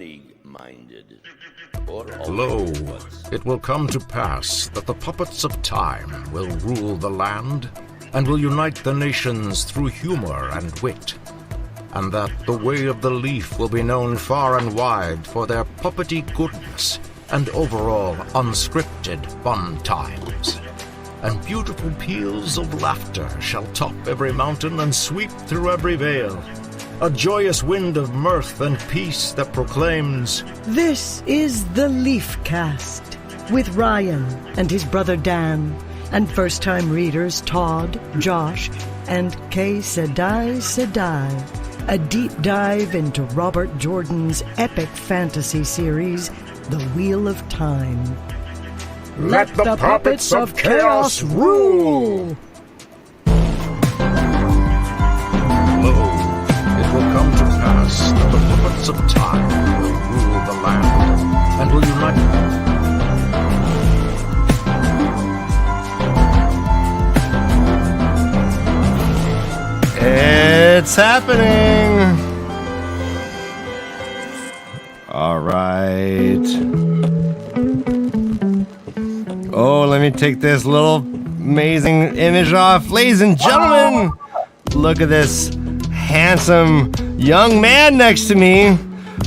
Minded. Lo, it will come to pass that the puppets of time will rule the land and will unite the nations through humor and wit, and that the way of the leaf will be known far and wide for their puppety goodness and overall unscripted fun times. And beautiful peals of laughter shall top every mountain and sweep through every vale. A joyous wind of mirth and peace that proclaims, "This is the LeafCast," with Ryan and his brother Dan, and first-time readers Todd, Josh, and KayK. A deep dive into Robert Jordan's epic fantasy series, The Wheel of Time. Let the puppets of chaos rule! Lo, it will come to pass that the puppets of time will rule the land and will unite. It's happening! All right. Oh, let me take this little amazing image off. Ladies and gentlemen, look at this handsome young man next to me.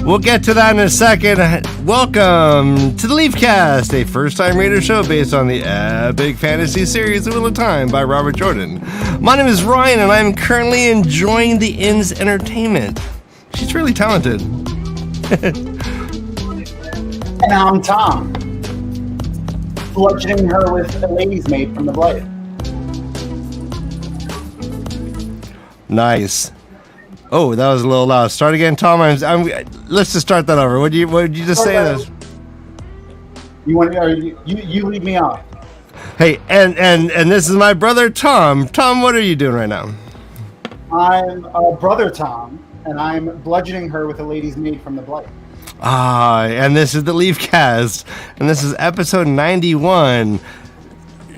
We'll get to that in a second. Welcome to the LeafCast, a first-time reader show based on the epic fantasy series The Wheel of Time by Robert Jordan. My name is Ryan, and I'm currently enjoying the inn's entertainment. She's really talented. And I'm Tom, bludgeoning her with a lady's maid from the Blight. Nice. Oh, that was a little loud. Start again, Tom. Let's just start that over. What did you just say? This? You want you lead me off. Hey, and this is my brother Tom. Tom, what are you doing right now? I'm brother Tom, and I'm bludgeoning her with a lady's maid from the Blight. Ah, and this is the LeafCast, and this is episode 91.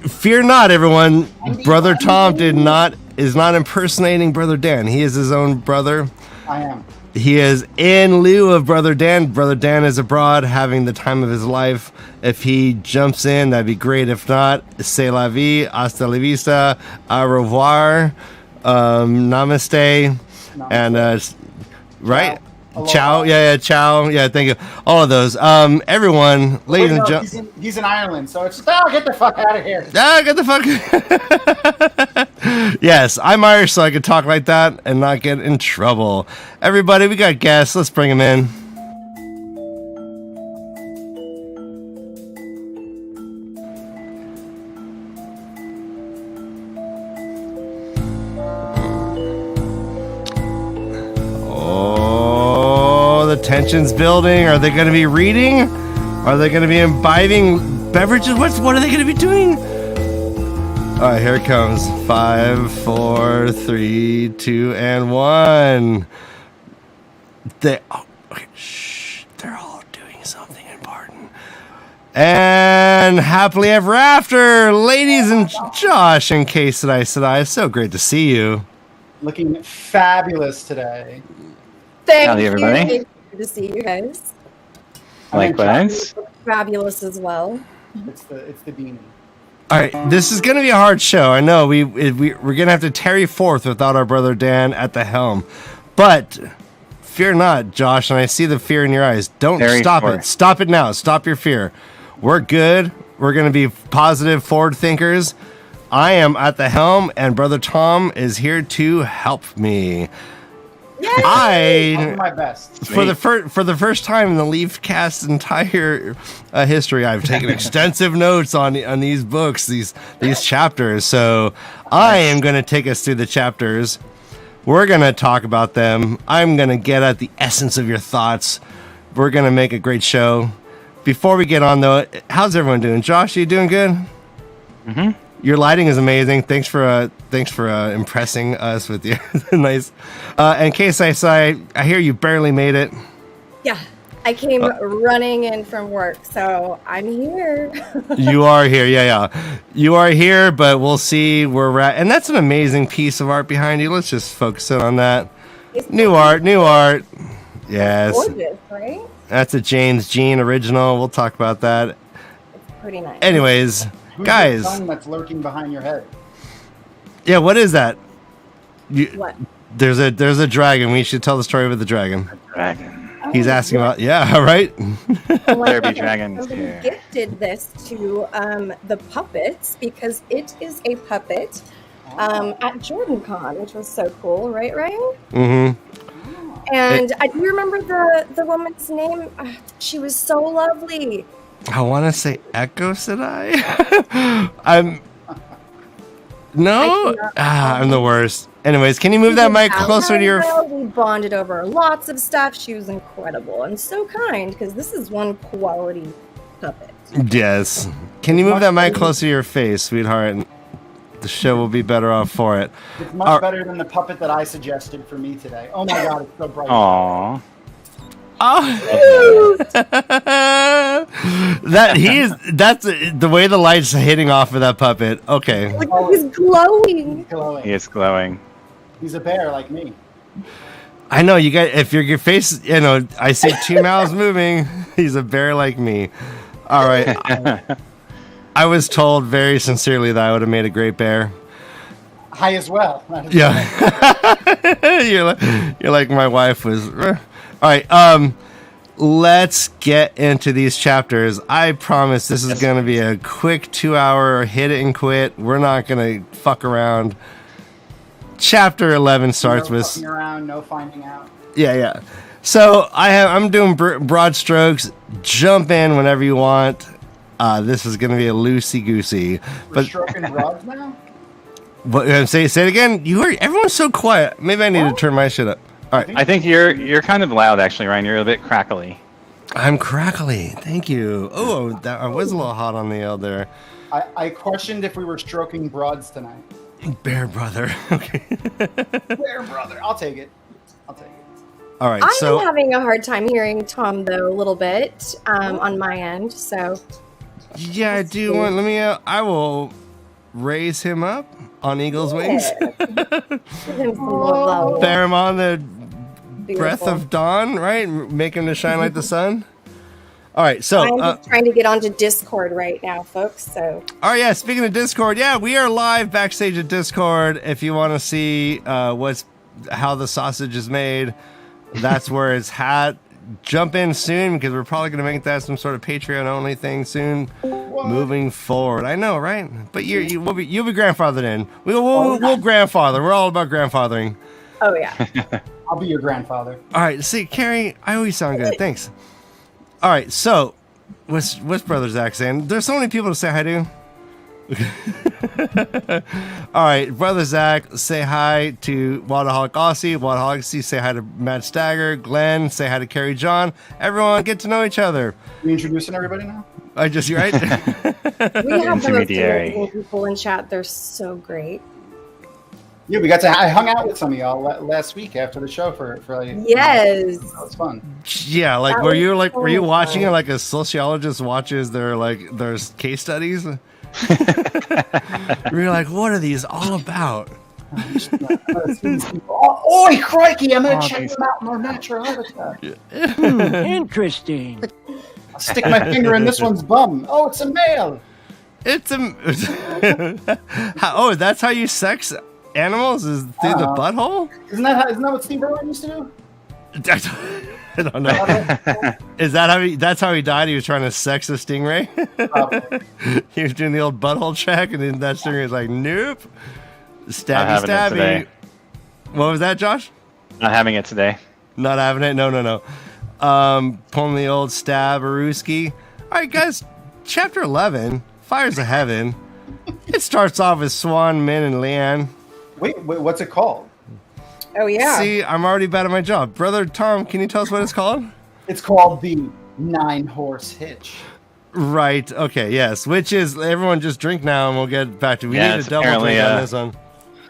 Fear not, everyone. Brother Tom is not impersonating Brother Dan. He is his own brother. I am. He is in lieu of Brother Dan. Brother Dan is abroad having the time of his life. If he jumps in, that'd be great. If not, c'est la vie, hasta la vista, au revoir, namaste, and right? Ciao. Yeah, ciao. Yeah, thank you. All of those. Everyone, ladies and gentlemen. He's in Ireland, so it's just, get the fuck out of here. Get the fuck. Yes, I'm Irish, so I can talk like that and not get in trouble. Everybody, we got guests. Let's bring them in. Tension's building. Are they going to be reading? Are they going to be imbibing beverages? What are they going to be doing? All right, here it comes. 5, 4, 3, 2, and 1. Okay, shh. They're all doing something important. And happily ever after, ladies and Josh and KayK. It's so great to see you. Looking fabulous today. Thank you, everybody. Good to see you guys. Likewise. Fabulous as well. It's the beanie. All right, this is going to be a hard show. I know we're going to have to tarry forth without our brother Dan at the helm. But fear not, Josh, and I see the fear in your eyes. Don't stop it. Stop it now. Stop your fear. We're good. We're going to be positive, forward thinkers. I am at the helm, and brother Tom is here to help me. I'll do my best. For the first time in the LeafCast's entire history, I've taken extensive notes on these books, these chapters. So I am going to take us through the chapters. We're going to talk about them. I'm going to get at the essence of your thoughts. We're going to make a great show. Before we get on, though, how's everyone doing? Josh, are you doing good? Mm-hmm. Your lighting is amazing. Thanks for impressing us with your nice. And KayK, I hear you barely made it. Yeah, I came running in from work, so I'm here. You are here, yeah. You are here, but we'll see where we're at. And that's an amazing piece of art behind you. Let's just focus in on that. New art. Yes. Gorgeous, right? That's a James Jean original. We'll talk about that. It's pretty nice. Anyways, Who's guys. the tongue that's lurking behind your head? Yeah, what is that? What? There's a dragon. We should tell the story with the dragon. Dragon. He's asking about. Yeah, right. There be dragons Somebody here. gifted this to the puppets because it is a puppet at JordanCon, which was so cool, right, Ryan? Mm-hmm. And I do remember the woman's name. She was so lovely. I want to say Echo Sedai. I'm the worst. Anyways, can you move that mic closer to your... We bonded over lots of stuff. She was incredible and so kind because this is one quality puppet. Yes. Can you move that mic closer to your face, sweetheart? The show will be better off for it. It's much better than the puppet that I suggested for me today. Oh my god, it's so bright. Aww. Oh, that's the way the light's hitting off of that puppet. Okay. Look, he's glowing. He's glowing. He is glowing. He's a bear like me. I know you got. If your face, I see two mouths moving. He's a bear like me. All right. I was told very sincerely that I would have made a great bear. High as well. Yeah. you're like my wife was. All right, let's get into these chapters. I promise this is going to be a quick 2-hour hit it and quit. We're not going to fuck around. Chapter 11 starts no with fucking around, no finding out. Yeah. So I'm doing broad strokes. Jump in whenever you want. This is going to be a loosey goosey. We're stroking broads now. But say it again. Everyone's so quiet. Maybe I need to turn my shit up. All right. I think you're kind of loud, actually, Ryan. You're a bit crackly. I'm crackly. Thank you. Oh, I was a little hot on the L there. I questioned if we were stroking broads tonight. Bear brother. Okay. Bear brother. I'll take it. All right. I'm having a hard time hearing Tom, though, a little bit on my end. So. Yeah, I do want. I will raise him up on eagle's wings. Give him some love. Bear him on the Beautiful. breath of dawn, right? Make him to shine like the sun. All right, so I'm just trying to get onto Discord right now, folks. So. Oh yeah, speaking of Discord, yeah, we are live backstage at Discord. If you want to see how the sausage is made, that's where it's at. Jump in soon because we're probably going to make that some sort of Patreon only thing soon. What? Moving forward, I know, right? But you'll be grandfathered in. We'll grandfather. We're all about grandfathering. Oh yeah. I'll be your grandfather. All right, see, Karri, I always sound good. Thanks. All right, so what's Brother Zach saying? There's so many people to say hi to. All right, Brother Zach, say hi to Waterholic Aussie. Waterholic Aussie, say hi to MaTsDaGgerX. Glenn, say hi to Karri John. Everyone, get to know each other. You introducing everybody now? You're right. We have the most Intermediary. amazing people in chat. They're so great. Yeah, I hung out with some of y'all last week after the show for like. Yes. That was fun. Yeah, like That were was you so watching it fun. like a sociologist watches their case studies? You're like, what are these all about? Oh, crikey! I'm gonna check them out more natural habitat. Interesting. I'll stick my finger in this one's bum. Oh, it's a male. It's that's how you sex animals, is through the butthole? Isn't that what Steve Irwin used to do? I don't know. Is that that's how he died? He was trying to sex a stingray. He was doing the old butthole check, and then that stingray was like, nope, stabby. What was that, Josh? Not having it today. Not having it. No. Pulling the old stab-a-rooski. All right, guys. Chapter 11, Fires of Heaven. It starts off with Swan, Min, and Leanne. Wait, what's it called? Oh yeah. See, I'm already bad at my job. Brother Tom, can you tell us what it's called? It's called the 9-horse hitch. Right. Okay. Yes. Which is, everyone just drink now, and we'll get back to. We need it's a double drink on this one.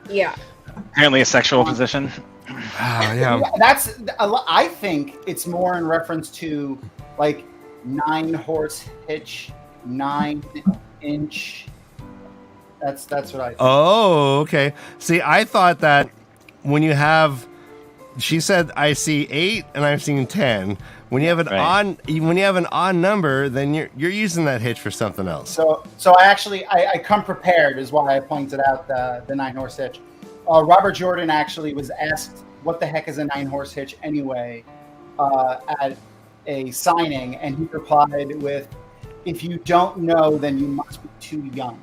Yeah. Apparently a sexual position. Oh, yeah. That's. I think it's more in reference to like 9-horse hitch, 9-inch. That's what I think. Oh, okay. See, I thought that when you have, she said, I see 8 and I've seen 10, When you have an odd number, then you're using that hitch for something else. So I come prepared is why I pointed out the 9-horse hitch. Robert Jordan actually was asked what the heck is a 9-horse hitch anyway at a signing, and he replied with, "If you don't know, then you must be too young."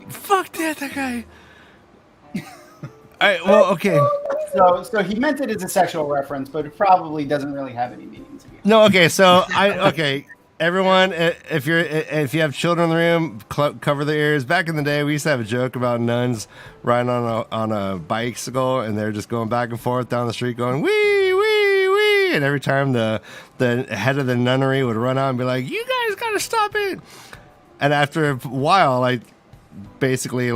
Fuck that guy. All right, well, okay. So he meant it as a sexual reference, but it probably doesn't really have any meaning to me. No, okay. So everyone, if you have children in the room, cover their ears. Back in the day, we used to have a joke about nuns riding on a bicycle, and they're just going back and forth down the street, going wee wee wee, and every time the head of the nunnery would run out and be like, "You guys gotta stop it!" And after a while, basically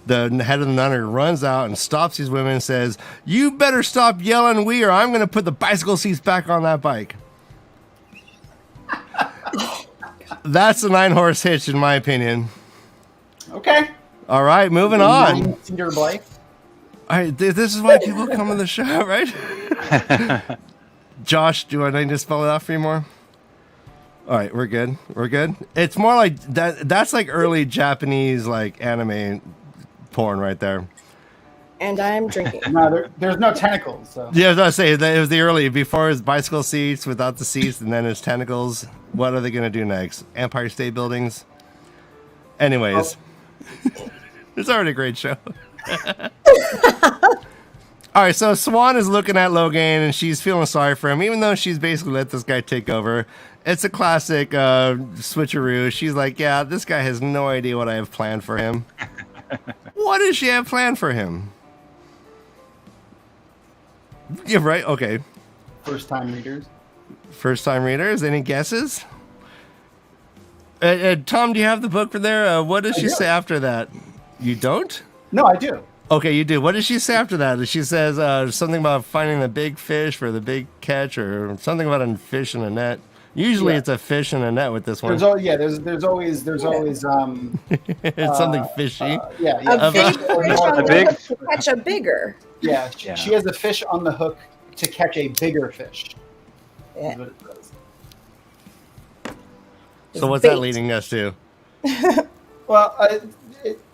the head of the nunnery runs out and stops these women and says, "You better stop yelling wee, or I'm going to put the bicycle seats back on that bike." That's a 9-horse hitch, in my opinion. Okay. All right, moving on. 9-seater bike. All right, this is why people come on the show, right? Josh, do I need to spell it out for you more? All right, we're good. We're good. It's more like that. That's like early Japanese anime porn right there. And I'm drinking. No, there's no tentacles. So. Yeah, I was going to say that it was the early, before his bicycle seats, without the seats, and then his tentacles. What are they going to do next? Empire State Buildings? Anyways, it's already a great show. All right, so Swan is looking at Logan, and she's feeling sorry for him, even though she's basically let this guy take over. It's a classic switcheroo. She's like, yeah, this guy has no idea what I have planned for him. What does she have planned for him? Yeah, right? Okay. First-time readers. First-time readers? Any guesses? Tom, do you have the book for there? What does she say after that? You don't? No, I do. Okay, you do. What does she say after that? She says something about finding the big fish for the big catch, or something about a fish in a net. Usually it's a fish in a net with this one. There's always it's something fishy. A fish on the hook to catch a bigger. Yeah, she has a fish on the hook to catch a bigger fish. Yeah. Is what it says. So what's that leading us to? Well,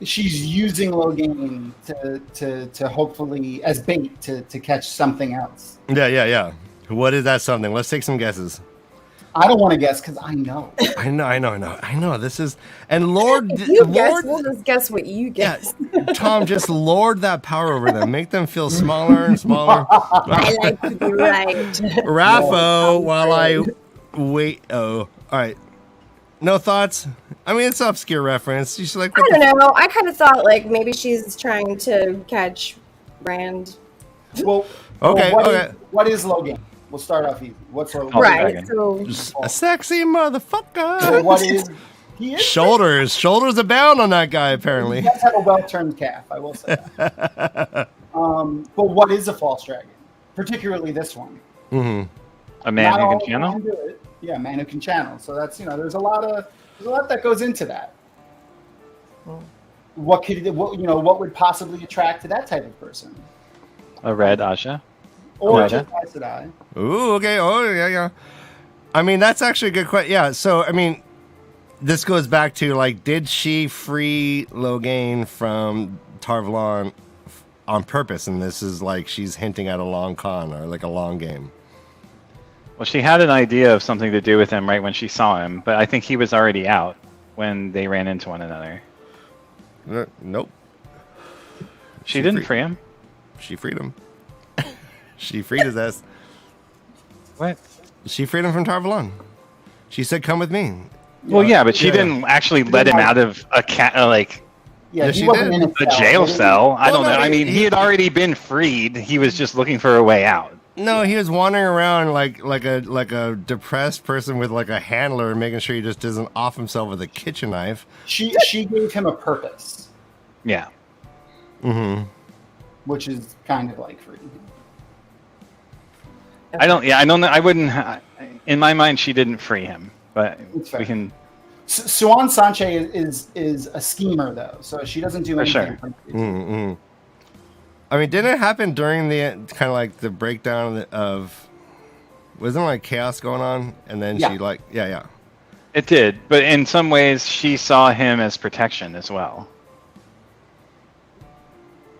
she's using Logan to hopefully as bait to catch something else. Yeah. What is that something? Let's take some guesses. I don't want to guess because I know. I know. This is, and Lord, We'll just guess what you guess. Yeah, Tom, just lord that power over them. Make them feel smaller and smaller. I like to be right. Raffo, while I wait. Oh, all right. No thoughts? I mean, it's an obscure reference. She's like, I don't know. I kind of thought maybe she's trying to catch Rand. Well, okay. What is Logan? We'll start off easy. What's Logan? Right. So a sexy motherfucker. So what is he? Is shoulders abound on that guy. Apparently, he does have a well-turned calf. I will say that. But what is a false dragon? Particularly this one. Mm-hmm. A man who can channel. Yeah, man who can channel. So that's there's a lot that goes into that. What would possibly attract to that type of person? A red Asha. Or just Aes Sedai. Ooh, okay. Oh, yeah. I mean, that's actually a good question. Yeah, so, I mean, this goes back to, did she free Logain from Tar Valon on purpose? And this is she's hinting at a long con or a long game. Well, she had an idea of something to do with him right when she saw him, but I think he was already out when they ran into one another. Nope. She didn't free him. She freed him. She freed his ass. What? She freed him from Tar Valon. She said, "Come with me." Well, yeah, but she didn't actually let him out of a he wasn't in a jail cell. I don't know. I mean, he had already been freed. He was just looking for a way out. No, he was wandering around like a depressed person with a handler, making sure he just doesn't off himself with a kitchen knife. She gave him a purpose. Yeah. Mm-hmm. Which is kind of freeing him. I don't know. I wouldn't. In my mind, she didn't free him, but we can. Swan Sanche is a schemer though, so she doesn't do anything. Sure. Mm-hmm. I mean, didn't it happen during the kind of the breakdown of Wasn't like chaos going on, and then Yeah. she like yeah. It did, but in some ways, she saw him as protection as well.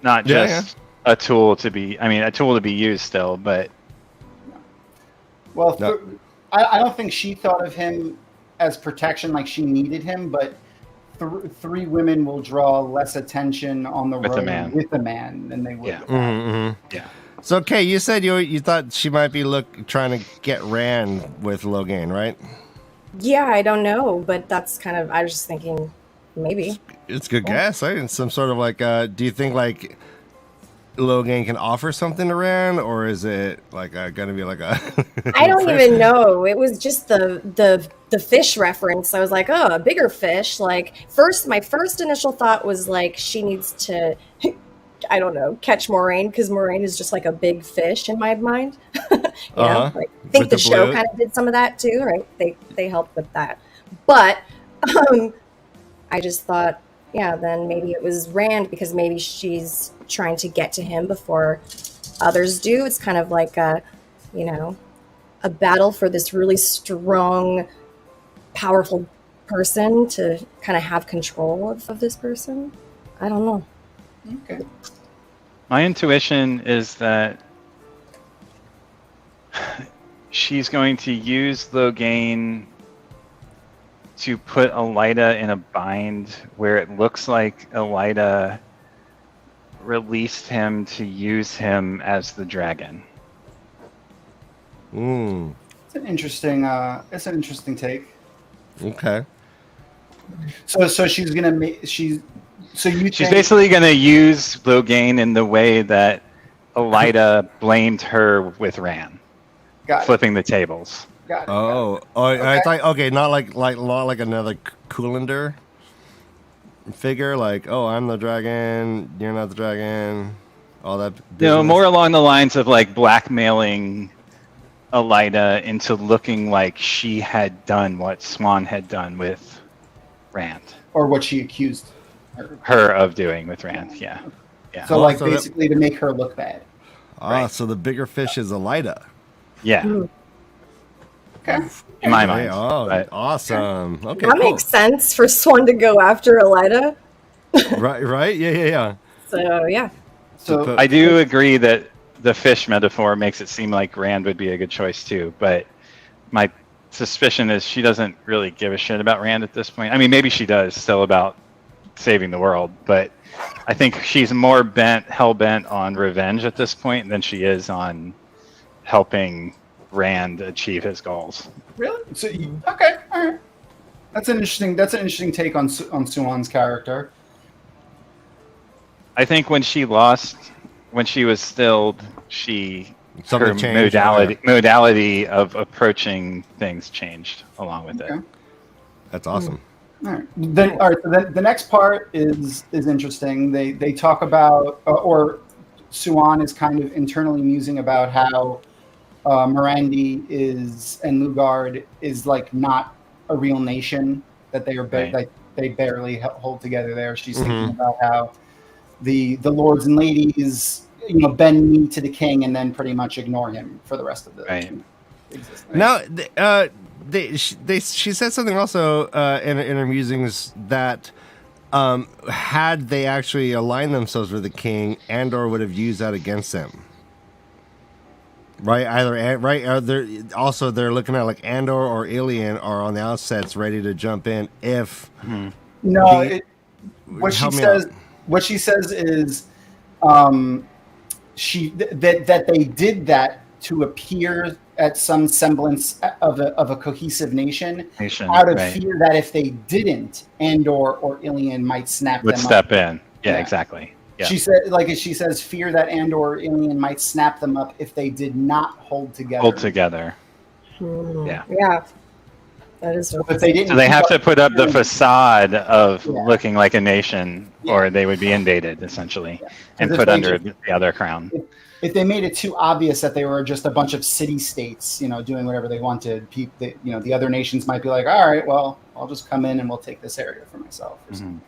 Not Yeah, just a tool to be. I mean, a tool to be used still, but Well, No. I don't think she thought of him as protection, like she needed him, but three women will draw less attention on the With a road man. with a man than they would. Yeah. without. Mm-hmm. yeah. So, Kay, you said you thought she might be trying to get Rand with Logain, right? Yeah, I don't know, but that's kind of, I was just thinking maybe. It's a good guess, right? It's some sort of like, do you think like Logain can offer something to Rand, or is it like gonna be like a? I don't even know. It was just the fish reference. I was like, oh, a bigger fish. Like my first initial thought was like she needs to, I don't know, catch Moraine because Moraine is just like a big fish in my mind. you know, like I think With the the show blue. kind of did some of that too, right? They helped with that, but I just thought, yeah, then maybe it was Rand because maybe she's trying to get to him before others do. It's kind of like a battle for this really strong, powerful person to kind of have control of this person. I don't know. Okay. My intuition is that she's going to use Logain to put Elida in a bind where it looks like Elida released him to use him as the dragon. It's an interesting take. Okay. So she's gonna make She's basically going to use Logain in the way that Elida blamed her with Ran, flipping the tables. Got it. Oh, I thought not like another Coolander figure. Like, oh, I'm the dragon, you're not the dragon. All that. No, business. more along the lines of like blackmailing Elida into looking like she had done what Swan had done with Rand. Or what she accused Her of doing with Rand, yeah. Yeah. So like so that- basically to make her look bad. So the bigger fish is Elida. Yeah. Okay. In my Hey, mind. oh, But awesome. Okay, That cool. makes sense for Swan to go after Elida. Right? Yeah. So yeah. So I do agree that the fish metaphor makes it seem like Rand would be a good choice too, but my suspicion is she doesn't really give a shit about Rand at this point. I mean, maybe she does still about saving the world, but I think she's more hell-bent on revenge at this point than she is on helping Rand achieve his goals. really? So okay, all right. That's an interesting take on Suwan's character. I think when she was stilled, Something her changed, modality of approaching things changed along with it. Okay. That's awesome. All right. So then the next part is interesting. They talk about, or Suwan is kind of internally musing about how Morandi and Lugard is like not a real nation, that they are Right. like they barely hold together there. She's thinking about how the lords and ladies, bend knee to the king and then pretty much ignore him for the rest of the existence. Now, she said something also in her musings that had they actually aligned themselves with the king, Andor would have used that against them. Right? They're looking at like Andor or Ilian are on the outsets ready to jump in if. No, what Help she me says. out. What she says is, that they did that to appear at some semblance of a cohesive nation out of right. fear that if they didn't, Andor or Ilian might snap Would them step up. in. Yeah, Yeah. exactly. Yeah. She says, fear that Andor or Ilian might snap them up if they did not hold together. Hold together. Yeah. Yeah. That is. So if they didn't, So they have to put up the Yeah. facade of Yeah. looking like a nation, or they would be invaded essentially, and Because put if under they the other crown. If they made it too obvious that they were just a bunch of city-states, doing whatever they wanted, the other nations might be like, all right, well, I'll just come in and we'll take this area for myself. Or something.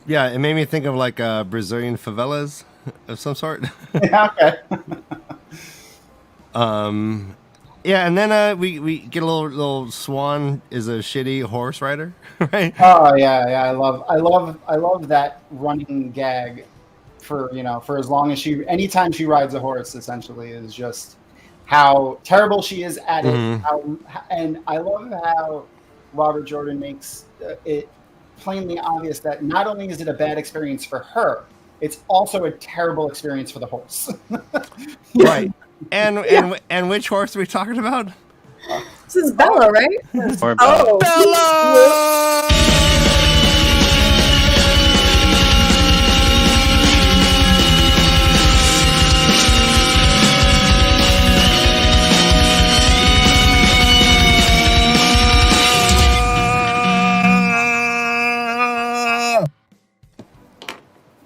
Yeah, it made me think of like Brazilian favelas. of some sort. Yeah, okay. Yeah, and then we get a little Swan is a shitty horse rider, right? Oh yeah. I love that running gag for as long as anytime she rides a horse, essentially, is just how terrible she is at it. And I love how Robert Jordan makes it plainly obvious that not only is it a bad experience for her, it's also a terrible experience for the horse. Right. And which horse are we talking about? This is Bella, right? Or Oh,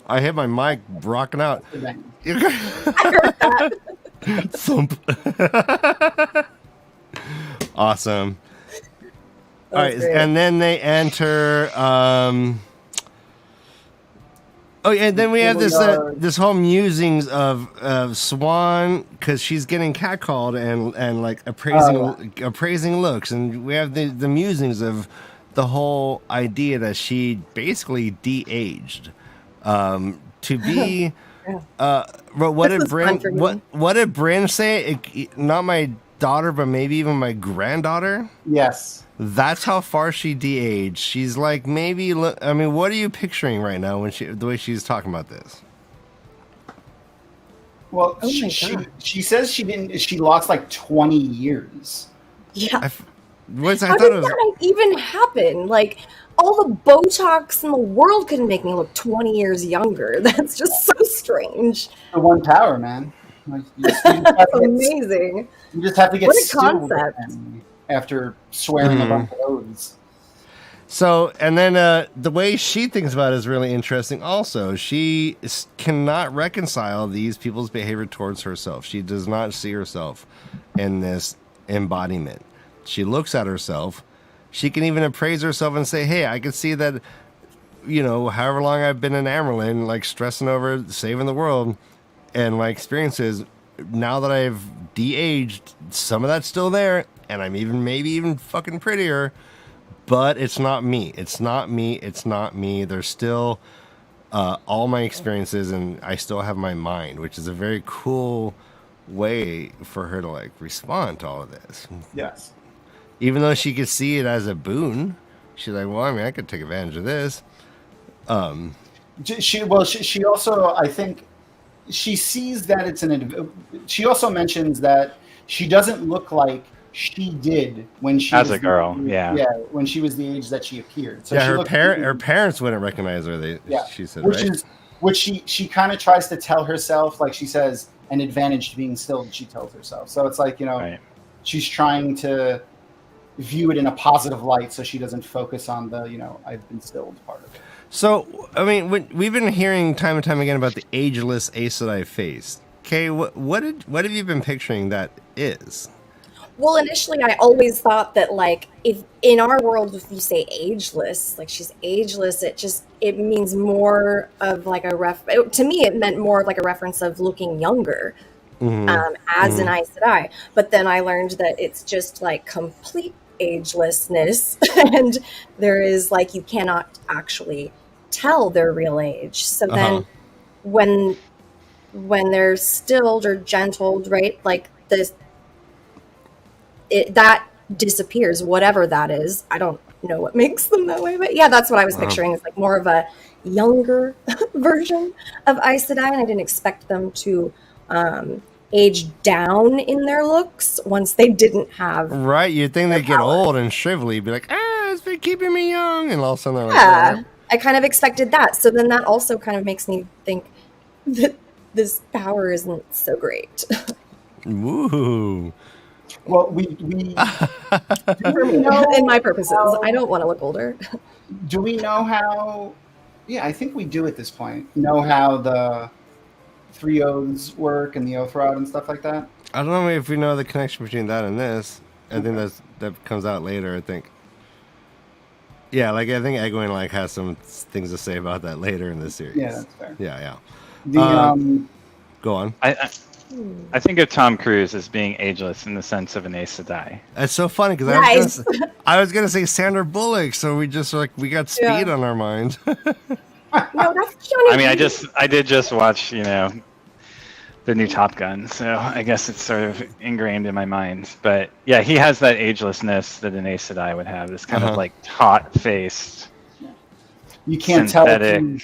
I hit my mic rocking out. Thump. Awesome. All right, great. and then they enter. Oh, yeah, and then we have this whole musings of Swan because she's getting catcalled and like appraising looks, and we have the musings of the whole idea that she basically de-aged to be. What did Bryn say? Not my daughter, but maybe even my granddaughter. Yes. That's how far she de-aged. She's like maybe. I mean, what are you picturing right now when the way she's talking about this? Well, she says she lost like 20 years. Yeah. I How thought did it was. that even happen? Like, all the Botox in the world couldn't make me look 20 years younger. That's just so strange. The one power, man. Like, That's amazing. You just have to get What a stilled with concept. them after swearing a bunch of oaths. So, and then the way she thinks about it is really interesting. Also, she cannot reconcile these people's behavior towards herself. She does not see herself in this embodiment. She looks at herself. She can even appraise herself and say, hey, I can see that, however long I've been in Amerlin, like stressing over saving the world and my experiences, now that I've de-aged, some of that's still there, and I'm maybe even fucking prettier, but it's not me. It's not me. It's not me. There's still all my experiences, and I still have my mind, which is a very cool way for her to like respond to all of this. Yes. Even though she could see it as a boon, she's like, well, I mean, I could take advantage of this. She also, I think, she sees that it's she also mentions that she doesn't look like she did when she as was a girl, when she was the age that she appeared. So yeah, she her parents wouldn't recognize her. She said, which she kind of tries to tell herself, like she says, an advantage to being stilled. She tells herself, so it's like right. she's trying to view it in a positive light, so she doesn't focus on the I've been stilled part of it. So, I mean, we've been hearing time and time again about the ageless Aes Sedai face. Kay, what have you been picturing that is? Well, initially, I always thought that, like, if in our world, if you say ageless, like she's ageless, it means more of like to me, it meant more of like a reference of looking younger as an Aes Sedai. But then I learned that it's just like complete agelessness, and there is like you cannot actually tell their real age. So then when they're stilled or gentled, right, like that disappears, whatever that is. I don't know what makes them that way, but yeah, that's what I was picturing. It's like more of a younger version of Aes Sedai, and I didn't expect them to age down in their looks once they didn't have right. You'd think they'd get old and shrivelly, be like, it's been keeping me young, and all of a sudden they're like, I kind of expected that. So then that also kind of makes me think that this power isn't so great. Woo. Well, we For me, in my purposes, I don't want to look older. Do we know how? Yeah, I think we do at this point. Know how the 3 oaths work and the oath rod and stuff like that? I don't know if we know the connection between that and this. I think that comes out later, I think. Yeah, like I think Egwene like has some things to say about that later in this series. Yeah, that's fair. Yeah. Go on. I think of Tom Cruise as being ageless in the sense of an Aes Sedai. That's so funny because Nice. I was gonna say Sandra Bullock, so we just we got speed on our mind. No, that's Keanu I mean, Reeves. I did just watch, the new Top Gun, so I guess it's sort of ingrained in my mind. But yeah, he has that agelessness that an Aes Sedai would have. This kind of like taut-faced. You can't synthetic.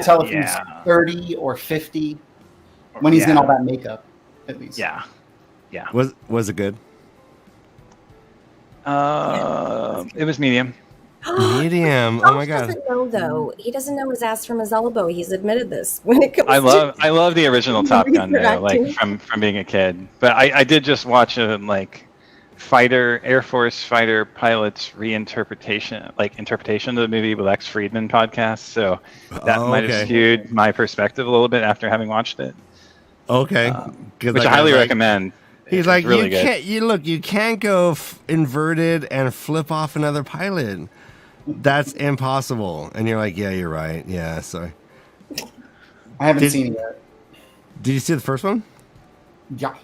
tell if he's 30 or 50 when he's in all that makeup, at least. Yeah. Was it good? It was medium. Medium. Oh Tom my god. doesn't know though. He doesn't know his ass from his elbow. He's admitted this when it comes. I love the original Top Gun though, like Acting. from being a kid. But I did just watch a Air Force fighter pilots interpretation of the movie with Lex Friedman podcast. So that might have skewed my perspective a little bit after having watched it. Okay. Which I highly recommend. He's It's like, really you good. can't. You can't go inverted and flip off another pilot. That's impossible. And you're like, yeah, you're right. Yeah, sorry. I haven't seen it yet. Did you see the first one? Yeah.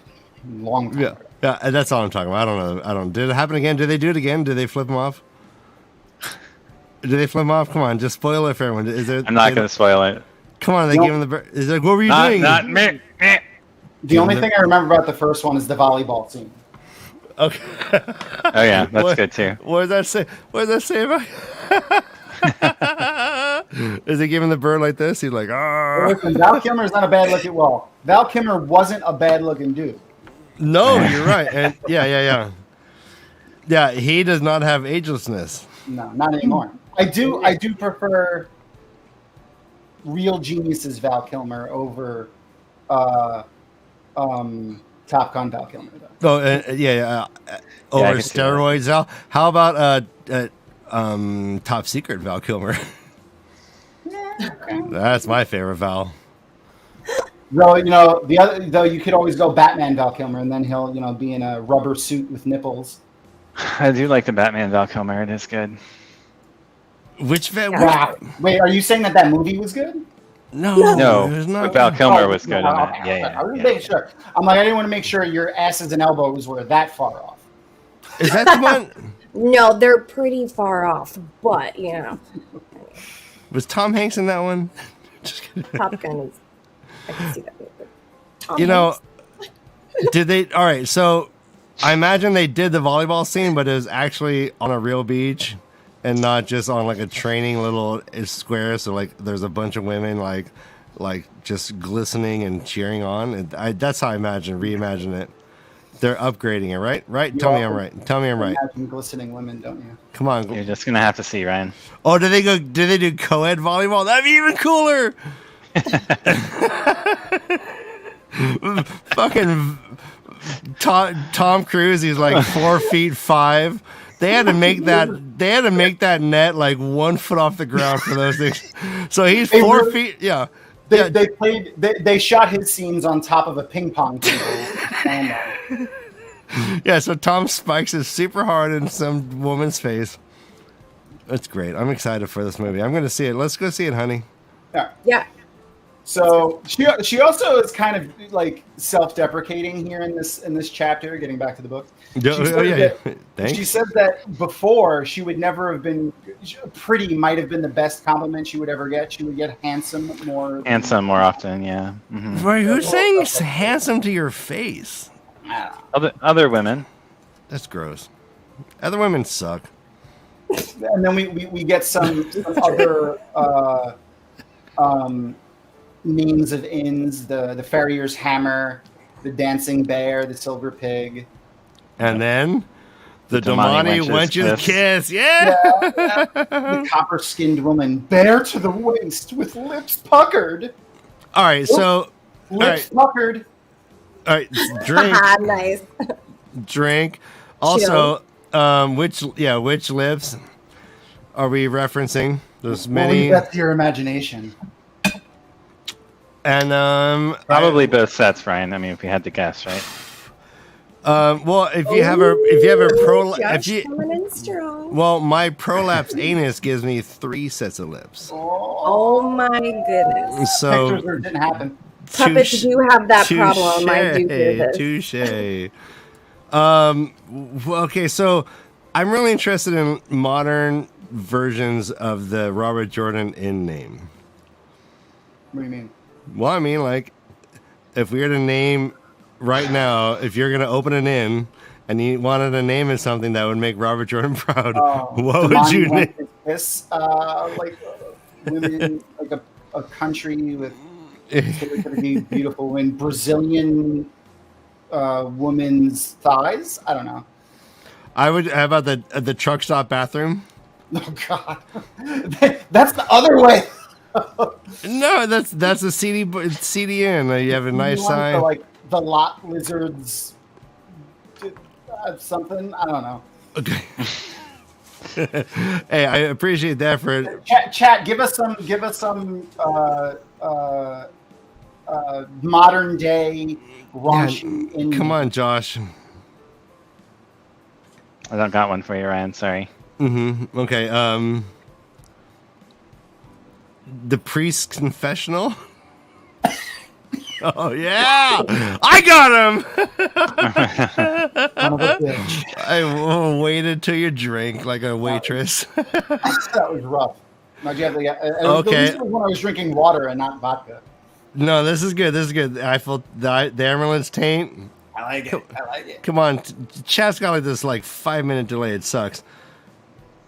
Long time ago. Yeah, that's all I'm talking about. I don't know. Did it happen again? Did they do it again? Did they flip him off? Did they flip him off? Come on, just spoil it for everyone. I'm not going to spoil it. Come on, they give him the. Is like, what were you doing? Not me. The only thing I remember about the first one is the volleyball scene. Okay. Oh yeah, that's good too. What does that say? What does that say about? Is he giving the bird like this? He's like, ah. Listen, Val Kilmer's not a bad looking. Well, Val Kilmer wasn't a bad looking dude. No, you're right. And yeah. He does not have agelessness. No, not anymore. I do prefer real geniuses Val Kilmer over Top Gun Val Kilmer though. Oh, over I can see that. steroids. How about Top Secret Val Kilmer? That's my favorite Val. Though you could always go Batman Val Kilmer, and then he'll be in a rubber suit with nipples. I do like the Batman Val Kilmer. It is good. Which Val? Wow. Wait, are you saying that movie was good? No, it was not. but Val Kilmer was good no, in that. okay. Yeah. I was making sure. I'm like, I didn't want to make sure your asses and elbows were that far off. Is that the one? No, they're pretty far off, but Was Tom Hanks in that one? Just kidding. Top Gun is. I can see that. Tom You Hanks. did they? All right, so I imagine they did the volleyball scene, but it was actually on a real beach and not just on like a training little square. So like, there's a bunch of women like just glistening and cheering on. And that's how I reimagine it. They're upgrading it, right? Right? Tell me I'm right. Imagine glistening women, don't you? Come on. You're just gonna have to see, Ryan. Oh, did they do co-ed volleyball? That'd be even cooler. Fucking Tom Cruise, he's like 4'5". They had to make that net like 1 foot off the ground for those things. So he's 4 feet. Yeah. They shot his scenes on top of a ping pong table. Yeah, so Tom spikes it super hard in some woman's face. That's great. I'm excited for this movie. I'm going to see it. Let's go see it, honey. Yeah. So she also is kind of like self-deprecating here in this chapter. Getting back to the book, she said that before she would never have been pretty. Might have been the best compliment she would ever get. She would get handsome more often. Yeah. Mm-hmm. Right? Who's saying handsome to your face? Other women. That's gross. Other women suck. And then we get some other names of inns, the farrier's hammer, the dancing bear, the silver pig. And then the Damani wench's kiss. Yeah. The copper-skinned woman, bare to the waist with lips puckered. All right, so lips puckered. All right, drink. Nice. Drink. Also, which lips are we referencing? There's many. That's your imagination. And probably both sets, Ryan. I mean, if we had to guess, right? Well, if you have a pro, Josh coming in strong. well, my prolapse anus gives me 3 sets of lips. Oh my goodness. So Pictures didn't happen. Puppets do have that touche, problem. I do hear this. Touche. Okay, so I'm really interested in modern versions of the Robert Jordan inn name. What do you mean? Well, I mean, like, if we were to name right now, if you're going to open an inn and you wanted to name it something that would make Robert Jordan proud, what would you name? This, like women, like a country with really beautiful women, Brazilian woman's thighs. I don't know. I would. How about the truck stop bathroom? Oh God, that's the other way. No, that's a CDN. You have a nice sign. Like the lot lizards, something. I don't know. Okay. Hey, I appreciate that for chat. Give us some modern day raunchy. Yeah, come on, Josh. I don't got one for you, Ryan. Sorry. Mm-hmm. Okay. The priest's confessional. Oh yeah, I got him. Son of a bitch. I waited till you drink like a waitress. That was rough. Now, you have the, Okay. At least when I was drinking water and not vodka. No, this is good. This is good. I feel the Emerald's taint. I like it. I like it. Come on, chat's got like this 5-minute delay. It sucks.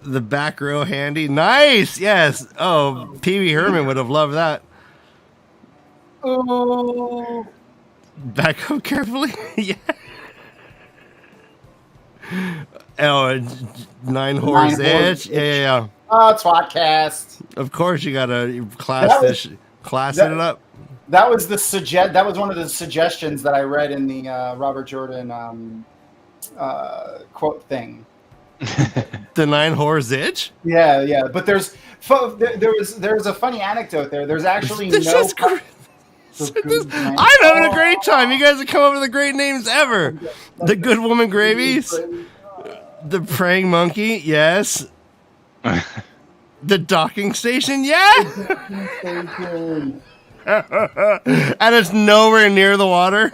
The back row handy. Nice. Yes. Oh, Pee-wee Herman would have loved that. Ooh. Back up carefully. Yeah. Oh, 9 horse edge. Yeah. Oh, it's podcast. Of course, you gotta class it up. That was That was one of the suggestions that I read in the Robert Jordan quote thing. The 9 horse itch. Yeah. But there was a funny anecdote there. There's actually I'm having a great time. You guys have come up with the great names ever. The Good Woman Gravies. The Praying Monkey. Yes. The Docking Station. Yeah. And it's nowhere near the water.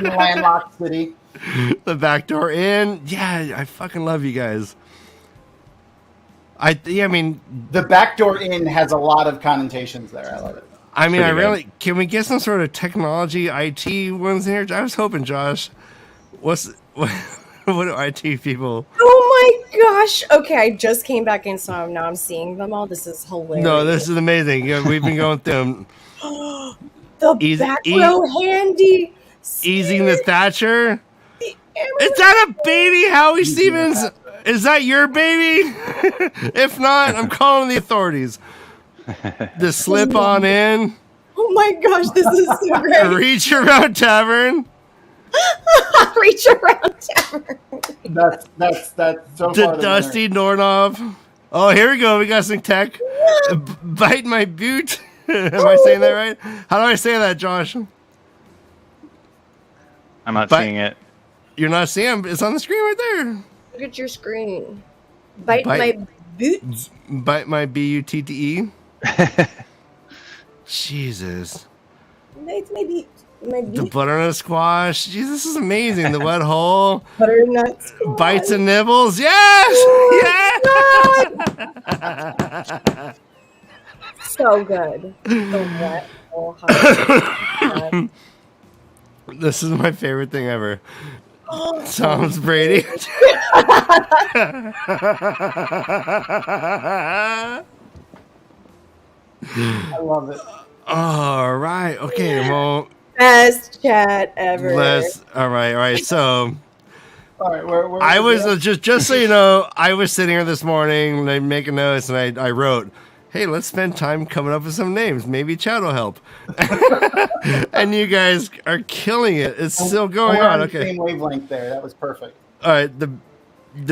Landlocked city. The Backdoor Inn. Yeah, I fucking love you guys. I mean, the Backdoor Inn has a lot of connotations there. I love it. I mean, can we get some sort of technology IT ones here? I was hoping, Josh. What do IT people? Oh my gosh! Okay, I just came back in, so now I'm seeing them all. This is hilarious. No, this is amazing. Yeah, we've been going through them. The back row handy. Easing the Thatcher. Is that a baby, Howie Stevens? Is that your baby? If not, I'm calling the authorities. The Slip On In. Oh my gosh, this is so great. Reach Around Tavern. Reach Around Tavern. That's so The far Dusty Doorknob. Oh, here we go. We got some tech. Bite My Boot. Am I saying that right? How do I say that, Josh? I'm not seeing it. You're not seeing it? It's on the screen right there. Look at your screen. Bite my boots. Bite my B-U-T-T-E. Jesus. Bite my beat. The butternut squash. Jesus, this is amazing. The wet hole. Butternut squash. Bites and nibbles. Yes! Oh, so good. The wet hole. This is my favorite thing ever. Tom's Brady. I love it. All right. Okay. Well. Best chat ever. All right. So. All right. Where I was just so you know, I was sitting here this morning and I making notes and I wrote, hey, let's spend time coming up with some names. Maybe Chad will help. And you guys are killing it. It's still going on. Okay. Same wavelength there. That was perfect. All right. The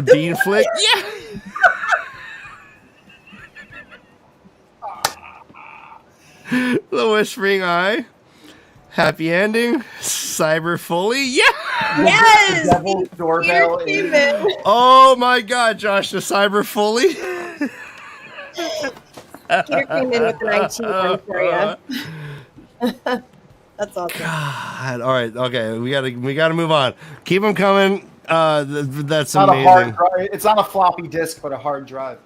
bean flick. Yeah. The Whispering Eye. Happy ending. Cyber fully. Yeah. Yes! The devil's doorbell Peter is... came in. Oh my God, Josh, the cyber fully. Peter came in with an IT one for you. That's awesome. God. All right. Okay. We gotta move on. Keep them coming. That's Not amazing. a hard drive. It's not a floppy disk, but a hard drive.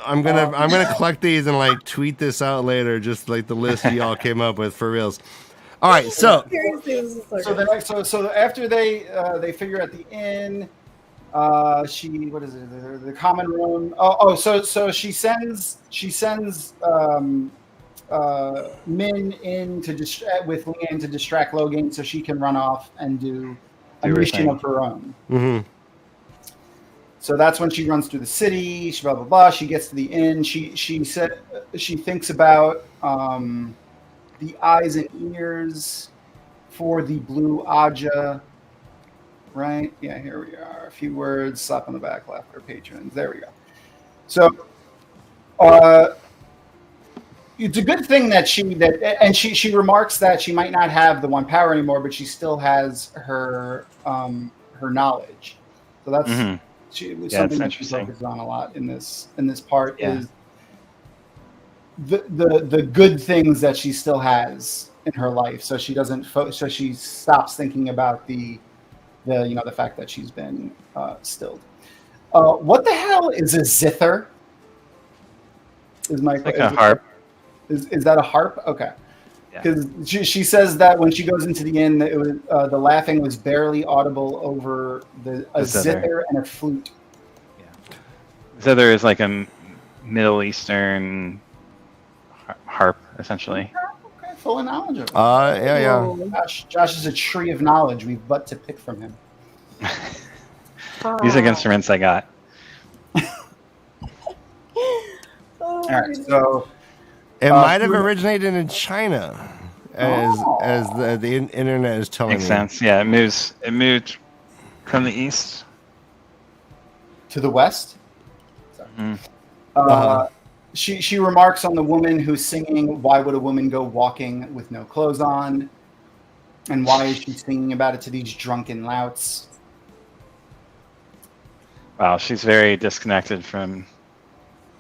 I'm gonna collect these and like tweet this out later, just like the list y'all came up with for reals. All right. So Seriously, this is So good. then, so after they figure out the inn, what is it? The common room. So she sends Min in to with Leanne to distract Logan so she can run off and do a Do her mission thing. of her own. mhm. So that's when she runs through the city. She blah blah blah. She gets to the inn. She thinks about the eyes and ears for the blue Aja. Right? Yeah, here we are. A few words, slap on the back, left for patrons. There we go. So, it's a good thing that she remarks that she might not have the one power anymore, but she still has her knowledge. So that's Mhm. something that's that she interesting. focuses on a lot in this part Yeah. is the good things that she still has in her life. So she doesn't. So she stops thinking about the fact that she's been stilled. What the hell is a zither? Is my Like a harp. Is that a harp? Okay. Yeah. Because she says that when she goes into the inn, it was, the laughing was barely audible over a zither and a flute. Zither is like a Middle Eastern harp, essentially. Okay, full of knowledge of it. Yeah. Josh is a tree of knowledge. We've but to pick from him. Music instruments I got. All right, so It might have originated in China, as Oh. the internet is telling Makes me. sense. Yeah, it moved from the east. to the west. Mhm. She remarks on the woman who's singing, "Why would a woman go walking with no clothes on?" And why is she singing about it to these drunken louts? Wow, she's very disconnected from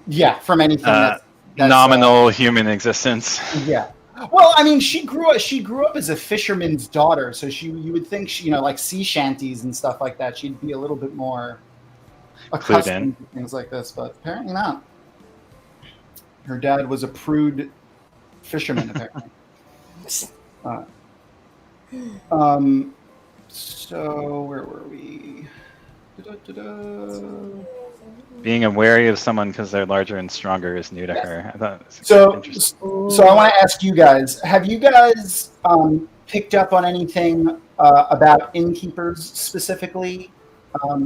Yeah, from anything that's nominal human existence. yeah. Well, I mean, she grew up as a fisherman's daughter, so you would think she, like sea shanties and stuff like that, she'd be a little bit more accustomed to things like this, but apparently not. Her dad was a prude fisherman, apparently. So where were we? Da-da-da-da. Being wary of someone because they're larger and stronger is new to her. I thought it was So interesting. I want to ask you guys: have you guys picked up on anything about innkeepers specifically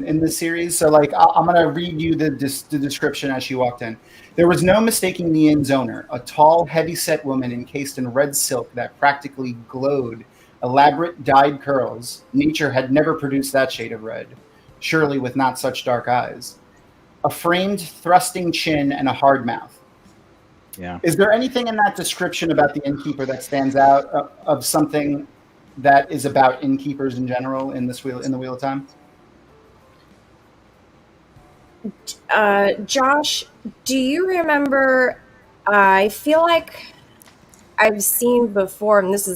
in this series? So, like, I'm going to read you the description as she walked in. There was no mistaking the inn's owner, a tall, heavy-set woman encased in red silk that practically glowed, elaborate dyed curls. Nature had never produced that shade of red, surely with not such dark eyes. A framed, thrusting chin and a hard mouth. Yeah. Is there anything in that description about the innkeeper that stands out of something that is about innkeepers in general in the Wheel of Time? Josh, do you remember? I feel like I've seen before, and this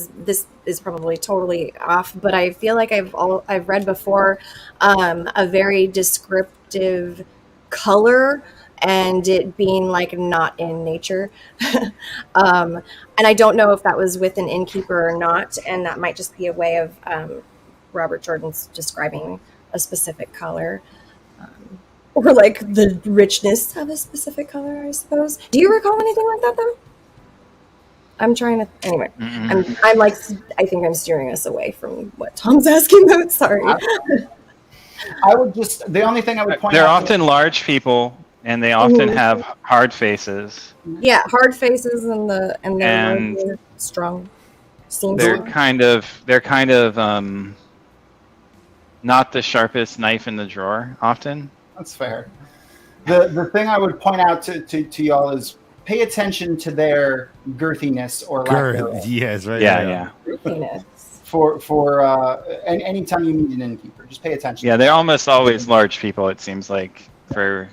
is probably totally off, but I feel like I've read before a very descriptive color and it being like not in nature. And I don't know if that was with an innkeeper or not, and that might just be a way of Robert Jordan's describing a specific color. Or like the richness of a specific color, I suppose. Do you recall anything like that, though? I'm trying to. Anyway, I'm like, I think I'm steering us away from what Tom's asking about. Sorry. I would just, the only thing I would point They're out. often large people, and they often have hard faces. Yeah, hard faces and they're And larger, strong. Seems They're like. kind of not the sharpest knife in the drawer. Often. That's fair. The thing I would point out to y'all is pay attention to their girthiness or lack thereof. Yes, right. Yeah. Girthiness. And anytime you meet an innkeeper, just pay attention. Yeah, they're almost always large people, it seems like, for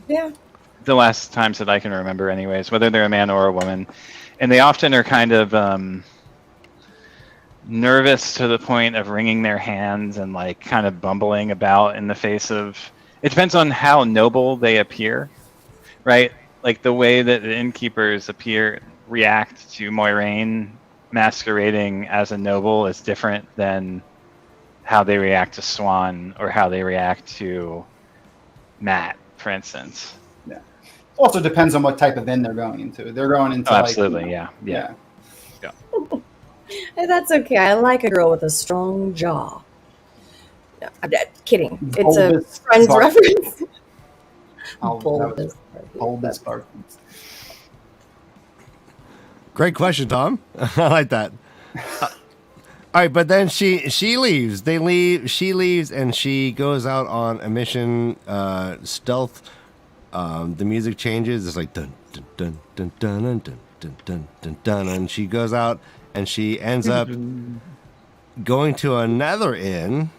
the last times that I can remember anyways, whether they're a man or a woman. And they often are kind of nervous to the point of wringing their hands and like kind of bumbling about in the face of... It depends on how noble they appear, right? Like the way that the innkeepers react to Moiraine masquerading as a noble is different than how they react to Swan or how they react to Matt, for instance. Yeah. Also depends on what type of inn they're going into. They're going into absolutely, yeah. That's okay. I like a girl with a strong jaw. No, I'm kidding. It's a Friends reference. Boldest part. Great question, Tom. I like that. All right, but then she leaves. She leaves, and she goes out on a mission. Stealth. The music changes. It's like dun dun dun dun dun dun dun dun dun dun, and she goes out, and she ends up going to another inn.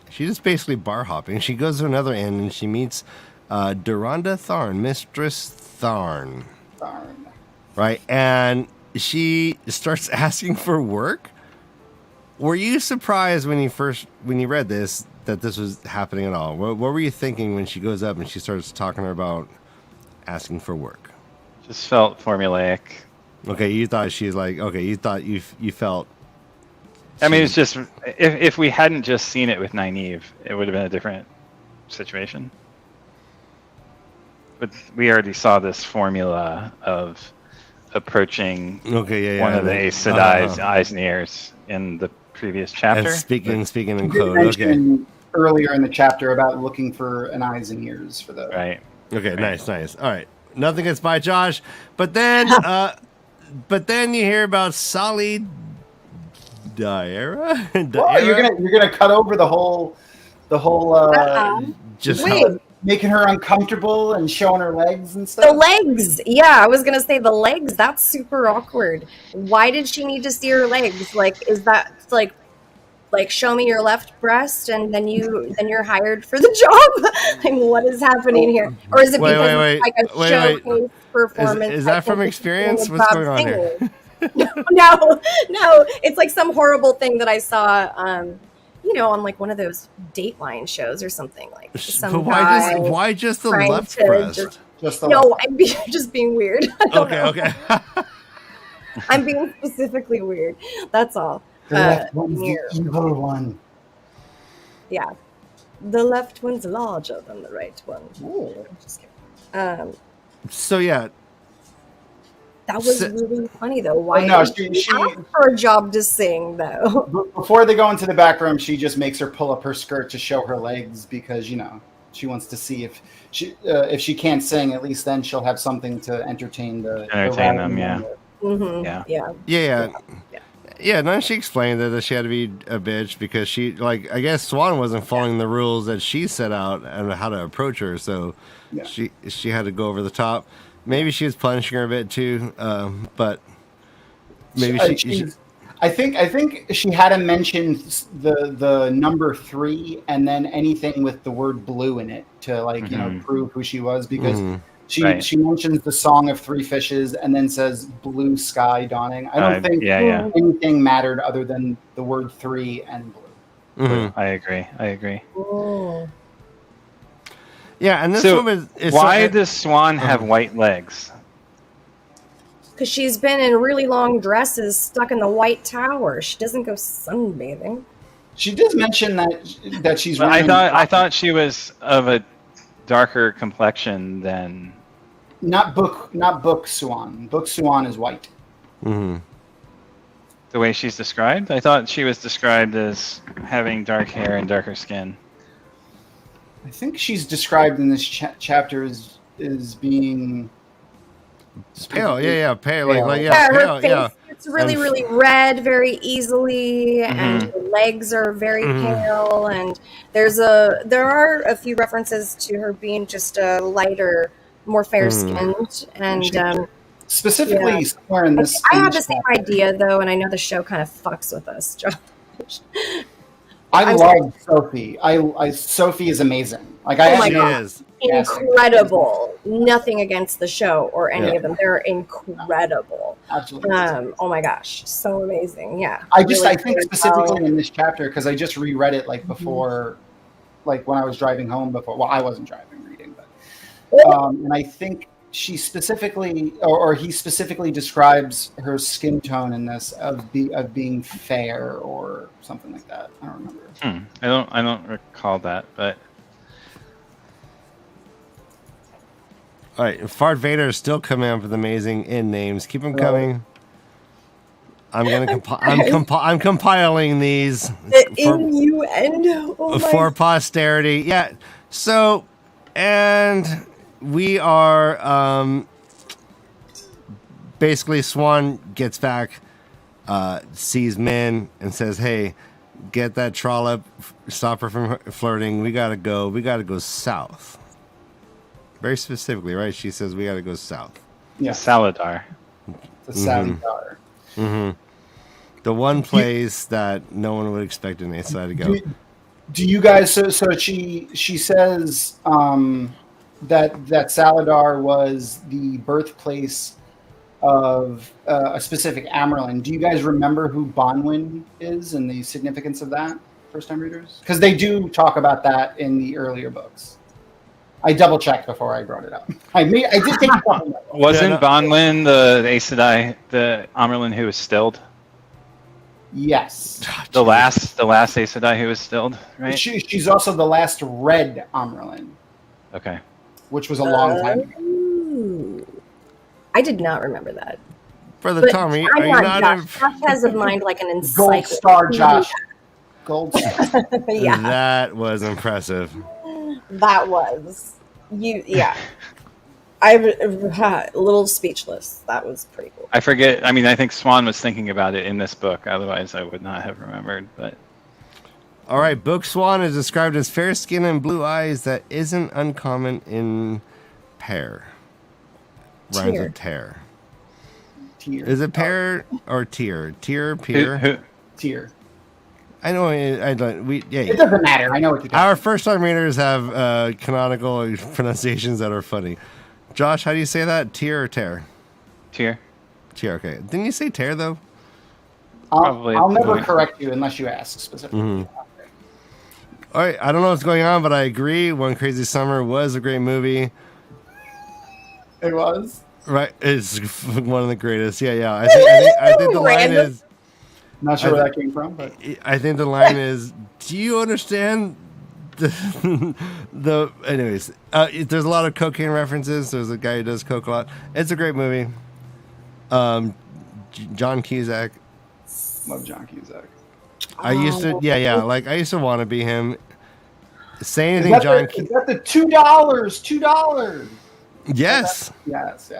She's just basically bar hopping. She goes to another inn, and she meets Duranda Tharn, Mistress Tharn. Right, and she starts asking for work. Were you surprised when you read this that this was happening at all? What were you thinking when she goes up and she starts talking about asking for work? Just felt formulaic. Okay, you thought she's like, okay, you thought you felt. I mean, it's just if we hadn't just seen it with Nynaeve, it would have been a different situation. But we already saw this formula of approaching one of the Aes Sedai's eyes and ears in the previous chapter. And speaking in code. Earlier in the chapter about looking for an eyes and ears for the right. Okay, right. Nice. All right, nothing gets by Josh, but then you hear about Sally Daera. Well, you're gonna cut over the whole just making her uncomfortable and showing her legs and stuff. The legs. Yeah, I was going to say the legs. That's super awkward. Why did she need to see her legs? Like, is that like show me your left breast and then you're hired for the job? Like, what is happening here? Or is it because it's like a showcase performance? Is that from experience? What's going on here? No. It's like some horrible thing that I saw, on like one of those Dateline shows or something. Like some why just the left breast? I'm just being weird. Okay. I'm being specifically weird. That's all. The left one's the evil one. Yeah. The left one's larger than the right one. Ooh. Just kidding. So yeah. That was really funny, though. Why she asked for a job to sing, though? Before they go into the back room, she just makes her pull up her skirt to show her legs because, she wants to see if she can't sing, at least then she'll have something to entertain them, yeah. Mm-hmm. Yeah, then she explained that she had to be a bitch because she, I guess Swan wasn't following the rules that she set out and how to approach her, so she had to go over the top. Maybe she was punishing her a bit too, but maybe I think she had to mention the number 3 and then anything with the word blue in it to prove who she was because she mentions the Song of Three Fishes and then says blue sky dawning. I don't think anything mattered other than the word 3 and blue. Mm-hmm. I agree. Oh. Yeah, and this woman is why does Swan have white legs? Because she's been in really long dresses stuck in the White Tower. She doesn't go sunbathing. She does mention that she's wearing... I thought she was of a darker complexion than... Not book Swan. Book Swan is white. Mm-hmm. The way she's described? I thought she was described as having dark hair and darker skin. I think she's described in this chapter as being pale. Yeah, pale. Her pale. face gets really red very easily, and her legs are very pale. And there are a few references to her being just a lighter more fair skinned, and specifically somewhere in this. I have the same idea though, and I know the show kind of fucks with us, Josh. I love Sophie. Sophie is amazing. Like my God. Incredible. Nothing against the show or any of them. They're incredible. Absolutely. Oh my gosh, so amazing. Yeah. I think specifically in this chapter, because I just reread it like before, like when I was driving home before. Well, I wasn't driving, reading, but and I think she specifically, or he specifically describes her skin tone in this of being fair or something like that. I don't remember. I don't recall that, but. All right, FartVader is still coming up with amazing end names. Keep them coming. I'm gonna I'm compiling these for posterity. Yeah. So, and we are basically Swan gets back, sees Min and says, "Hey, get that trollop, stop her from flirting. We gotta go south." Very specifically, right? She says we got to go south. Yeah, Saladar. The Saladar. Mm-hmm. The one place that no one would expect an Aes Sedai to go. Do you guys? So she says that Saladar was the birthplace of a specific Amyrlin. Do you guys remember who Bonwyn is and the significance of that? First time readers, because they do talk about that in the earlier books. I double checked before I brought it up. I did take a couple. Wasn't Bonwyn the Aes Sedai, the Amyrlin who was stilled? Yes. The last Aes Sedai who was stilled, right? She's also the last red Amyrlin. Okay. Which was a long time ago. I did not remember that. Brother Tommy, are you not Josh has of mind like an Gold encyclopedia. star, Josh. Gold star. Yeah. That was impressive. That was I'm a little speechless. That was pretty cool. I forget. I mean, I think Swan was thinking about it in this book. Otherwise, I would not have remembered. But all right, Book Swan is described as fair skin and blue eyes. That isn't uncommon in pair. Rhymes with tear. Is it pair or tier? Tier, peer? Tier. I know. I don't. It doesn't matter. I know what you're talking. Our first-time readers have canonical pronunciations that are funny. Josh, how do you say that? Tier or tear? Tier. Tier. Okay. Didn't you say tear though? I'll never correct you unless you ask specifically. Mm-hmm. All right. I don't know what's going on, but I agree. One Crazy Summer was a great movie. It was. Right. It's one of the greatest. Yeah. I think the line is. Not sure where that came from, but I think the line is, do you understand anyways, there's a lot of cocaine references. There's a guy who does coke a lot. It's a great movie. John Cusack. Love John Cusack. I used to want to be him. Say anything, John. Is that the $2? Yes. Yes.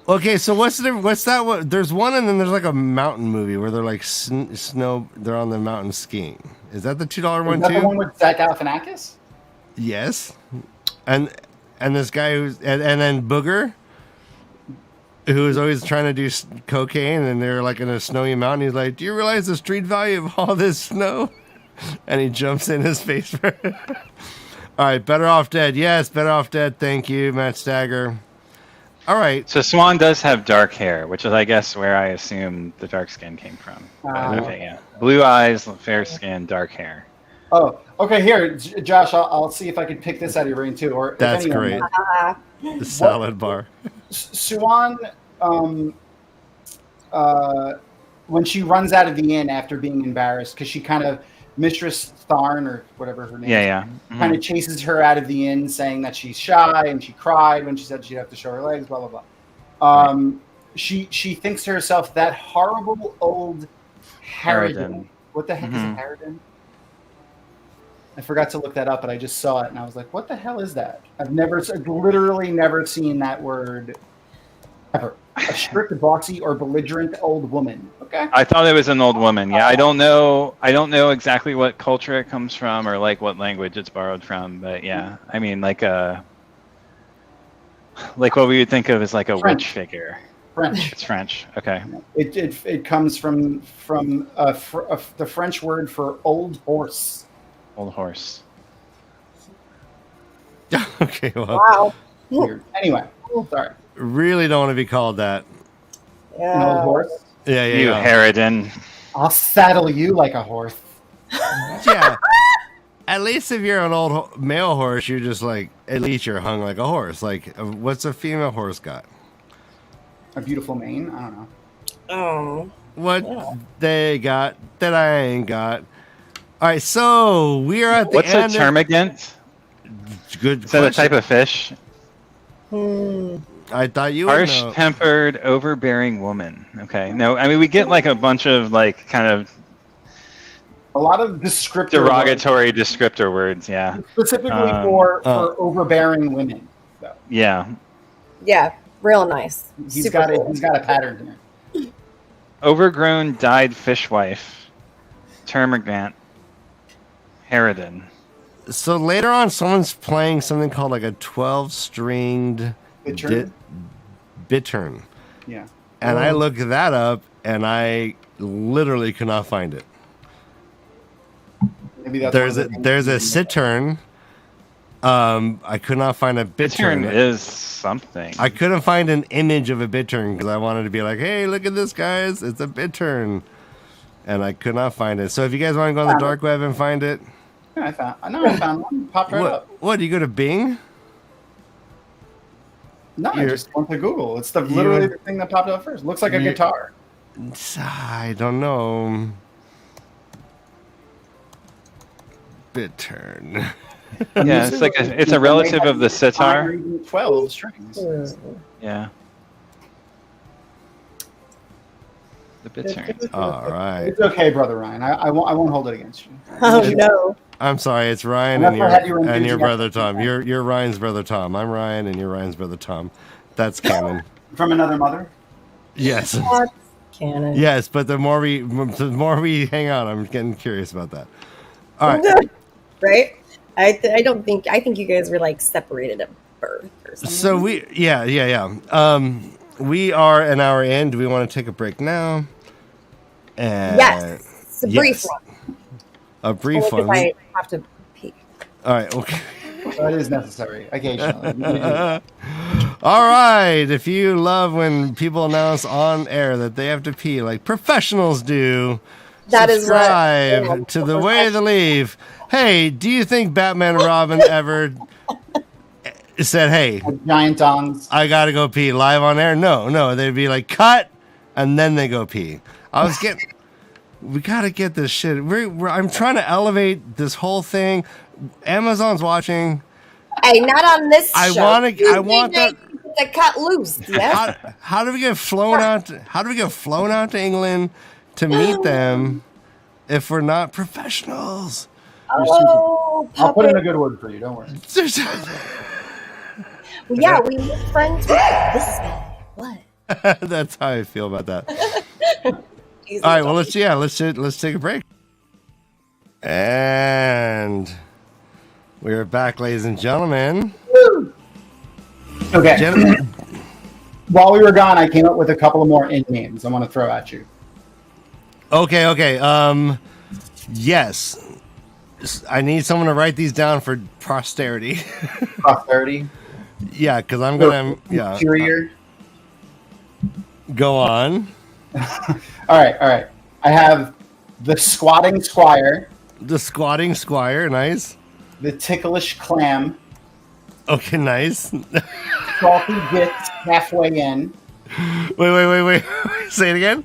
Okay, so what's that? There's one, and then there's like a mountain movie where they're like snow. They're on the mountain skiing. Is that the $2 one too? Is that the one with Zach Galifianakis? Yes, and this guy and then Booger, who is always trying to do cocaine, and they're like in a snowy mountain. He's like, "Do you realize the street value of all this snow?" And he jumps in his face. All right, Better Off Dead. Yes, Better Off Dead. Thank you, MaTsDaGger. All right. So Swan does have dark hair, which is, I guess, where I assume the dark skin came from. Okay, yeah. Blue eyes, fair skin, dark hair. Oh, okay. Here, Josh, I'll see if I can pick this out of your brain too. Or that's great. The salad bar. Swan, when she runs out of the inn after being embarrassed, because she kind of Mistress Tharn or whatever her name is, kind of chases her out of the inn, saying that she's shy and she cried when she said she'd have to show her legs, blah blah blah. She thinks to herself, that horrible old Harridan. What the heck is a Harridan? I forgot to look that up, but I just saw it and I was like, what the hell is that? I've literally never seen that word ever. A strict, bossy, or belligerent old woman. Okay. I thought it was an old woman. Yeah, I don't know exactly what culture it comes from or like what language it's borrowed from, but yeah, I mean like a Like what we would think of as like a French. witch figure. French. It's French. Okay. It comes from the French word for old horse. Old horse. Okay, well, Wow. Weird. Anyway, sorry. really don't want to be called that. An old horse. Yeah, yeah, You yeah. harridan. I'll saddle you like a horse. Yeah. At least if you're an old male horse, you're just like, at least you're hung like a horse. Like, what's a female horse got? A beautiful mane. I don't know. Oh. What they got that I ain't got. All right, so we are at the What's end. a termagant? Good Is that a question. type of fish? I thought you would know. Harsh-tempered, overbearing woman. Okay. No, I mean we get like a bunch of like kind of A lot of descriptor derogatory descriptor words. Yeah. words, specifically for overbearing women. Though. Yeah. Yeah, real nice. He's Super got cool. He's got a pattern here. Overgrown, dyed fishwife. Termagant. Harridan. So later on, someone's playing something called like a 12-stringed Bittern? bittern. Yeah. And I looked that up, and I literally could not find it. Maybe that's There's a cittern. I could not find a Bittern bittern. is something. I couldn't find an image of a bittern because I wanted to be like, hey, look at this, guys. It's a bittern. And I could not find it. So if you guys want to go on the dark web and find it. Yeah, I found one. Popped right up. What, do you go to Bing? No, I just went to Google. It's literally the thing that popped up first. Looks like a guitar. I don't know. Bittern. Yeah, it's like it's a relative of the sitar. 12 strings. Yeah. The bittern. All right. It's okay, brother Ryan. I won't hold it against you. Oh no. I'm sorry, it's Ryan Unless I had your and your enthusiasm. brother Tom. You're Ryan's brother Tom. I'm Ryan and you're Ryan's brother Tom. That's canon. From another mother? Yes. That's canon. Yes, but the more we hang out, I'm getting curious about that. All right. Right? I think you guys were like separated at birth or something. So we we are an hour in. Do we want to take a break now? And Yes. It's a brief yes. one. A brief Only 'cause one. I have to pee. All right. Okay. That is necessary occasionally. All right. If you love when people announce on air that they have to pee like professionals do, That is what- subscribe yeah, to the Way of the Leaf. Hey, do you think Batman and Robin ever said, "Hey, Giant dongs. I gotta go pee" live on air? No, they'd be like, "Cut," and then they go pee. We gotta get this shit. I'm trying to elevate this whole thing. Amazon's watching. Hey, not on this show. I want that. To cut loose. Yes. How do we get flown out? How do we get flown out to England to meet them if we're not professionals? Oh, I'll put in a puppet. good word for you. Don't worry. Well, yeah, we were friends with this guy. What? That's how I feel about that. Jesus. All right, well let's take a break. And we're back, ladies and gentlemen. Okay. While we were gone, I came up with a couple of more in names I want to throw at you. Okay. Yes. I need someone to write these down for posterity. Posterity. Yeah, because I'm gonna. Yeah. Interior. Go on. All right. I have the squatting squire, The squatting squire, nice. the ticklish clam, Okay, nice. salty dicks halfway in, Wait. Say it again.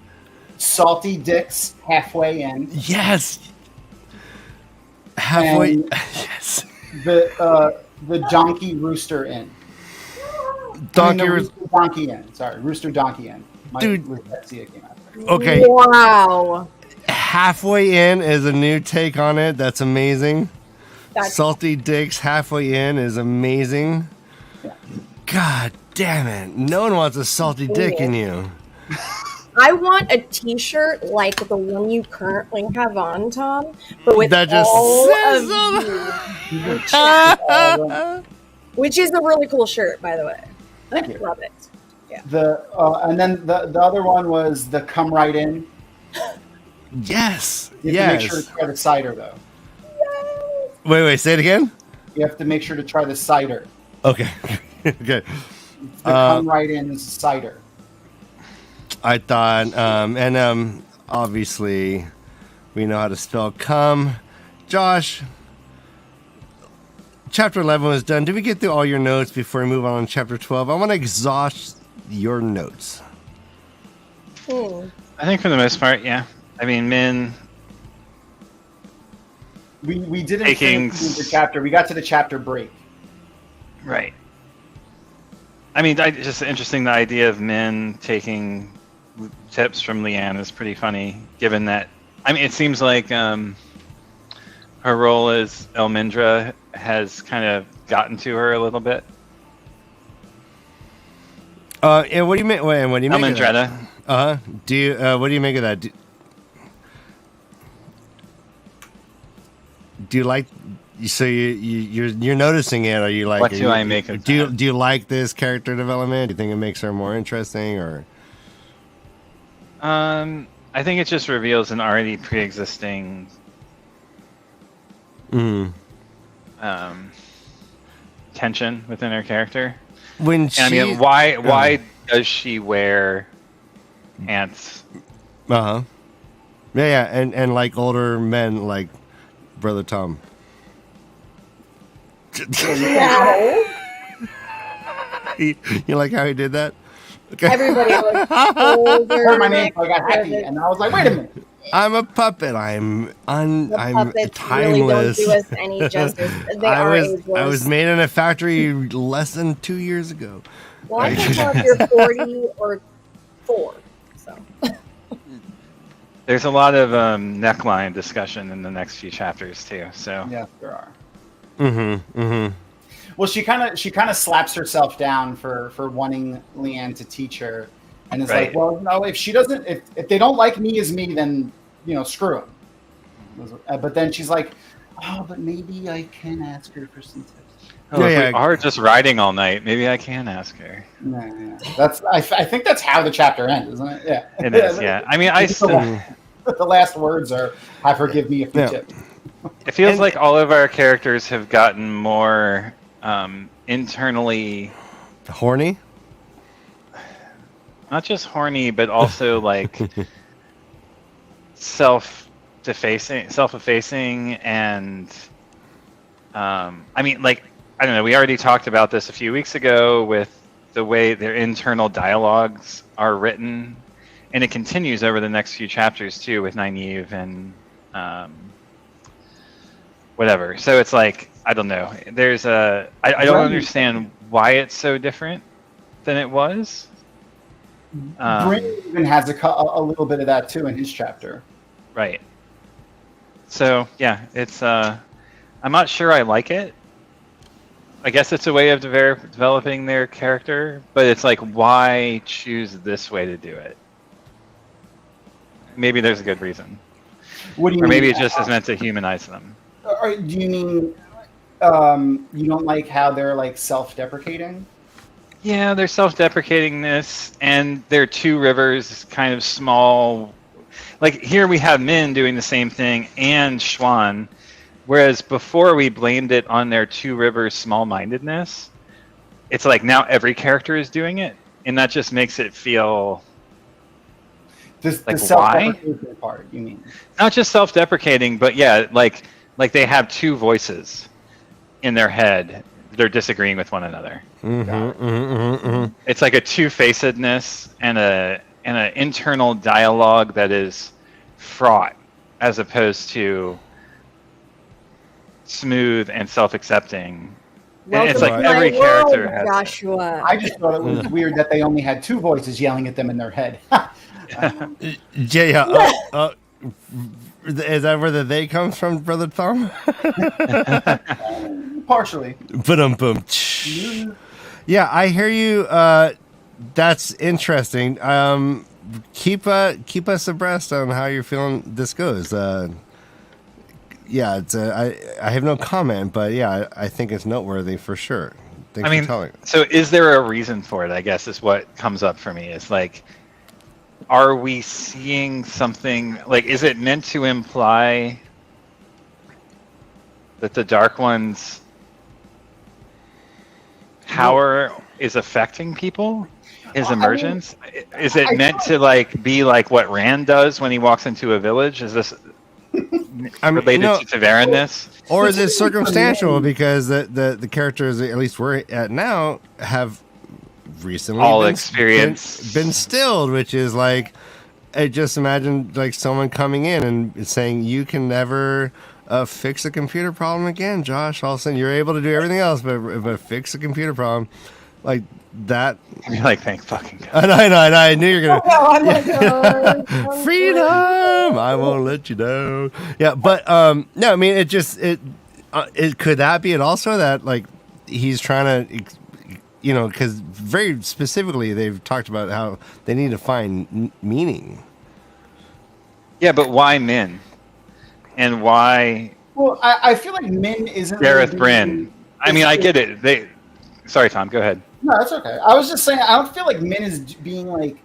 salty dicks halfway in, Yes. Halfway. And- Yes. the donkey rooster in. Donkey. Rooster donkey in. Sorry, rooster donkey in. Dude. Lexia came out. Okay. Wow. Halfway in is a new take on it. That's amazing. That's Salty dicks halfway in is amazing. God damn it. No one wants a salty dick in you. I want a T-shirt like the one you currently have on, Tom, but with That just all says of you, which is a really cool shirt, by the way. Thank you. Love it. Yeah. And then the other one was the come right in. Yes. You have to make sure to try the cider though. Wait, say it again? You have to make sure to try the cider. Okay. Good. The come right in cider. I thought, obviously, we know how to spell come. Josh, chapter 11 was done. Did we get through all your notes before we move on to chapter 12? I want to exhaust your notes. Hmm. I think for the most part, yeah. I mean, Min. We didn't finish the chapter. We got to the chapter break. Right. I mean, just interesting. The idea of Min taking tips from Leanne is pretty funny, given that. I mean, it seems like her role as Elmindra has kind of gotten to her a little bit. And what do you make? What do you make of that? Elmindretta. Do you? What do you make of that? Do you like? So you're noticing it? Are you like? What do I make of that? Do you like this character development? Do you think it makes her more interesting, or? I think it just reveals an already pre-existing. Tension within her character. When she, I mean, why does she wear ants? Yeah, and like older men, like Brother Tom. You like how he did that? Okay. Everybody was older. Heard my name, so I got happy, and I was like, "Wait a minute! I'm a puppet. I'm Puppets timeless. really don't do us any justice. They are ageless. I was made in a factory less than 2 years ago. Well, I can tell if you're 40 or 4. So. There's a lot of neckline discussion in the next few chapters too. So Yeah, there are. Well, she kind of slaps herself down for wanting Leanne to teach her, and is like, well, no, if she doesn't, if they don't like me as me, then screw them. But then she's like, oh, but maybe I can ask her for some tips. if we are just riding all night, maybe I can ask her. Yeah. I think that's how the chapter ends, isn't it? Yeah, it is. Yeah, I mean, the last words are, "Have her give me a few tips." It feels like all of our characters have gotten more internally horny. Not just horny, but also like self-effacing, and I mean, like, I don't know. We already talked about this a few weeks ago with the way their internal dialogues are written, and it continues over the next few chapters too with Nynaeve and whatever. So it's like, I don't know. There's I don't understand why it's so different than it was. Bryant even has a little bit of that too in his chapter. Right. So yeah, it's I'm not sure I like it. I guess it's a way of developing their character, but it's like, why choose this way to do it? Maybe there's a good reason. What do you or maybe mean? it just is meant to humanize them. Or do you mean you don't like how they're like self-deprecating? Yeah, they're self-deprecatingness, and they're two rivers, kind of small. Like here we have Min doing the same thing, and Schwan, whereas before we blamed it on their two rivers small-mindedness. It's like now every character is doing it, and that just makes it feel The why? self-deprecating part, you mean? Not just self-deprecating, but yeah, like they have two voices in their head. They're disagreeing with one another. It's like a two-facedness and an internal dialogue that is fraught, as opposed to smooth and self-accepting. And it's like every character has. Joshua. I just thought it was weird that they only had two voices yelling at them in their head. Is that where the "they" comes from, Brother Tom? Partially. Boom. Yeah, I hear you. That's interesting. Keep us abreast on how you're feeling this goes. Yeah, it's I have no comment, but yeah, I think it's noteworthy for sure. Thanks for telling. So is there a reason for it? I guess is what comes up for me. Is like, are we seeing something? Like, is it meant to imply that the Dark One's power is affecting people? His emergence? Is it meant to like be like what Rand does when he walks into a village? Is this related to TAVERN-ness? Or is it circumstantial because the characters, at least we're at now, have recently been stilled, which is like, I just imagine like someone coming in and saying, you can never fix a computer problem again, Josh. All of a sudden you're able to do everything else, but fix a computer problem. Like that. You're like, thank fucking God. I know. I knew you were gonna. I'm like, oh, freedom. I won't let you down. Yeah, but no. I mean, it could that be it also that like he's trying to, because very specifically they've talked about how they need to find meaning. Yeah, but why Min? And why? Well, I feel like Min isn't. Gareth Bryn. I mean, I get it. Sorry, Tom. Go ahead. No, that's okay. I was just saying, I don't feel like Min is being like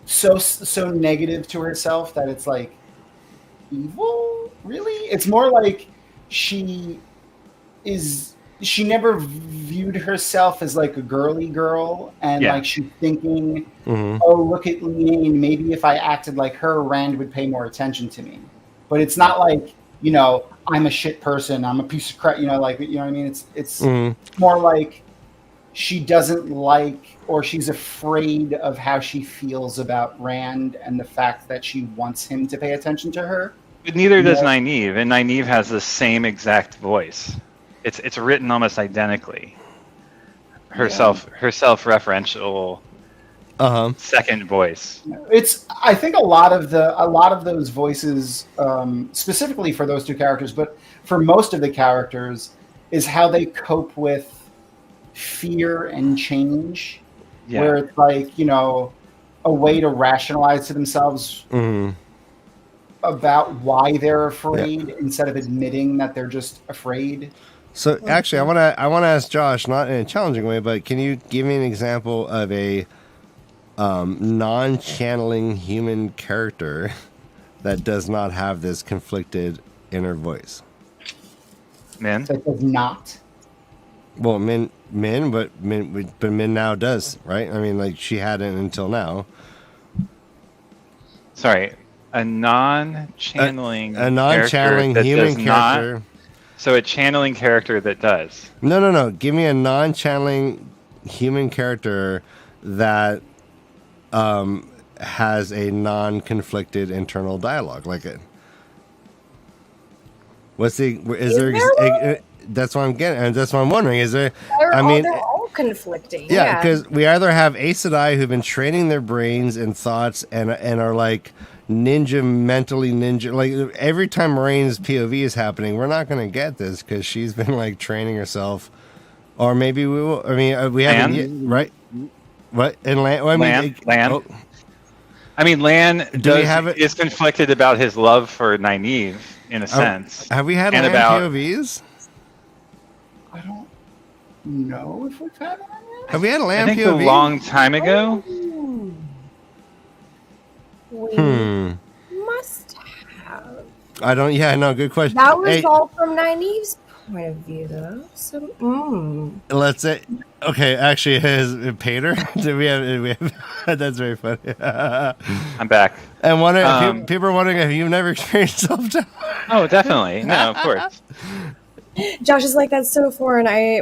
so negative to herself that it's like evil. Really, it's more like she never viewed herself as like a girly girl, and like she's thinking, oh, look at Liane. Maybe if I acted like her, Rand would pay more attention to me. But it's not like, I'm a shit person. I'm a piece of crap. Like, what I mean? It's more like she doesn't like, or she's afraid of how she feels about Rand and the fact that she wants him to pay attention to her. But neither does Nynaeve, and Nynaeve has the same exact voice. It's written almost identically. Her self-referential second voice. I think a lot of those voices, specifically for those two characters, but for most of the characters, is how they cope with fear and change. Yeah. Where it's like, a way to rationalize to themselves about why they're afraid instead of admitting that they're just afraid. So actually, I want to ask Josh, not in a challenging way, but can you give me an example of a non-channeling human character that does not have this conflicted inner voice? Min? That does not. Well, Min, but Min now does, right? I mean, like she hadn't until now. Sorry, a non-channeling human character. So a channeling character that does. No. Give me a non-channeling human character that has a non-conflicted internal dialogue. Like it. That's what I'm getting, and that's what I'm wondering. Is there? They're all conflicting. Yeah, because we either have Aes Sedai who've been training their brains and thoughts and are like mentally ninja. Like every time Moraine's POV is happening, we're not going to get this because she's been like training herself, or maybe we will. I mean, we haven't yet, right? What in Lan? Well, Lan. I mean, Lan is conflicted about his love for Nynaeve in a sense. Have we had Lan POVs? I don't know if we've had one yet. Have we had a Lan POV? I think a long time ago. We must have. I don't. Yeah, no. Good question. That was all from Nynaeve's point of view, though. So, let's say. Okay, actually, has Pater? Do we have? That's very funny. I'm back. And people are wondering if you've never experienced self-doubt. Oh, definitely. No, of course. Josh is like, that's so foreign. I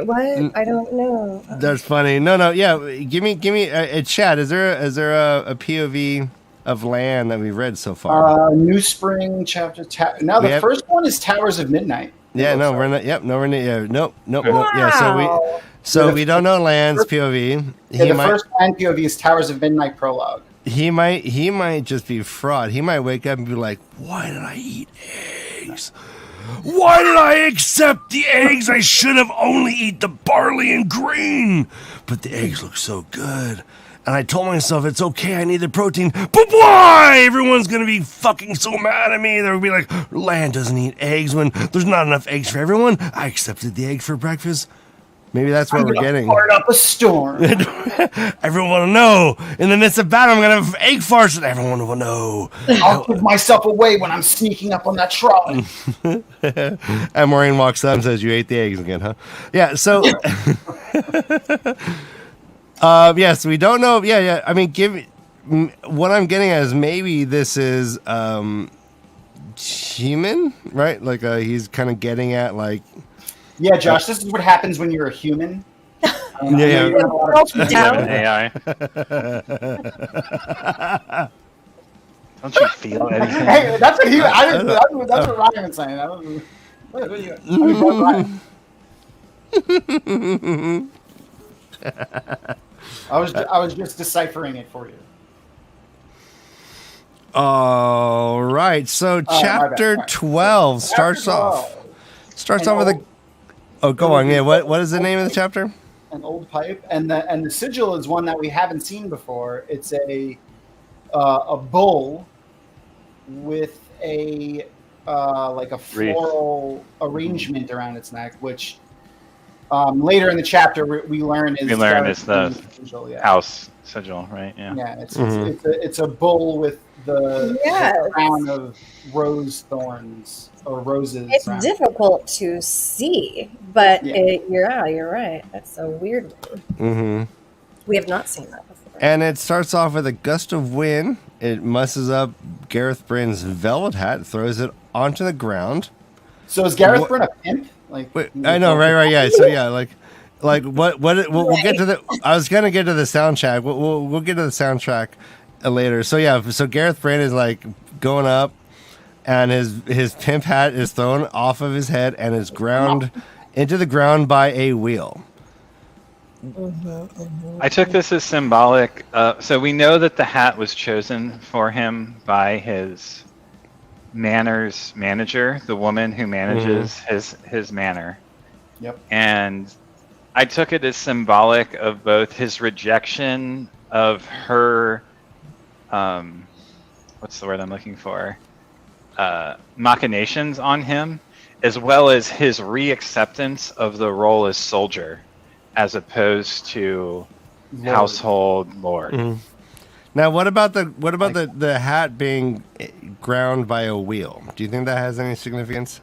don't know. That's funny. No. Yeah, give me a chat. Is there a POV of Lan that we've read so far? New Spring chapter. The first one is Towers of Midnight. Yeah, no, we're not. Yep, no, we're not. Yeah, nope. Wow. Yeah, so we don't know Lan's POV. The first Lan POV is Towers of Midnight prologue. He might just be fraud. He might wake up and be like, "Why did I eat eggs? Why did I accept the eggs? I should have only eat the barley and grain. But the eggs look so good. And I told myself it's okay, I need the protein. But why? Everyone's going to be fucking so mad at me. They'll be like, Lan doesn't eat eggs when there's not enough eggs for everyone. I accepted the egg for breakfast. Maybe that's what we're getting. Fart up a storm. Everyone will know. In the midst of battle, I'm going to have egg farts and everyone will know. I'll give myself away when I'm sneaking up on that trolley. And Maureen walks up and says, you ate the eggs again, huh? Yeah, so... yes, we don't know. Yeah. I mean, what I'm getting at is maybe this is human, right? Like he's kind of getting at like... Yeah, Josh, this is what happens when you're a human. Yeah. An AI. Don't you feel anything? Hey, that's what that's what Ryan was saying. I was just deciphering it for you. All right. So chapter 12 starts off with a... Oh, go on. Yeah. What is the name of the chapter? An old pipe, and the sigil is one that we haven't seen before. It's a bull with a like a floral arrangement around its neck, which later in the chapter we learn is the sigil, house sigil, right? Yeah. Yeah. It's a bull with the crown of rose thorns. Or roses. It's difficult to see, but you're right. That's a weird one. Mm-hmm. We have not seen that before. And it starts off with a gust of wind. It musses up Gareth Bryn's velvet hat, throws it onto the ground. So is Gareth Bryn a pimp? Wait, I know, right, yeah. So yeah, like what? We'll get to the. I was gonna get to the soundtrack. We'll get to the soundtrack later. So yeah, so Gareth Bryn is like going up. And his pimp hat is thrown off of his head and is ground into the ground by a wheel. I took this as symbolic. So we know that the hat was chosen for him by his manor's manager, the woman who manages his manor. Yep. And I took it as symbolic of both his rejection of her, what's the word I'm looking for? Machinations on him, as well as his reacceptance of the role as soldier, as opposed to household lord. Mm-hmm. Now, what about the hat being ground by a wheel? Do you think that has any significance?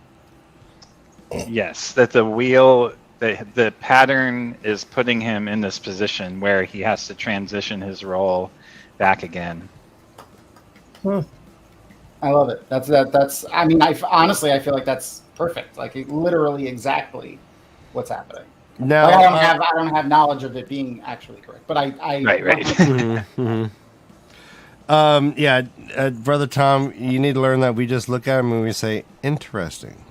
Yes, that the wheel, the pattern is putting him in this position where he has to transition his role back again. I love it. That's. I mean, honestly, I feel like that's perfect. Like literally exactly what's happening. No, like, I don't have knowledge of it being actually correct, but I right. Brother Tom, you need to learn that we just look at them and we say interesting.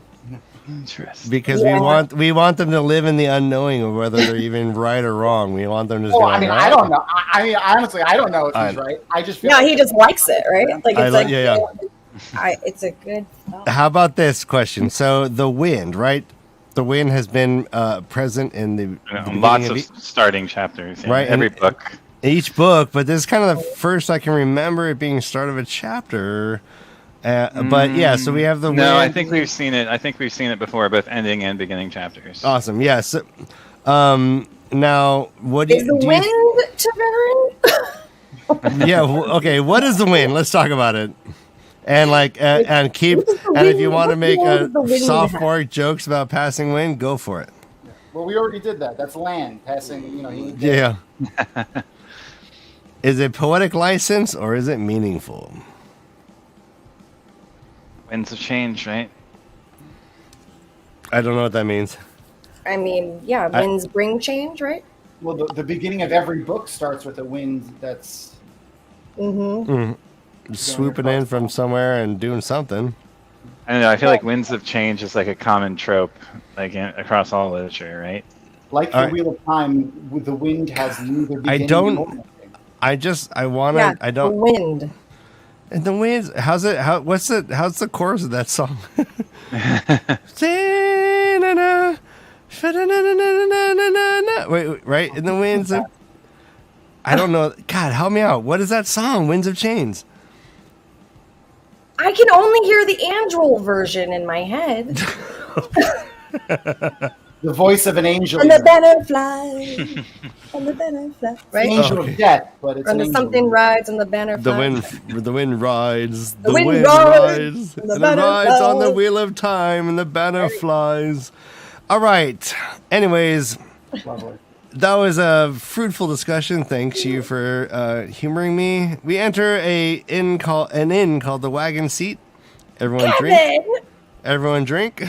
Interesting. Because we want them to live in the unknowing of whether they're even right or wrong. We want them to. I don't know. I mean, honestly, I don't know if he's right. I just feel he just likes it, right? Like it's it's a good thought. How about this question? So the wind, right? The wind has been present in the lots of starting chapters, right? Every book. Each book, but this is kind of the first I can remember it being start of a chapter. But yeah, so we have the wind. No, I think we've seen it. I think we've seen it before, both ending and beginning chapters. Awesome. Yes. Now, what is the wind TAVERN? Yeah. Okay. What is the wind? Let's talk about it. And and if you want to make sophomore jokes about passing wind, go for it. Well, we already did that. That's land passing. Yeah. Is it poetic license or is it meaningful? Winds of change, right? I don't know what that means. I mean, yeah, winds bring change, right? Well, the beginning of every book starts with a wind that's swooping in from somewhere and doing something. I don't know. I feel like winds of change is like a common trope, like across all literature, right? Like the Wheel of Time, the wind has neither beginning nor ending. The wind. And the winds. How's the chorus of that song? Wait, right? In the winds of... I don't know. God, help me out. What is that song? Winds of Chains. I can only hear the Androll version in my head. The voice of an angel. And the banner flies. And the banner flies. Right? Angel of death, but it's an And angel. something rides and the banner The flies. wind rides. The wind rides, And the it banner rides on the flies. wheel of time, and the banner flies. All right. Anyways, Lovely. that was a fruitful discussion. Thanks you for humoring me. We enter an inn called the Wagon Seat. Everyone drink. Kevin! Everyone drink.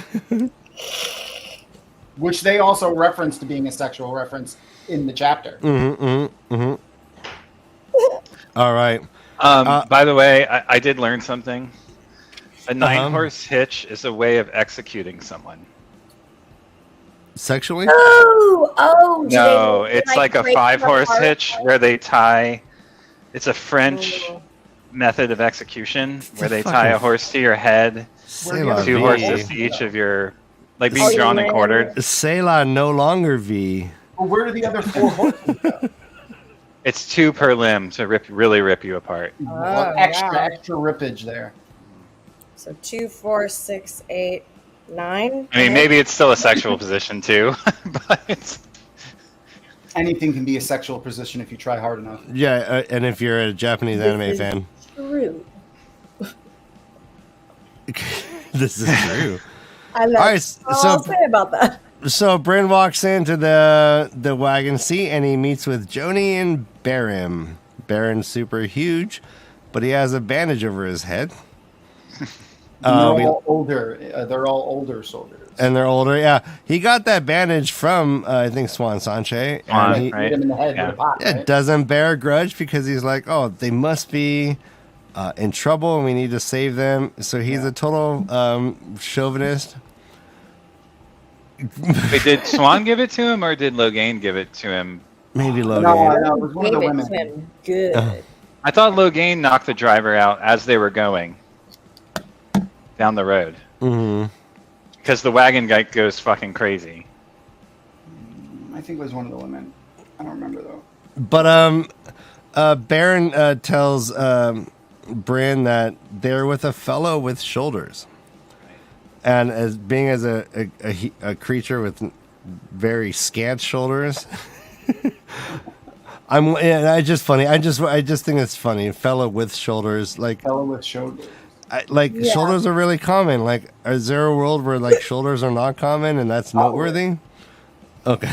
Which they also reference to being a sexual reference in the chapter. All right. By the way, I did learn something. A Uh-huh. 9-horse hitch is a way of executing someone. Sexually? Oh, do No, they, it's like a break 5-horse them apart? hitch where they tie. It's a French method of execution where they tie a horse to your head, C'est la 2 vie. horses to each of your, like being Oh, drawn and yeah. quartered. C'est la no longer vie. Well, where do the other 4 horses go? It's 2 per limb to really rip you apart. Well, Oh, extra rippage there. So 2, 4, 6, 8, 9. I mean, maybe it's still a sexual position too, but it's, Anything can be a sexual position if you try hard enough. Yeah, and if you're a Japanese anime fan, True. this is true. I love All right, all I'll say about that. So Bryn walks into the wagon seat and he meets with Joni and Baron. Baron's super huge, but he has a bandage over his head. They're all older. They're all older soldiers. And they're older, yeah. He got that bandage from, I think, Swan Sanche. Swan, And he right? Hit him in the head Yeah. with a pot, right? doesn't bear a grudge because he's like, oh, they must be in trouble and we need to save them. So he's a total chauvinist. wait, did Swan give it to him or did Logain give it to him? Maybe Logan. No, it was one of the Gave it women. to him good. I thought Logain knocked the driver out as they were going down the road. Mm-hmm. Because the wagon guy goes fucking crazy. I think it was one of the women. I don't remember though. But Baron tells Bryn that they're with a fellow with shoulders, and as being as a creature with very scant shoulders, I just think it's funny. Fellow with shoulders, like Fellow with shoulders. shoulders are really common. Like, is there a world where like shoulders are not common and that's noteworthy? Okay.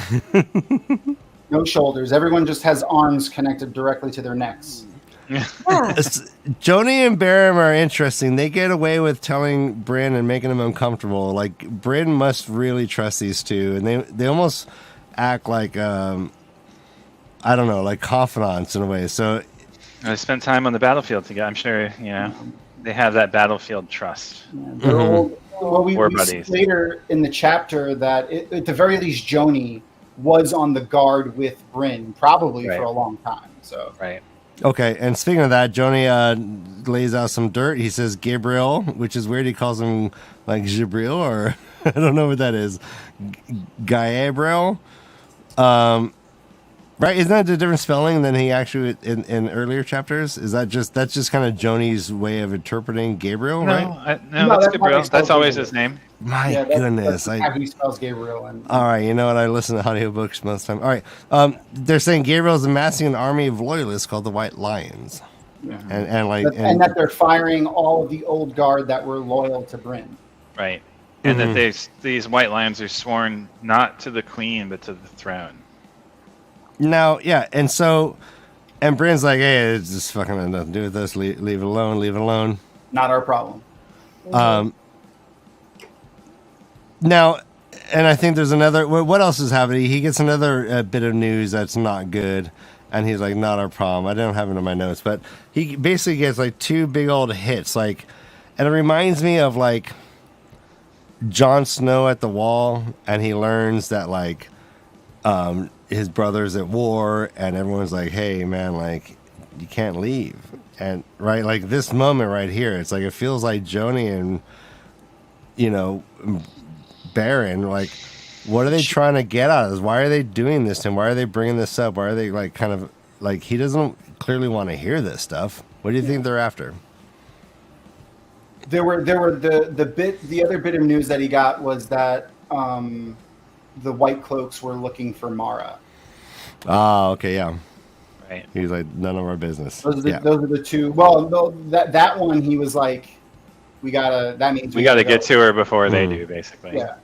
No shoulders. Everyone just has arms connected directly to their necks. Joni and Baron are interesting. They get away with telling Bryn and making him uncomfortable. Like, Bryn must really trust these two, and they almost act like I don't know, like confidants in a way. So I spent time on the battlefield together. I'm sure, they have that battlefield trust. They're old. Well, we see buddies. later in the chapter that at the very least Joni was on the guard with Bryn, probably Right. for a long time. So Right. okay, and speaking of that, Joni lays out some dirt. He says Gabriel, which is weird. He calls him like Gabriel, or I don't know what that is. Gabriel. Right? Isn't that a different spelling than he actually in earlier chapters? That's just kind of Joni's way of interpreting Gabriel, right? No, No, that's that's Gabriel. how he That's spells always Gabriel. his name. My yeah, goodness. that's how he spells Gabriel. And All right, you know what? I listen to audiobooks most of the time. All right, they're saying Gabriel's amassing an army of loyalists called the White Lions, and that they're firing all of the old guard that were loyal to Bryn. Right. And that these white lions are sworn not to the queen, but to the throne. now, yeah, and Bryn's like, hey, it's just fucking nothing to do with this. Leave it alone. Leave it alone. Not our problem. Now, and I think there's another. What else is happening? He gets another bit of news that's not good, and he's like, "Not our problem." I don't have it in my notes, but he basically gets like 2 big old hits, and it reminds me of like Jon Snow at the Wall, and he learns that his brother's at war, and everyone's like, "Hey, man, you can't leave." And right, like this moment right here, it's like it feels like Joni and Baron, like, what are they trying to get out of this? Why are they doing this to him? Why are they bringing this up? Why are they he doesn't clearly want to hear this stuff? What do you think they're after? There were the other bit of news that he got was that the White Cloaks were looking for Mara. Ah, okay, yeah. Right. He's like, none of our business. Those are the two. Well, no, that one he was like, that means we gotta get to her before they do, basically. Yeah.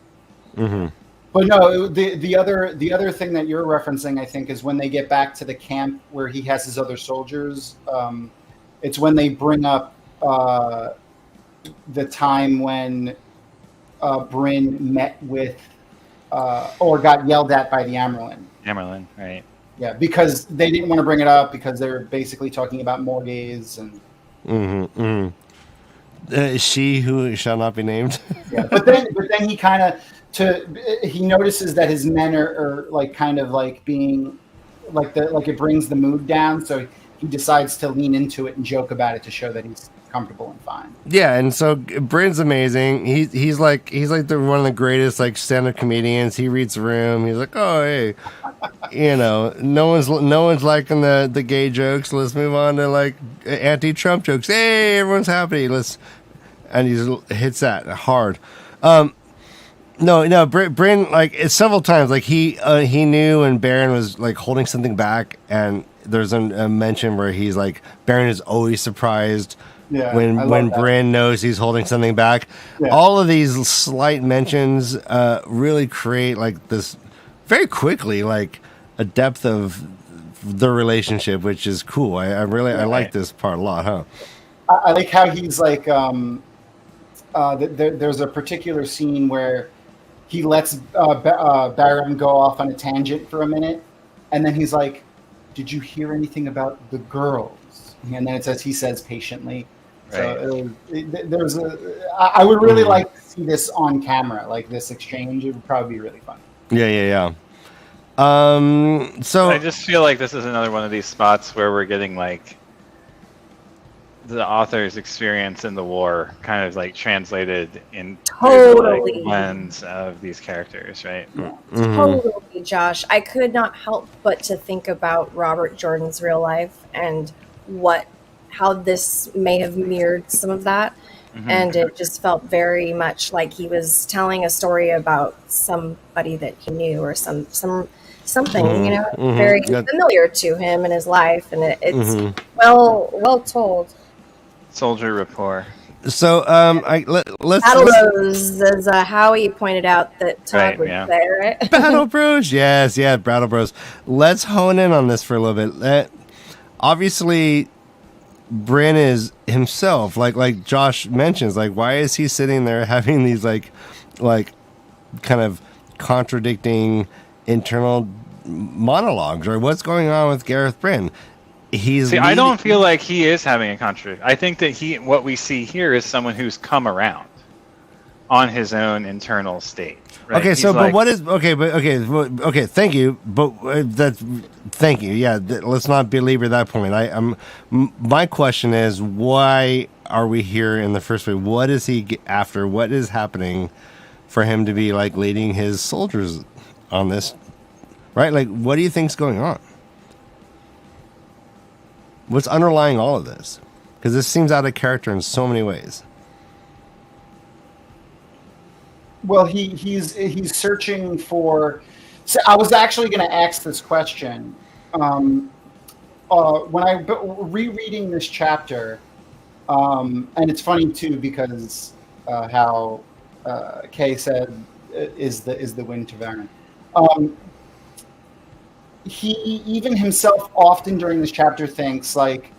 Mm-hmm. But no, the other thing that you're referencing, I think, is when they get back to the camp where he has his other soldiers. It's when they bring up the time when Bryn met with or got yelled at by the Amerlin. Amerlin, right? Yeah, because they didn't want to bring it up because they were basically talking about Morgaze and. Mm-hmm. Mm-hmm. She who shall not be named. Yeah, but then he kind of he notices that his men are like kind of like being like it brings the mood down, so he decides to lean into it and joke about it to show that he's comfortable and fine. Yeah, and so Bryn's amazing. He's like one of the greatest like stand-up comedians. He reads the room. He's like, oh hey, no one's liking the gay jokes. Let's move on to like anti-Trump jokes. Hey, everyone's happy. And he hits that hard. No, Bryn like it's several times like he knew when Baron was like holding something back, and there's a mention where he's like Baron is always surprised. Yeah, when Bryn knows he's holding something back. Yeah. All of these slight mentions really create like this very quickly like a depth of the relationship, which is cool. I like this part a lot, huh? I like how he's like there's a particular scene where he lets Baron go off on a tangent for a minute, and then he's like, "Did you hear anything about the girls?" And then he says patiently. Right. So I would really like to see this on camera, like this exchange. It would probably be really fun. Yeah. So I just feel like this is another one of these spots where we're getting like the author's experience in the war kind of like translated in through the like, lens of these characters, right? Yeah, totally, Josh. I could not help but to think about Robert Jordan's real life and how this may have mirrored some of that. Mm-hmm. And it just felt very much like he was telling a story about somebody that he knew or something, very familiar to him in his life. And it's well told. Soldier rapport. So let's Battle Bros, as Howie pointed out that Todd was there, right? Battle Bros, yes, Battle Bros. Let's hone in on this for a little bit. Obviously, Bryn is himself, like Josh mentions, like why is he sitting there having these like kind of contradicting internal monologues, or what's going on with Gareth Bryn? I don't feel like he is having a contradiction. I think that what we see here is someone who's come around on his own internal state. Right? Okay, but what is okay? Thank you, but thank you. Yeah, let's not belabor that point. My question is, why are we here in the first place? What is he after? What is happening for him to be like leading his soldiers on this? Right? Like, what do you think's going on? What's underlying all of this? Because this seems out of character in so many ways. Well, he's searching for. So I was actually going to ask this question when I rereading this chapter, and it's funny too because how Kay said is the Wind Tavern. He even himself often during this chapter thinks like,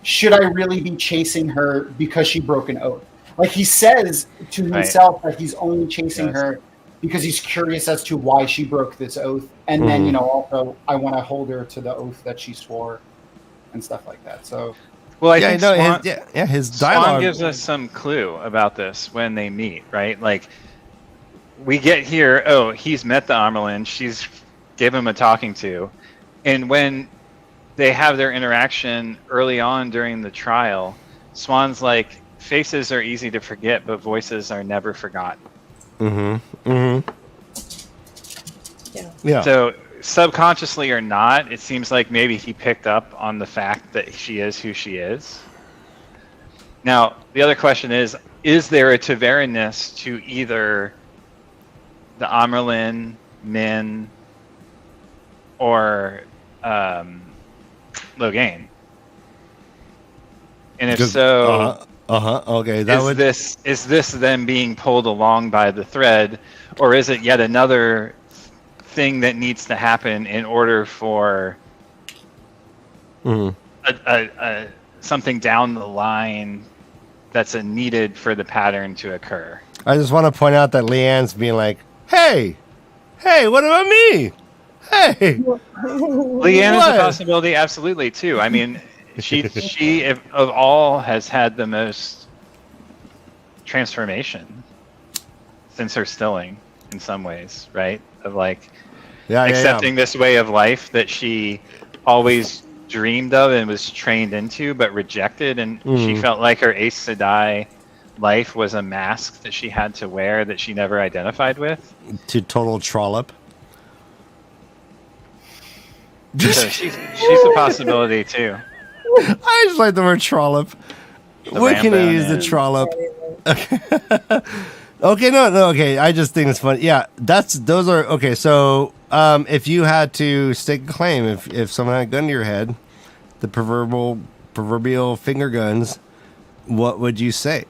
should I really be chasing her because she broke an oath? Like he says to himself that he's only chasing her because he's curious as to why she broke this oath. And then, also I want to hold her to the oath that she swore and stuff like that. So, well, I think his dialogue Swan gives us some clue about this when they meet, right? Like we get here, he's met the Amerlin. She's gave him a talking to. And when they have their interaction early on during the trial, Swan's like, faces are easy to forget, but voices are never forgotten. Yeah. So subconsciously or not, it seems like maybe he picked up on the fact that she is who she is. Now, the other question is there a Tavernness to either the Amyrlin, Min, or Loghain? And if so, okay, is this them being pulled along by the thread, or is it yet another thing that needs to happen in order for something down the line that's needed for the pattern to occur? I just want to point out that Leanne's being like, hey, what about me? Hey, Leanne is a possibility, absolutely, too. I mean, she of all has had the most transformation since her stilling, in some ways, right? Of like accepting this way of life that she always dreamed of and was trained into, but rejected, and she felt like her Aes Sedai life was a mask that she had to wear that she never identified with. To total trollop. So she's a possibility too. I just like the word trollop. When can you use the trollop? Okay, no, okay. I just think it's funny. Yeah, those are okay. So, if you had to stake a claim, if someone had a gun to your head, the proverbial finger guns, what would you say?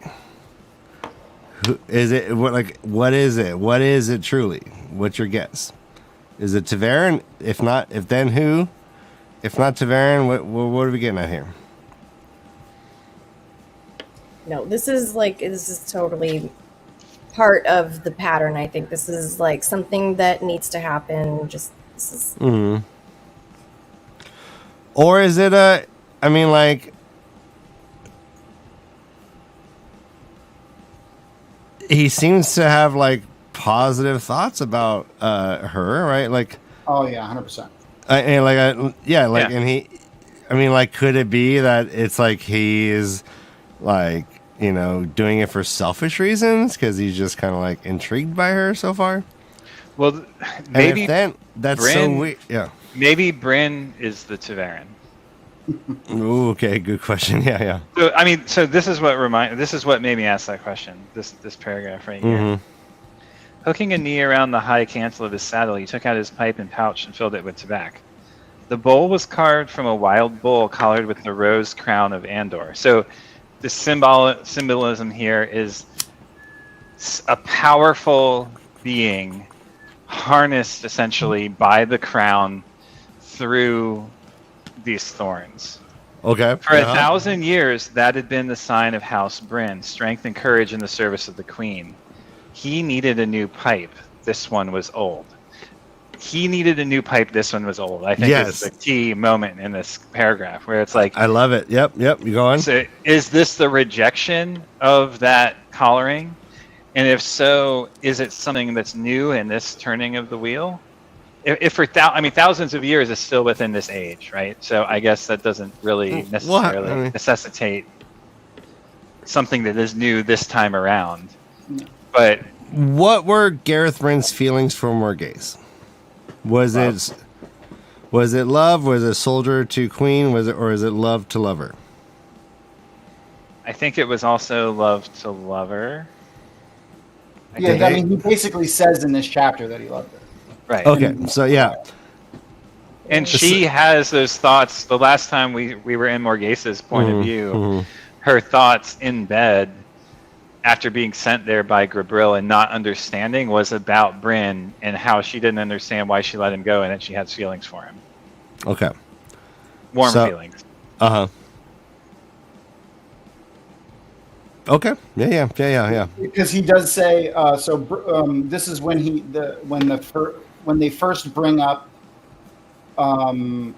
Is it what is it? What is it truly? What's your guess? Is it TAVERN? If not, then who? If not TAVERN, what are we getting at here? No, this is totally part of the pattern. I think this is like something that needs to happen. Just this is. Or is it he seems to have like positive thoughts about her, right? Like, oh yeah, 100%. And could it be that it's like he's like, doing it for selfish reasons because he's just kind of like intrigued by her so far? Well, maybe that's Bryn, so weird. Yeah, maybe Bryn is the TAVERN. Ooh, okay, good question. Yeah. So this is what made me ask that question. This paragraph right here. Hooking a knee around the high cantle of his saddle, he took out his pipe and pouch and filled it with tobacco. The bowl was carved from a wild bull collared with the rose crown of Andor. So the symbolism here is a powerful being harnessed essentially by the crown through these thorns. Okay. For 1,000 years, that had been the sign of House Bryn, strength and courage in the service of the queen. He needed a new pipe. This one was old. He needed a new pipe. This one was old. I think it's the key moment in this paragraph where it's like, I love it. Yep. You go on. So is this the rejection of that collaring? And if so, is it something that's new in this turning of the wheel? If for thousands of years is still within this age, right? So I guess that doesn't really necessarily necessitate something that is new this time around. But what were Gareth Bryn's feelings for Morghese? Was it love? Was it soldier to queen? Or is it love to lover? I think it was also love to lover. Yeah, he basically says in this chapter that he loved her. Right. Okay, so yeah. And she has those thoughts. The last time we were in Morghese's point of view, her thoughts in bed after being sent there by Grabril and not understanding was about Bryn and how she didn't understand why she let him go and that she has feelings for him. Okay. Warm feelings. Okay. Yeah. Because he does say this is when they first bring up the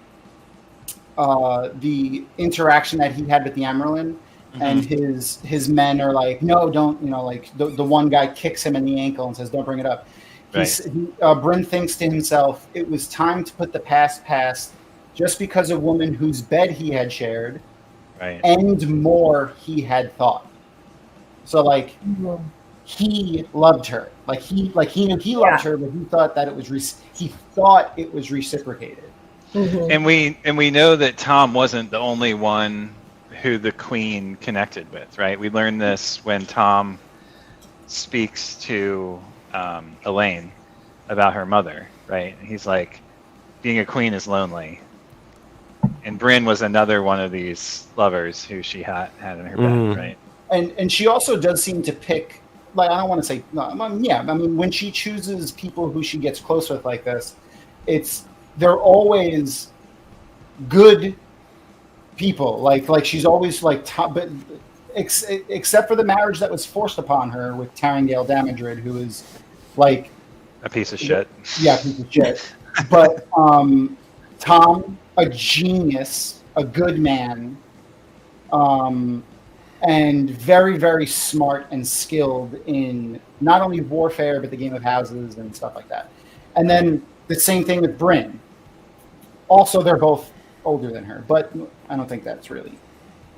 interaction that he had with the Amyrlin, and his men are like, no, don't, the one guy kicks him in the ankle and says, don't bring it up. Bryn thinks to himself, it was time to put the past just because a woman whose bed he had shared, and more he had thought. So he loved her. He knew he loved her, but he thought that it was reciprocated. And we know that Tom wasn't the only one who the queen connected with, right? We learned this when Tom speaks to Elaine about her mother, right? And he's like, being a queen is lonely. And Brynn was another one of these lovers who she had in her bed, right? And she also does seem to pick, like, I don't want to say, no, yeah, I mean, when she chooses people who she gets close with like this, they're always good people. Like she's always like top, but except for the marriage that was forced upon her with Tarangale Damodred, who is like a piece of shit. Yeah, a piece of shit. But Tom, a genius, a good man, and very, very smart and skilled in not only warfare but the game of houses and stuff like that. And then the same thing with Brynn. Also, they're both older than her, but I don't think that's really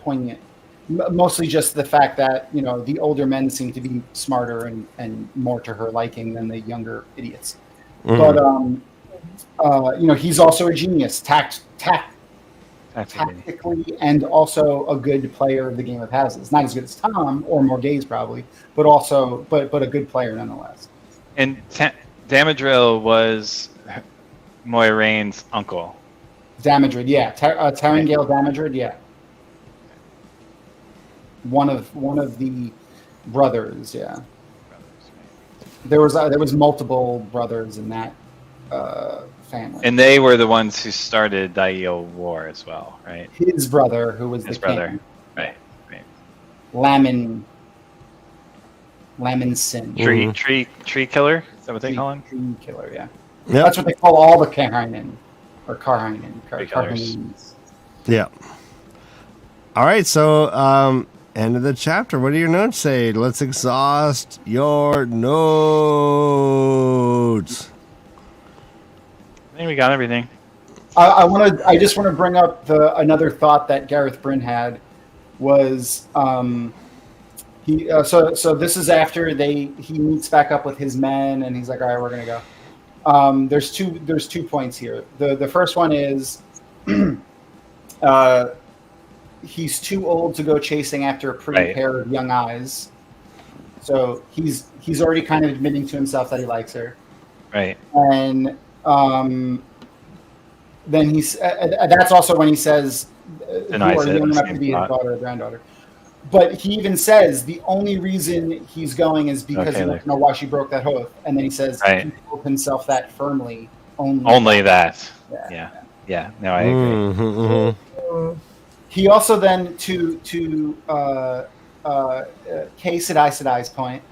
poignant. Mostly just the fact that, the older men seem to be smarter and more to her liking than the younger idiots. But, he's also a genius, tactically, and also a good player of the game of houses. Not as good as Tom or Morgaze probably, but a good player nonetheless. And Damodril was Moiraine's uncle. Damodred, yeah. Tarangale Damodred, yeah. One of the brothers, yeah. There was multiple brothers in that family. And they were the ones who started Dail War as well, right? His brother, who was his the brother, king. right. Lamin Sin. Tree killer? Is that what they call him? Tree killer, yeah. Yep. That's what they call all the Karhinen. Or Karhinen. Yeah. All right, so end of the chapter. What do your notes say? Let's exhaust your notes. I think we got everything. I just want to bring up another thought that Gareth Brynn had was so this is after he meets back up with his men and he's like, all right, we're gonna go. There's two points here. The first one is he's too old to go chasing after a pretty pair of young eyes. So he's already kind of admitting to himself that he likes her. Right. And then that's also when he says, who are young enough to be his daughter or granddaughter. But he even says the only reason he's going is because he wants to know why she broke that oath. And then he says he told himself that firmly. Only that. Yeah. No, I agree. Mm-hmm. He also then to Kay Sedai's point,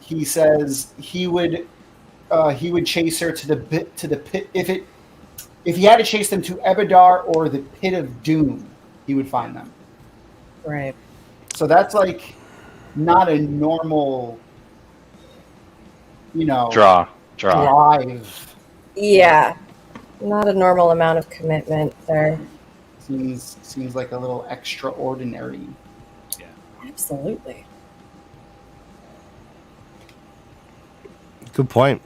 he says he would chase her to the pit if he had to chase them to Ebadar or the pit of doom, he would find them. Right. So that's like not a normal, drive. Yeah. Not a normal amount of commitment there. Seems like a little extraordinary. Yeah. Absolutely. Good point.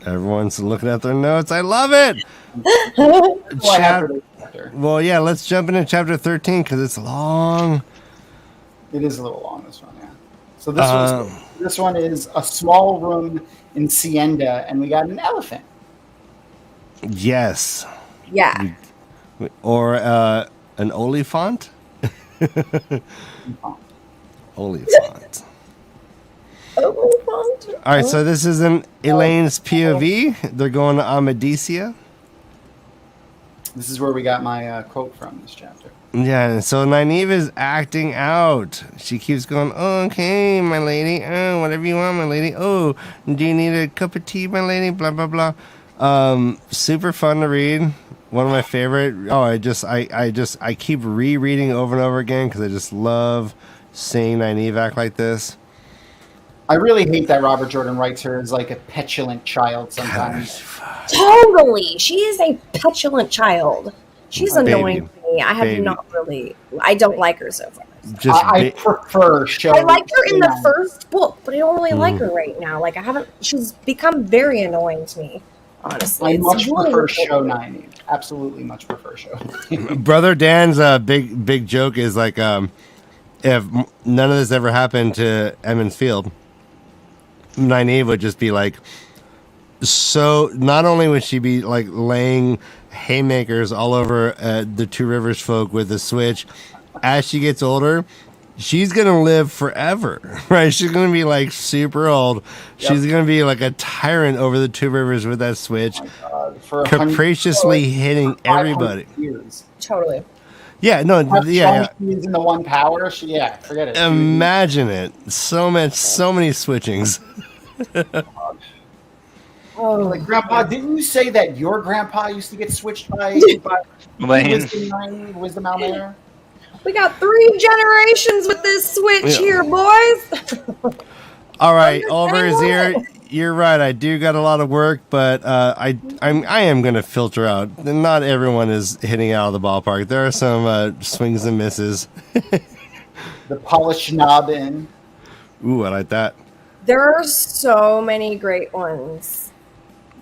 Everyone's looking at their notes. I love it. Well, yeah, let's jump into chapter 13 because it's long. It is a little long, this one, yeah. So this one is a small room in Sienda, and we got an elephant. Yes. Yeah. Or an olifant? Olifant. All right, so this is in Elaine's POV. They're going to Amadisia. This is where we got my quote from this chapter. Yeah, so Nynaeve is acting out. She keeps going, oh, okay, my lady. Oh, whatever you want, my lady. Oh, do you need a cup of tea, my lady? Blah, blah, blah. Super fun to read. One of my favorite. Oh, I keep rereading over and over again because I just love seeing Nynaeve act like this. I really hate that Robert Jordan writes her as like a petulant child sometimes. Totally. She is a petulant child. She's annoying to me. I don't like her so far. I prefer show. I liked her in the first book, but I don't really like her right now. Like she's become very annoying to me, honestly. I much prefer show Nynaeve. Absolutely much prefer show. Brother Dan's big joke is like, if none of this ever happened to Emmons Field, Nynaeve would just be like, so not only would she be like laying haymakers all over the Two Rivers folk with a switch, as she gets older, she's going to live forever, right? She's going to be like super old. Yep. She's going to be like a tyrant over the Two Rivers with that switch, For capriciously hitting 500 everybody. years. Totally. Yeah, no, yeah. She's in the one power. Forget it. Imagine it. So many switchings. Oh, like Grandpa, didn't you say that your grandpa used to get switched by Lane. Wisdom Almare? We got 3 generations with this switch here, boys. All right, Oliver's here. You're right. I do got a lot of work, but I am going to filter out. Not everyone is hitting out of the ballpark. There are some swings and misses. The polished knob in. Ooh, I like that. There are so many great ones,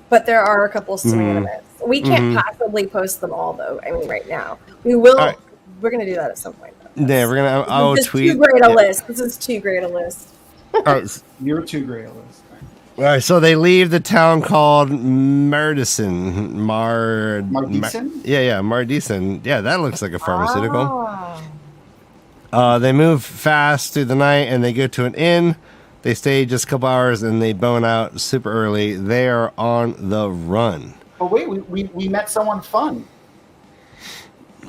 but there are a couple swing and a miss. We can't possibly post them all, though. I mean, right now we will. Right. We're gonna do that at some point. Though. Yeah, we're gonna. I'll tweet. Too great a list. This is too great a list. All right. You're too great a list. All right, so they leave the town called Mardison. Mardison? Yeah, Mardison. Yeah, that looks like a pharmaceutical. Ah. They move fast through the night, and they go to an inn. They stay just a couple hours, and they bone out super early. They are on the run. But wait, we met someone fun.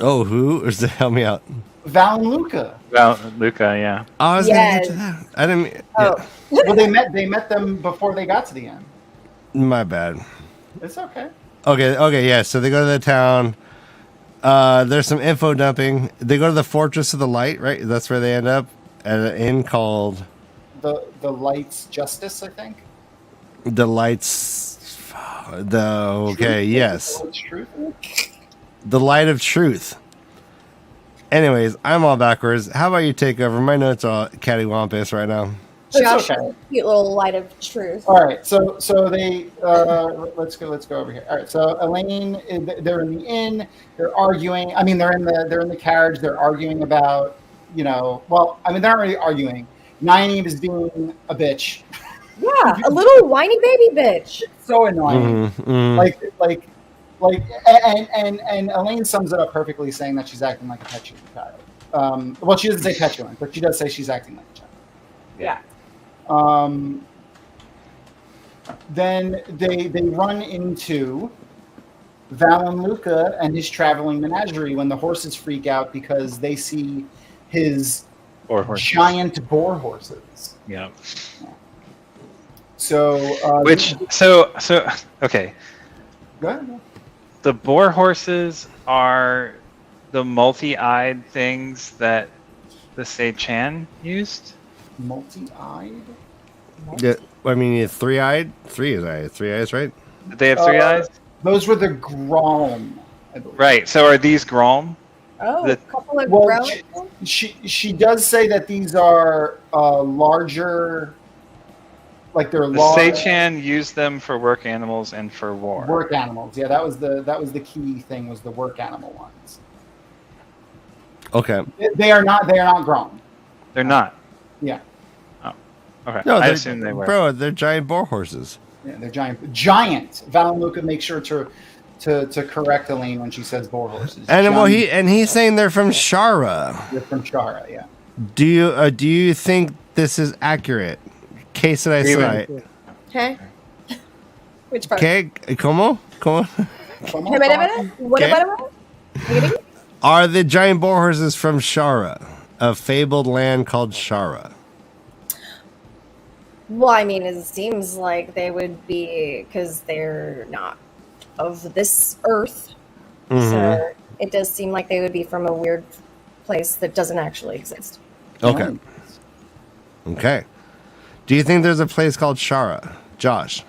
Oh, who? Help me out. Val and Luca. Well, Luca, yeah. I was gonna get to that. I didn't. Yeah. Well, they met them before they got to the end. My bad. It's okay. Okay, yeah. So they go to the town. There's some info dumping. They go to the Fortress of the Light, right? That's where they end up at an inn called the Lights Justice, I think. The Lights. Yes. Truth? The Light of Truth. Anyways, I'm all backwards. How about you take over? My notes are cattywampus right now. Josh, okay. cute little light of truth. All right, so they let's go over here. All right, so Elaine, they're in the inn. They're arguing. I mean, they're in the carriage. They're arguing about, well, I mean, they're not really arguing. Nynaeve is being a bitch. Yeah, a little whiny baby bitch. So annoying. Like, and Elaine sums it up perfectly, saying that she's acting like a petulant child. Well, she doesn't say petulant, but she does say she's acting like a child. Yeah. Then they run into Val and Luca and his traveling menagerie when the horses freak out because they see his giant boar horses. Yeah. So okay. Go ahead. The boar horses are the multi-eyed things that the Sei-Chan used. Multi-eyed? Yeah, I mean, it's three-eyed. Three eyes, right? Did they have 3 eyes? Those were the Grom, I believe. Right. So are these Grom? Oh, a couple of Well, brown. she does say that these are larger, like they're The large. Sei-Chan used them for work animals and for war. Work animals. Yeah, that was the key thing, was the work animal ones. Okay. They are not Grom. They're not. Yeah. Oh. Okay. No, I assumed they were. Bro, they're giant boar horses. Yeah, they're giant. Val and Luca make sure to correct Elaine when she says boar horses. And he's saying they're from Shara. They're from Shara, yeah. Do you think this is accurate? Que será eso? Okay. Which part? Okay, ¿cómo? What about it? Are the giant boar horses from Shara, a fabled land called Shara? Well, I mean, it seems like they would be, because they're not of this earth. So it does seem like they would be from a weird place that doesn't actually exist. Okay. Okay. Do you think there's a place called Shara, Josh?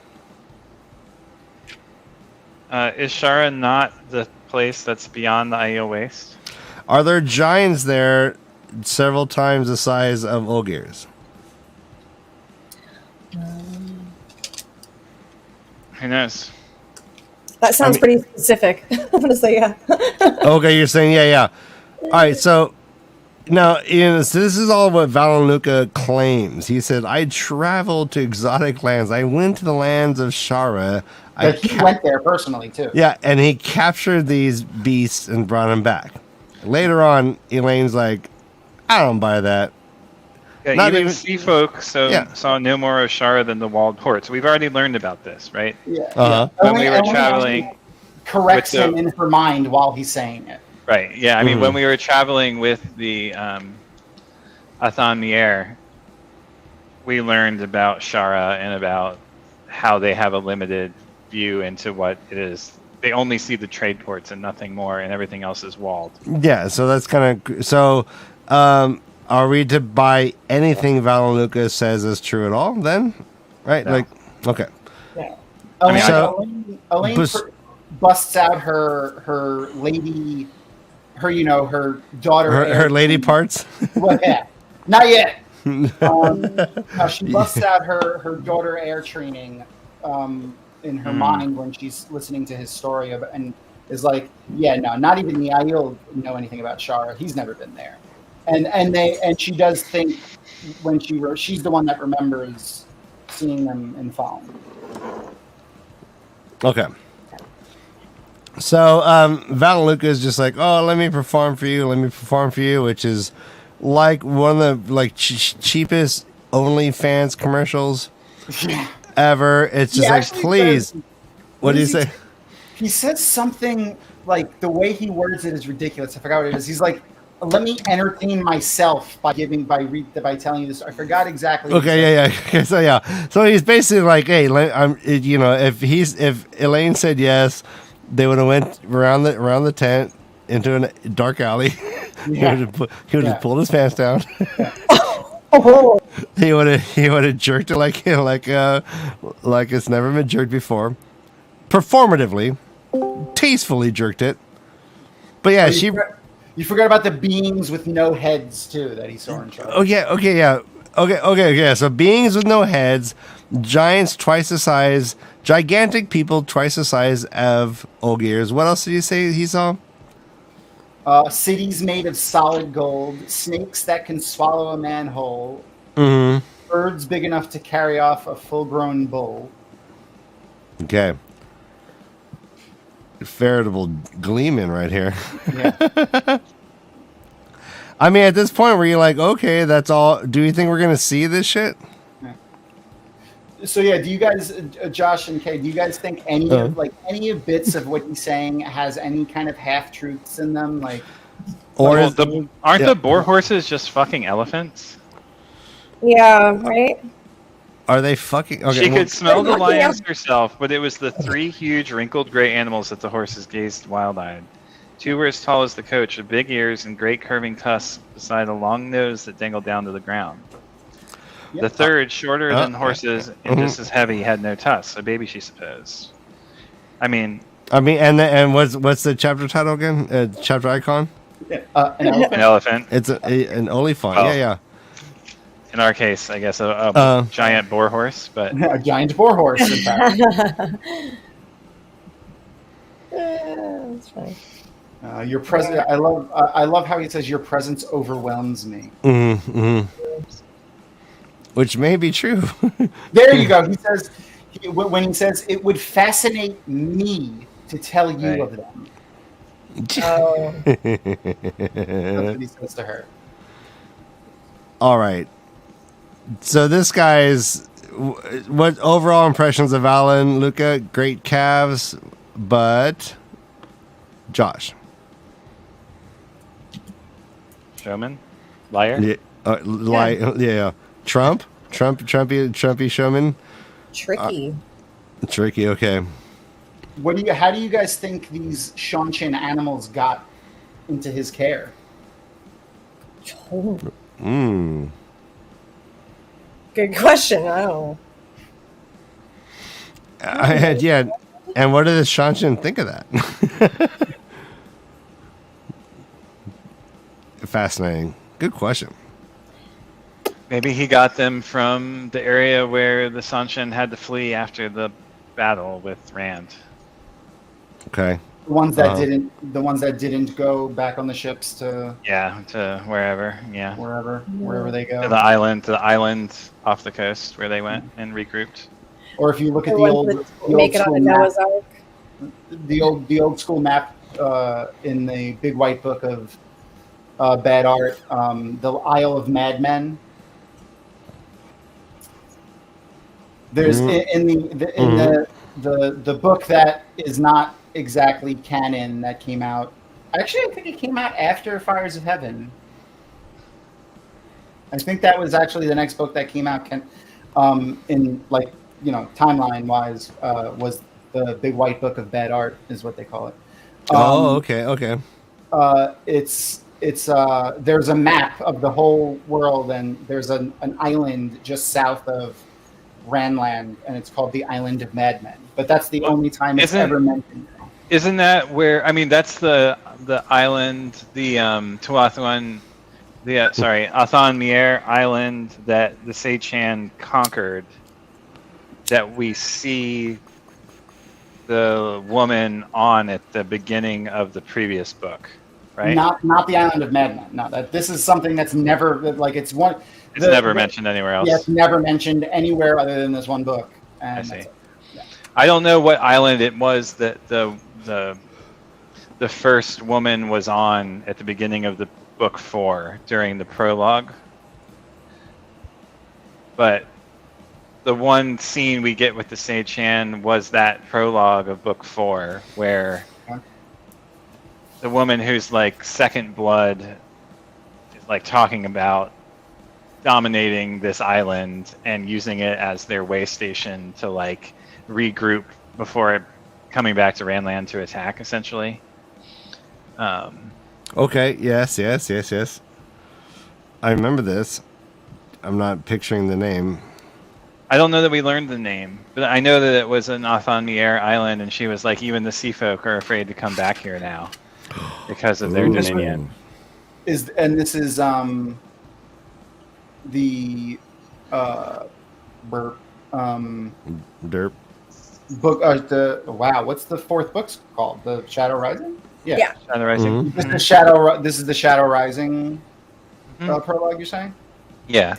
Is Shara not the place that's beyond the Aiel Waste? Are there giants there several times the size of Olgiers? Who knows? That sounds pretty specific. I'm going to say yeah. Okay, you're saying yeah. All right, so Now, so this is all what Valanuka claims. He said, I traveled to exotic lands. I went to the lands of Shara. But he went there personally, too. Yeah, and he captured these beasts and brought them back. Later on, Elaine's like, I don't buy that. Yeah, Not even even- sea folk saw no more of Shara than the walled ports. We've already learned about this, right? Yeah. Uh-huh. When we were Elaine traveling corrects with the- him in her mind while he's saying it. Right. Yeah. I mean, when we were traveling with the Athan Mier, we learned about Shara and about how they have a limited view into what it is. They only see the trade ports and nothing more, and everything else is walled. Yeah, so that's kind of... So, are we to buy anything Valanuka says is true at all, then? Right? No. Like, okay. Yeah. I mean, Elaine busts out her lady... her daughter... Her lady parts? Well, yeah. Not yet. She busts out her daughter air training in her mind when she's listening to his story and is like, yeah, no, not even the Aiel know anything about Shara. He's never been there. And she does think when she's the one that remembers seeing them in Fallen. Okay. So, Valanuka is just like, oh, let me perform for you, which is like one of the cheapest OnlyFans commercials ever. It's just like, please. What do you say? He says something like, the way he words it is ridiculous. I forgot what it is. He's like, let me entertain myself by telling you this. I forgot exactly. Okay, yeah. So he's basically like, hey, if Elaine said yes, they would have went around the tent into a dark alley. Yeah. He would have pulled his pants down. Yeah. He would have jerked it like it's never been jerked before. Performatively, tastefully jerked it. But yeah, You forgot about the beings with no heads too that he saw in Charlie. Oh yeah, okay. So beings with no heads, giants twice the size, gigantic people twice the size of Ogiers. What else did you say he saw? Cities made of solid gold, snakes that can swallow a man whole, birds big enough to carry off a full-grown bull. Okay. Veritable gleeman right here. Yeah. I mean, at this point where you're like, okay, that's all. Do you think we're going to see this shit? So yeah, do you guys, Josh and Kay, do you guys think any of bits of what he's saying has any kind of half truths in them? Aren't the boar horses just fucking elephants? Yeah, right? Are they fucking? Okay, She could smell the They're lions herself, but it was the three huge wrinkled gray animals that the horses gazed wild-eyed. Two were as tall as the coach, with big ears and great curving tusks beside a long nose that dangled down to the ground. Yep. The third, shorter than horses and just as heavy, had no tusks. A baby, she supposed. And what's the chapter title again? Chapter icon? An elephant. an elephant. It's an olephant. Oh. Yeah. In our case, I guess a giant boar horse, but A giant boar horse, in fact. That's funny. Your presence. I love how he says your presence overwhelms me. Which may be true. There you go. He says when he says it would fascinate me to tell you of them. Oh. That's what he says to her. All right. So this guy's what overall impressions of Alan Luca? Great calves, but Josh. showman, liar. Yeah, yeah. Trumpy showman. Tricky. Tricky. Okay. How do you guys think these Shanshin animals got into his care? Good question. I don't know. Yeah. And what did the Shanshin think of that? Fascinating. Good question. Maybe he got them from the area where the Sanshin had to flee after the battle with Rand. Okay. The ones that didn't go back on the ships to wherever, wherever they go. To the island off the coast where they went and regrouped. Or if you look at The the ones old, that make it on the Noah's Ark. the old school map in the big white book of bad art, the Isle of Madmen. There's in the book that is not exactly canon that came out. Actually, I think it came out after Fires of Heaven. I think that was actually the next book that came out. In like timeline wise, was the big white book of bad art is what they call it. Okay. It's there's a map of the whole world, and there's an island just south of Ranland, and it's called the Island of Madmen. But that's the only time it's ever mentioned. Isn't that where? I mean, that's the island, the Tuathuan, Athan Mier Island that the Seichan conquered. That we see the woman on at the beginning of the previous book, right? Not the Island of Madmen. No, this is something that's never it's one. It's never mentioned anywhere else. Yeah, it's never mentioned anywhere other than this one book. And I see. Yeah. I don't know what island it was that the first woman was on at the beginning of the book 4 during the prologue, but the one scene we get with the Seichan was that prologue of book 4 where the woman who's like second blood is like talking about dominating this island and using it as their way station to like regroup before coming back to Ranland to attack, essentially. Okay, yes. I remember this. I'm not picturing the name. I don't know that we learned the name, but I know that it was an Athan Mier island, and she was like, even the sea folk are afraid to come back here now because of their dominion. This is the Derp book. What's the 4th book called? The Shadow Rising. Yeah. Shadow Rising. Mm-hmm. This is the Shadow Rising prologue. You're saying? Yeah.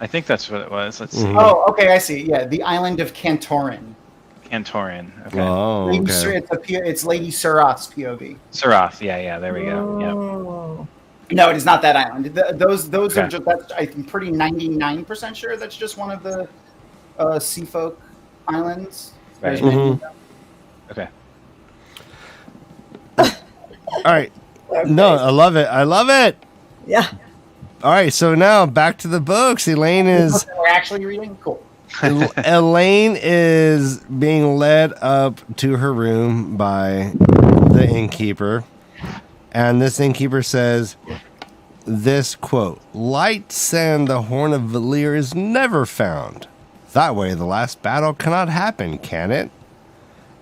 I think that's what it was. Let's see. Oh, okay, I see. Yeah, the Island of Cantorin. Cantorin. Okay. Oh, okay. It's Lady Surath's POV. Surath. Yeah. There we go. Yep. No, it is not that island. Those Okay. are just. I'm pretty 99% sure that's just one of the sea folk islands. Right. Okay. All right. No, I love it. Yeah. All right, so now back to the books. Elaine is We're actually reading. Cool. Elaine is being led up to her room by the innkeeper, and this innkeeper says this quote: "Light send the horn of Valir is never found. That way, the last battle cannot happen, can it?"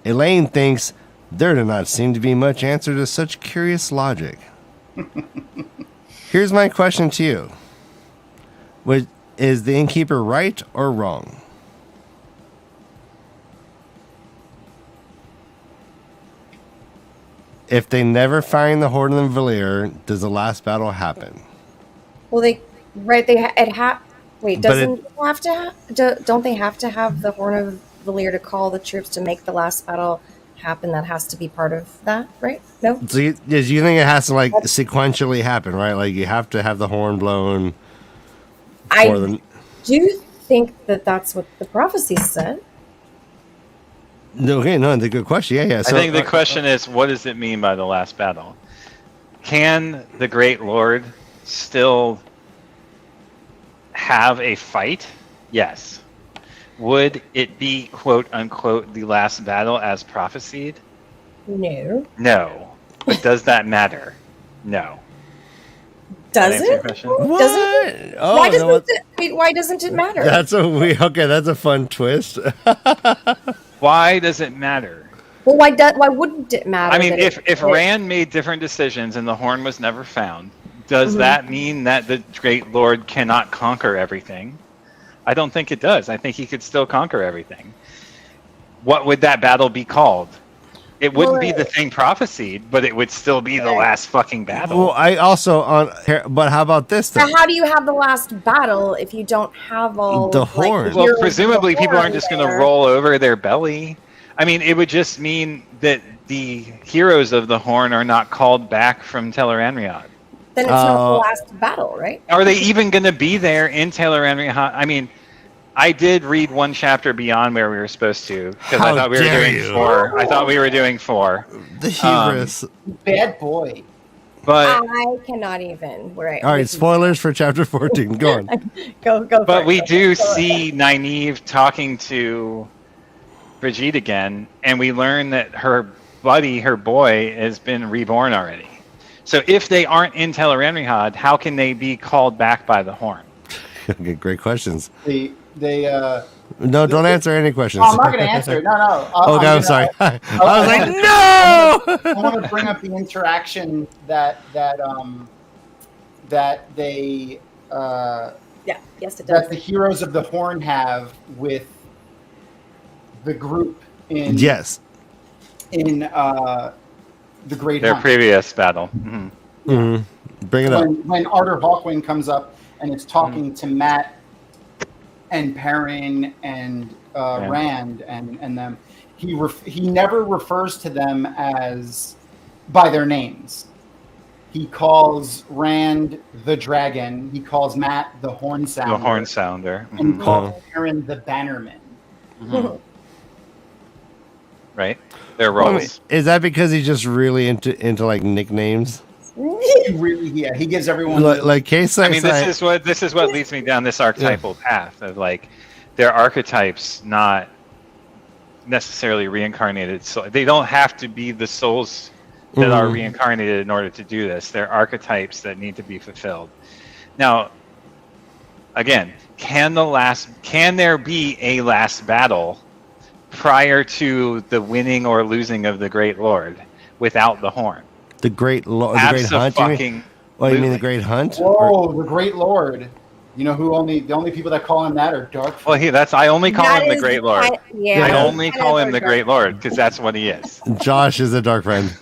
Elaine thinks there do not seem to be much answer to such curious logic. Here's my question to you. Is the innkeeper right or wrong? If they never find the Horn of Valir, does the last battle happen? Well, don't they have to have the Horn of Valir to call the troops to make the last battle happen? That has to be part of that, right? No? So you think it has to sequentially happen, right? Like you have to have the horn blown. I do think that's what the prophecy said. Okay, no, that's a good question. Yeah. So, I think the question is, what does it mean by the last battle? Can the Great Lord still have a fight? Yes. Would it be, quote unquote, the last battle as prophesied? No. No. But does that matter? No. Does it? what? Doesn't it? Oh, Why doesn't it matter? That's a fun twist. Why does it matter? Well, why wouldn't it matter? I mean, if Rand made different decisions and the horn was never found, does that mean that the Great Lord cannot conquer everything? I don't think it does. I think he could still conquer everything. what would that battle be called? It wouldn't be Well, the thing prophesied, but it would still be the last fucking battle. Well, I also but how about this though? But how do you have the last battle if you don't have all The like, horn. Well, heroes of presumably the people horn aren't just going to there? roll over their belly. I mean, it would just mean that the heroes of the horn are not called back from Tel'aran'rhiod. Then it's not the last battle, right? Are they even going to be there in Tel'aran'rhiod? I mean, I did read one chapter beyond where we were supposed to because I How thought we were dare doing you. 4. I thought we were doing 4. The hubris. Bad boy. But I cannot even. Right. All right, spoilers for chapter 14. Go on. Go. but for we it. do Go see Nynaeve talking to Brigitte again, and we learn that her buddy, her boy, has been reborn already. So if they aren't in Tel'aran'rhiod, how can they be called back by the horn? Okay, great questions. They No, don't answer any questions. I'm not going to answer it. No. Okay, I'm sorry. I was like, no! I want to bring up the interaction that they Yeah. Yes, it that does. the heroes of the horn have with the group in Yes. in the Great Their Hunt. previous battle. Mhm. Mm-hmm. Bring it up. When Arthur Hawkwing comes up and it's talking to Matt and Perrin and Rand and them, he never refers to them as by their names. He calls Rand the Dragon. He calls Matt the Horn Sounder. The horn sounder. And Mhm. calls Perrin the Bannerman. Right? Their Well, roles. is that because he's just really into like nicknames? He gives everyone Like KayK. I mean, this is what leads me down this archetypal path of like they're archetypes, not necessarily reincarnated. So they don't have to be the souls that are reincarnated in order to do this. They're archetypes that need to be fulfilled. Now, again, can there be a last battle prior to the winning or losing of the Great Lord without the horn? The Great Hunt. You mean? Well, you mean the Great Hunt? Whoa, the Great Lord. You know who the only people that call him that are dark. Well, I only call That him the is Great Lord. yeah. I only Kind call of him the dark. Great Lord because that's what he is. Josh is a dark friend.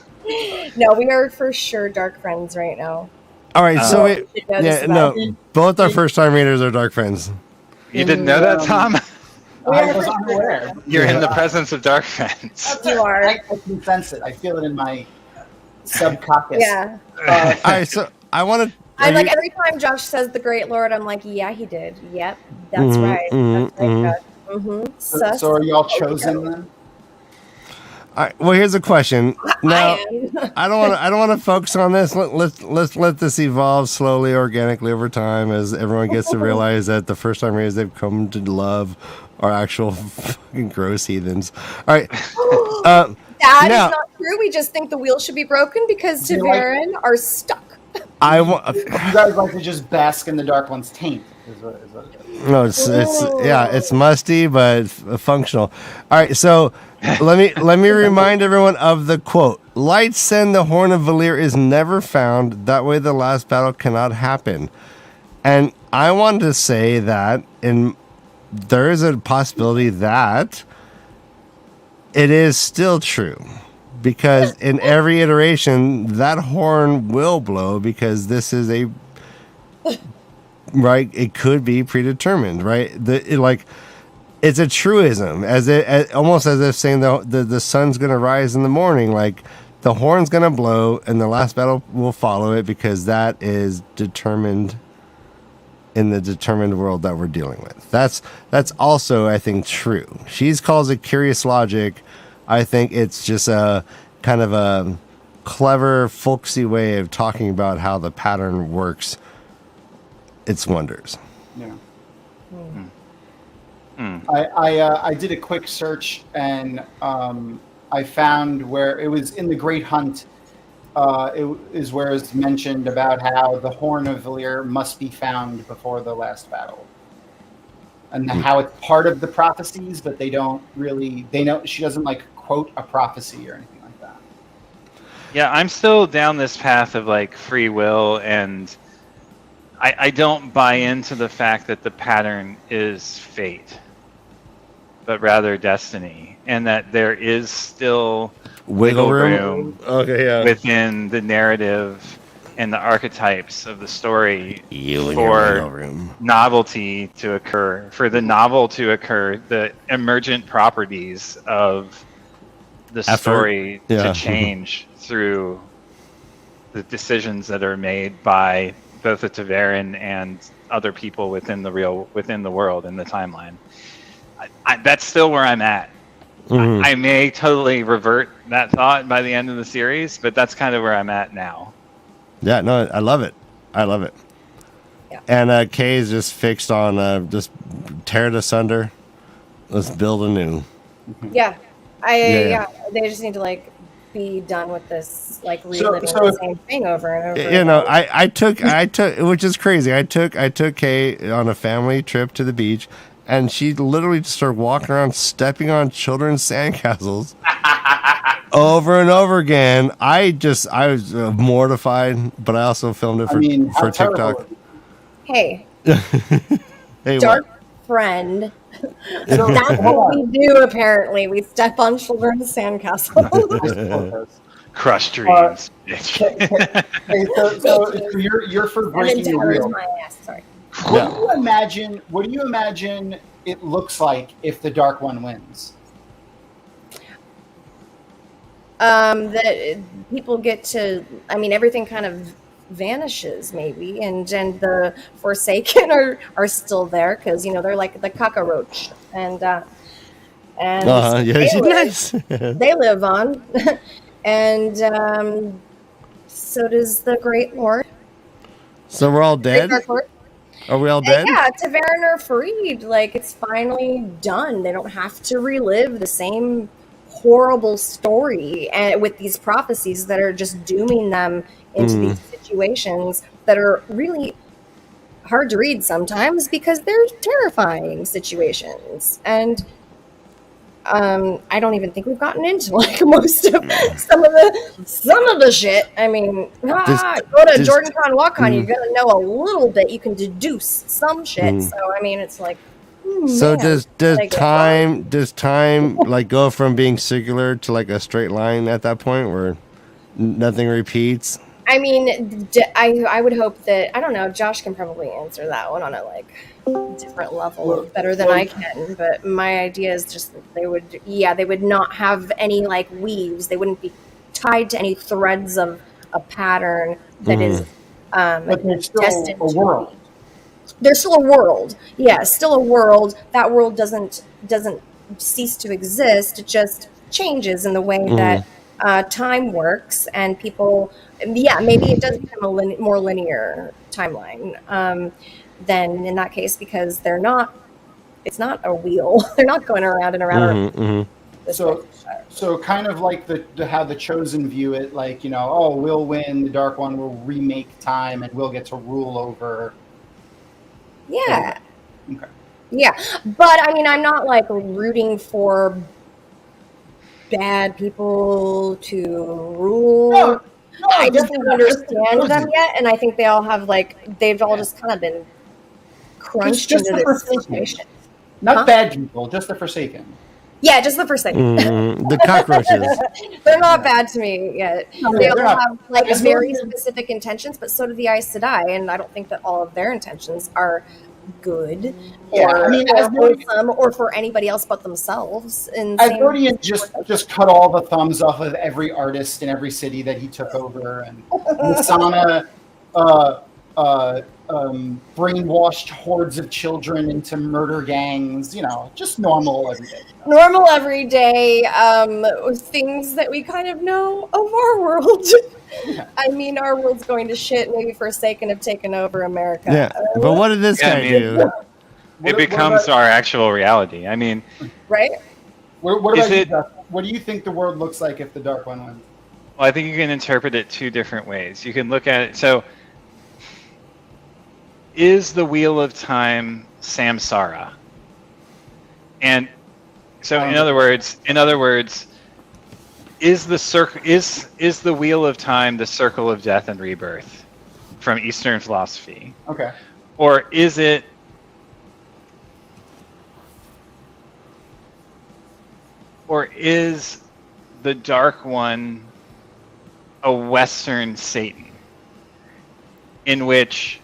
No, we are for sure dark friends right now. All right, so You should know this about me. both our first-time readers are dark friends. You didn't know that, Tom? I was unaware. You're in the presence of dark friends. You are. I can sense it. I feel it in my subconscious. Yeah. All right, so I want to. I like every time Josh says the Great Lord, I'm like, yeah, he did. Yep, that's Mhm, right. mhm, That's right. Sus. So are y'all chosen then? All right, well, here's a question. Now, I am. I don't want to focus on this. Let's let this evolve slowly, organically over time, as everyone gets to realize that the first time readers they've come to love are actual fucking gross heathens. All right. That now- is not true. We just think the wheel should be broken because You like- TAVERN are stuck. I want. You guys like to just bask in the Dark One's taint. Is what it is. No, it's musty but functional. All right, so let me remind everyone of the quote: "Light send the Horn of Valir is never found. That way, the last battle cannot happen." And I wanted to say that there is a possibility that it is still true. Because in every iteration, that horn will blow because this is right. It could be predetermined, right? It's a truism, almost as if saying the sun's going to rise in the morning. Like the horn's going to blow, and the last battle will follow it because that is determined in the determined world that we're dealing with. That's also, I think, true. She calls it curious logic. I think it's just a kind of a clever, folksy way of talking about how the pattern works its wonders. Yeah. I did a quick search and I found where it was in the Great Hunt. It is where it's mentioned about how the Horn of Valir must be found before the last battle. And how it's part of the prophecies, but they know she doesn't like quote a prophecy or anything like that. Yeah, I'm still down this path of like free will, and I don't buy into the fact that the pattern is fate. but rather destiny, and that there is still Wiggle room. Okay, yeah. within the narrative and the archetypes of the story You and your wiggle for room. novelty to occur, for the novel to occur, the emergent properties of the Effort. story Yeah. to change through the decisions that are made by both the TAVERN and other people within the world in the timeline. That's still where I'm at. Mhm. I may totally revert that thought by the end of the series, but that's kind of where I'm at now. Yeah, no, I love it. I love it. Yeah. And Kay is just fixed on just tear it asunder. Let's build anew. Yeah. Yeah. They just need to like be done with this, like So- reliving so- the same thing over and over. You know, again. I took, which is crazy. I took Kay on a family trip to the beach, and she literally just started walking around, stepping on children's sandcastles over and over again. I was mortified, but I also filmed it I mean, how for terrible. TikTok. Hey, Hey, dark what? friend. So, That's hold what on. we do. Apparently, we step on children's sandcastles. Crush dreams, bitch. Hey, so you're for And breaking then the towers wheel. my ass. Sorry. What do you imagine it looks like if the Dark One wins? That people get to. I mean, everything kind of vanishes, maybe, and the Forsaken are still there because they're like the cockroach, and Yeah, they she's live- nice. They live on, and so does the Great Lord. So we're all Great dead? Dark Lord. Are we all dead? Yeah, TAVERN are freed. Like, it's finally done. They don't have to relive the same horrible story and with these prophecies that are just dooming them into these situations that are really hard to read sometimes because they're terrifying situations. And I don't even think we've gotten into like most of some of the shit. I mean, go to Jordan Con WalkCon, you're gonna know a little bit. You can deduce some shit. So I mean, it's like. So man, does like, time like go from being circular to like a straight line at that point where nothing repeats? I mean, I would hope that I don't know. Josh can probably answer that one on a like different level better than I can. But my idea is just that they would not have any like weaves. They wouldn't be tied to any threads of a pattern that is But there's still destined a to world. There's still a world. Yeah, still a world. That world doesn't cease to exist. It just changes in the way that time works, and people. Yeah, maybe it does become a more linear timeline. Then in that case, because they're not. It's not a wheel. They're not going around and around. So kind of like how the Chosen view it, like we'll win. The Dark One will remake time, and we'll get to rule over. Yeah. Okay. Yeah, but I mean, I'm not like rooting for bad people to rule. No, I just don't understand Chosen. them yet, and I think they all have they've all just kind of been crunched Just into the this Forsaken. situation. Not Huh? bad people, just the Forsaken. Yeah, just the first thing. The cockroaches. They're not bad to me yet. No, They all they're not. have like As very long as- specific intentions, but so do the Aes Sedai, and I don't think that all of their intentions are good Yeah, or I mean, or Asmodean- wholesome or for anybody else but themselves. And Asmodean just cut all the thumbs off of every artist in every city that he took over, and Masana brainwashed hordes of children into murder gangs. Just normal everyday. normal everyday things that we kind of know of our world. I mean, our world's going to shit. Maybe Forsaken have taken over America. Yeah, but what did this Yeah, I guy mean- do? It becomes our actual reality. I mean, Right? What Is about you, it- Justin? What do you think the world looks like if the Dark One wins? well, I think you can interpret it two different ways. You can look at it. So, is the Wheel of Time samsara? And so, in other words, is the Wheel of Time the circle of death and rebirth from Eastern philosophy, or is the Dark One a Western Satan, in which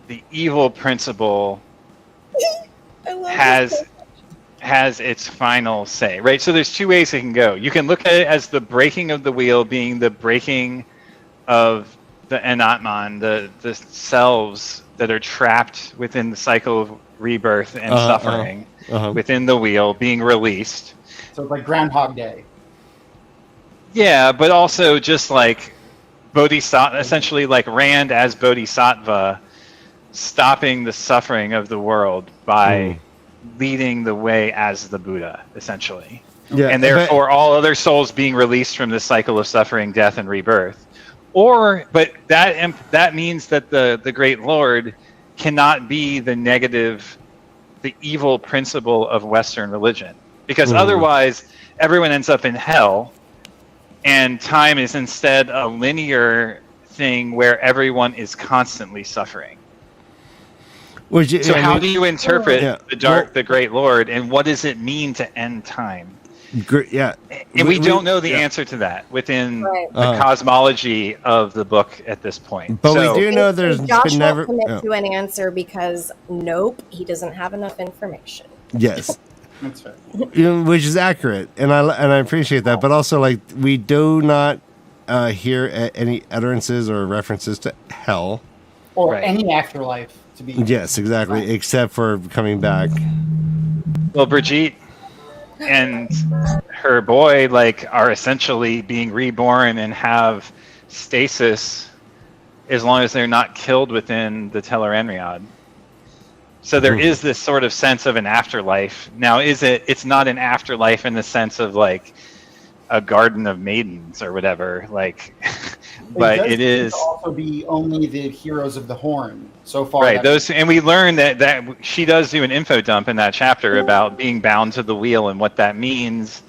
the evil principle has its final say, right? So there's two ways it can go. You can look at it as the breaking of the wheel being the breaking of the Enatman, the selves that are trapped within the cycle of rebirth and suffering within the wheel being released. So it's like Groundhog Day. Yeah, but also just like Bodhisattva, essentially like Rand as Bodhisattva, stopping the suffering of the world by leading the way as the Buddha, essentially. Yeah, and therefore all other souls being released from this cycle of suffering, death, and rebirth. But that means that the Great Lord cannot be the negative, the evil principle of Western religion. Because otherwise, everyone ends up in hell, and time is instead a linear thing where everyone is constantly suffering. How do you interpret the Great Lord, and what does it mean to end time? And we don't know the answer to that within the cosmology of the book at this point. But we do know there's Josh never won't commit to an answer because he doesn't have enough information. Yes. That's fair. Which is accurate, and I appreciate that. But also, like, we do not hear any utterances or references to hell or any afterlife. To be exactly, except for coming back. Well, Brigitte and her boy are essentially being reborn and have stasis as long as they're not killed within the Tel'aran'rhiod. So there is this sort of sense of an afterlife. Now, it's not an afterlife in the sense of like a garden of maidens or whatever, but it is also be only the heroes of the Horn so far. Right. And we learn that she does do an info dump in that chapter about being bound to the wheel and what that means,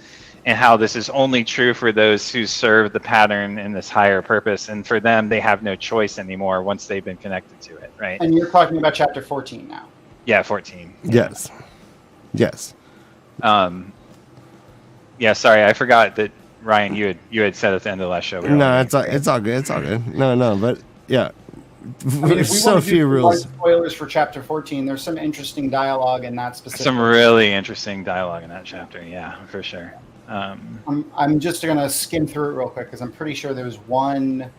and how this is only true for those who serve the pattern in this higher purpose, and for them they have no choice anymore once they've been connected to it. Right. And you're talking about chapter 14 now. Yeah, 14. Yes. Yeah, sorry, I forgot that Ryan, you had said at the end of the last show. No, it's all good. No, but yeah, there's so few rules. Spoilers for chapter 14. There's some interesting dialogue in that specific. Some really interesting dialogue in that chapter. Yeah, for sure. I'm just gonna skim through it real quick because I'm pretty sure there's one.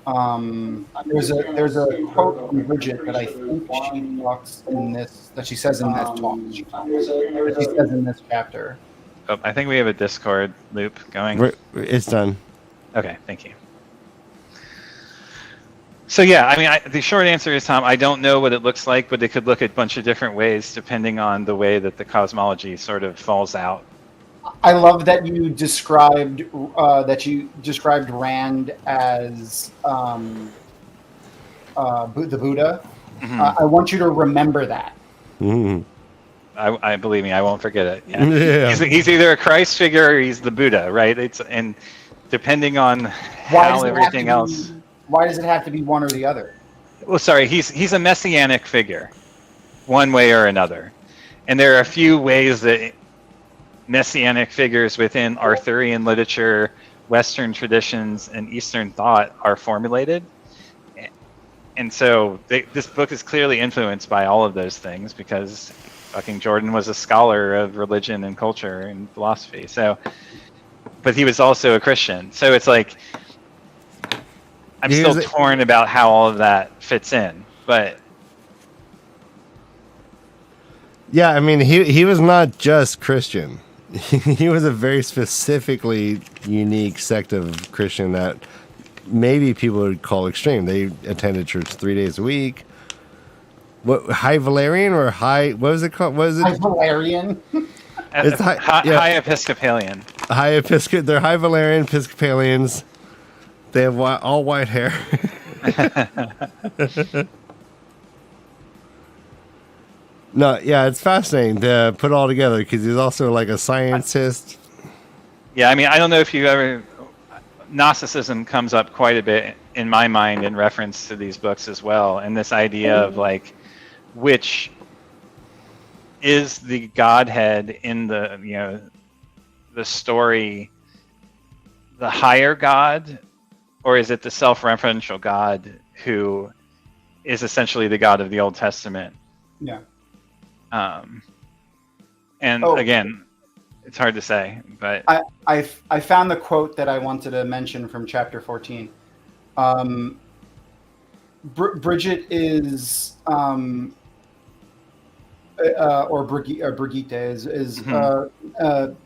There's a quote from Bridget that I think she talks in this that she says in this talk. That she says in this chapter. Oh, I think we have a Discord loop going. It's done. Okay, thank you. So yeah, I mean, the short answer is, Tom, I don't know what it looks like, but it could look at a bunch of different ways depending on the way that the cosmology sort of falls out. I love that you described Rand as the Buddha. I want you to remember that. I believe me, I won't forget it. Yeah. He's either a Christ figure or he's the Buddha, right? And depending on how everything else. Why does it have to be one or the other? Well, sorry, he's a messianic figure, one way or another, and there are a few ways that messianic figures within Arthurian literature, Western traditions, and Eastern thought are formulated. And so this book is clearly influenced by all of those things because fucking Jordan was a scholar of religion and culture and philosophy. So, but he was also a Christian. So it's like, I'm still torn about how all of that fits in, but. Yeah, I mean, he was not just Christian. He was a very specifically unique sect of Christian that maybe people would call extreme. They attended church 3 days a week. What, High Valerian or High? What was it called? What is it? High Valerian. It's High Episcopalian. They're High Valerian Episcopalians. They have all white hair. No, yeah, it's fascinating to put it all together because he's also like a scientist. Yeah, I mean, I don't know if you ever. Gnosticism comes up quite a bit in my mind in reference to these books as well, and this idea of like which is the Godhead in the the story the higher God, or is it the self-referential God who is essentially the God of the Old Testament? Yeah. Again, it's hard to say, but I found the quote that I wanted to mention from chapter 14. Bridget is or Brigitte is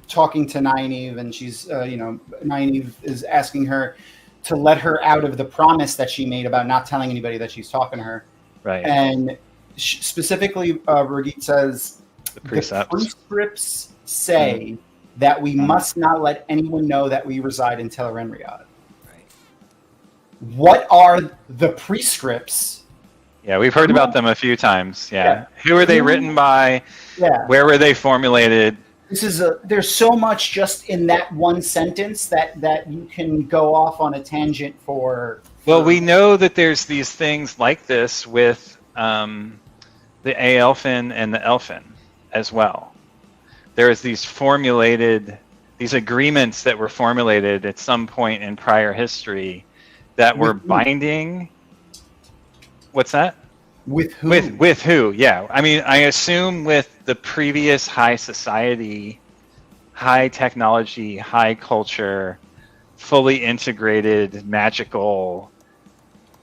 talking to Nynaeve, and she's Nynaeve is asking her to let her out of the promise that she made about not telling anybody that she's talking to her. Right. And specifically, Brigitte says the prescripts say that we must not let anyone know that we reside in Tel'aran'rhiod. Right. What are the prescripts? Yeah, we've heard about them a few times. Yeah. Who are they written by? Yeah. Where were they formulated? There's so much just in that one sentence that you can go off on a tangent for. Well, we know that there's these things like this with the Aelfin and the Elfin as well. There's these agreements that were formulated at some point in prior history that were binding. What's that? With who? With who? Yeah. I mean, I assume with the previous high society, high technology, high culture, fully integrated magical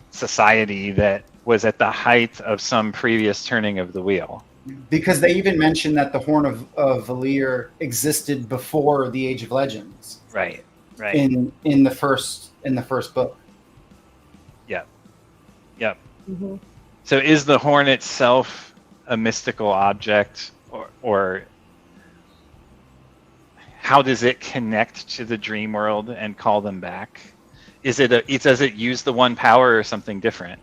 society that was at the height of some previous turning of the wheel. Because they even mentioned that the Horn of Valir existed before the Age of Legends. Right. In the first book. Yep. Mm-hmm. So is the horn itself a mystical object, or how does it connect to the dream world and call them back? Does it use the one power or something different?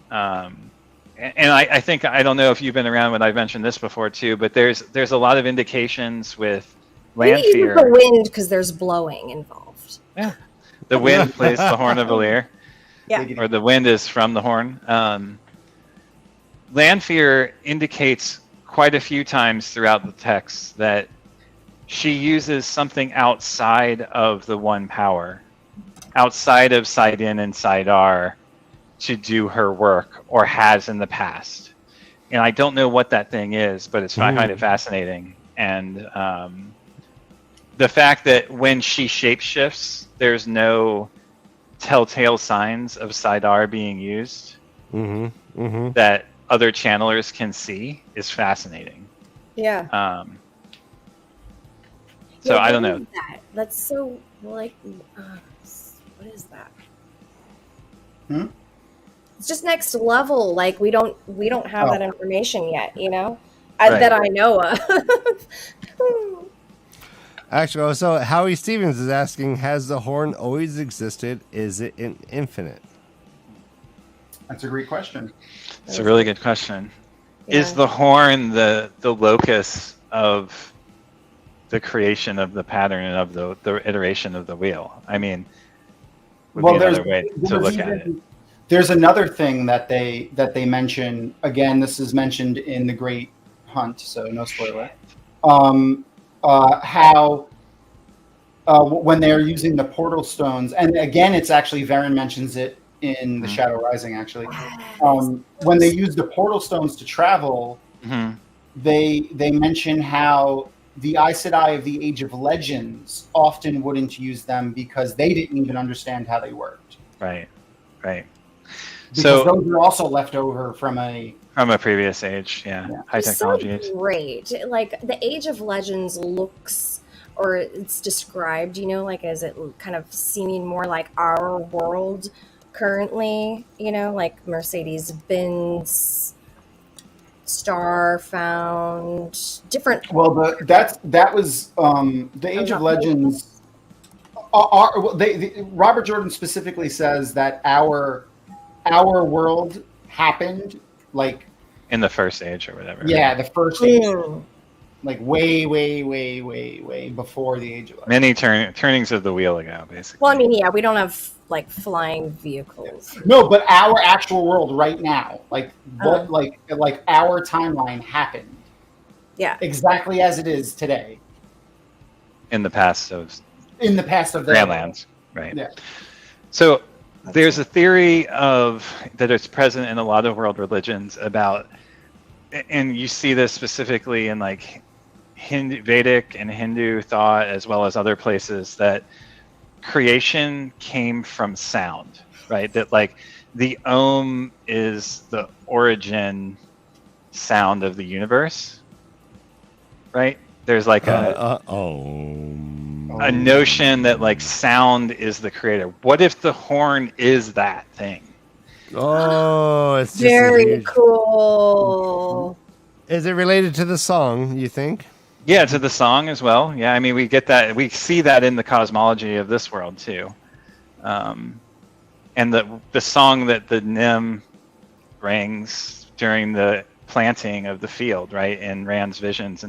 And I think, I don't know if you've been around when I've mentioned this before too, but there's a lot of indications with Lanfear. The wind, because there's blowing involved. Yeah, the wind plays the Horn of Valir. Yeah. Or the wind is from the horn. Lanfear indicates quite a few times throughout the text that she uses something outside of the one power, outside of Sidon and Sidar, to do her work, or has in the past. And I don't know what that thing is, but I find it fascinating. And the fact that when she shapeshifts, there's no telltale signs of Sidar being used that other channelers can see is fascinating. Yeah. So I don't know. That's so like, what is that? It's just next level. Like we don't have that information yet. That I know of. Actually, so Howie Stevens is asking, has the horn always existed? Is it infinite? That's a great question. It's a really good question. Yeah. Is the horn the locus of the creation of the pattern and of the iteration of the wheel? I mean, would be another way to look at it. There's another thing that they mention. Again, this is mentioned in The Great Hunt, so no spoiler. How when they're using the portal stones, and again, it's actually Varen mentions it in the Shadow Rising. Actually, when they use the portal stones to travel, they mention how the Aes Sedai of the Age of Legends often wouldn't use them because they didn't even understand how they worked. Right. Because those are also left over from a previous age, high technology age. Great. Like the Age of Legends looks, or it's described, like as it kind of seeming more like our world currently, like Mercedes-Benz, Starfound, different. Well, that was the Age of Legends. Robert Jordan specifically says that our world happened like in the first age or whatever. Yeah, the first age, like way before the Age of Legends. Many turnings of the wheel ago, basically. Well, I mean, we don't have like flying vehicles. No, but our actual world right now, like what, like our timeline happened Yeah. exactly as it is today. In the past of In the past of the Grandlands, right? Yeah. So there's a theory of that it's present in a lot of world religions about, and you see this specifically in like Vedic and Hindu thought, as well as other places, that creation came from sound, right? That like the Om is the origin sound of the universe, right? There's like a notion that like sound is the creator. What if the horn is that thing? Oh, it's just Very cool. Is it related to the song, you think? Yeah, to the song as well. Yeah, I mean, we get that. We see that in the cosmology of this world too. And the song that the Nim rings during the planting of the field, right, in Rand's visions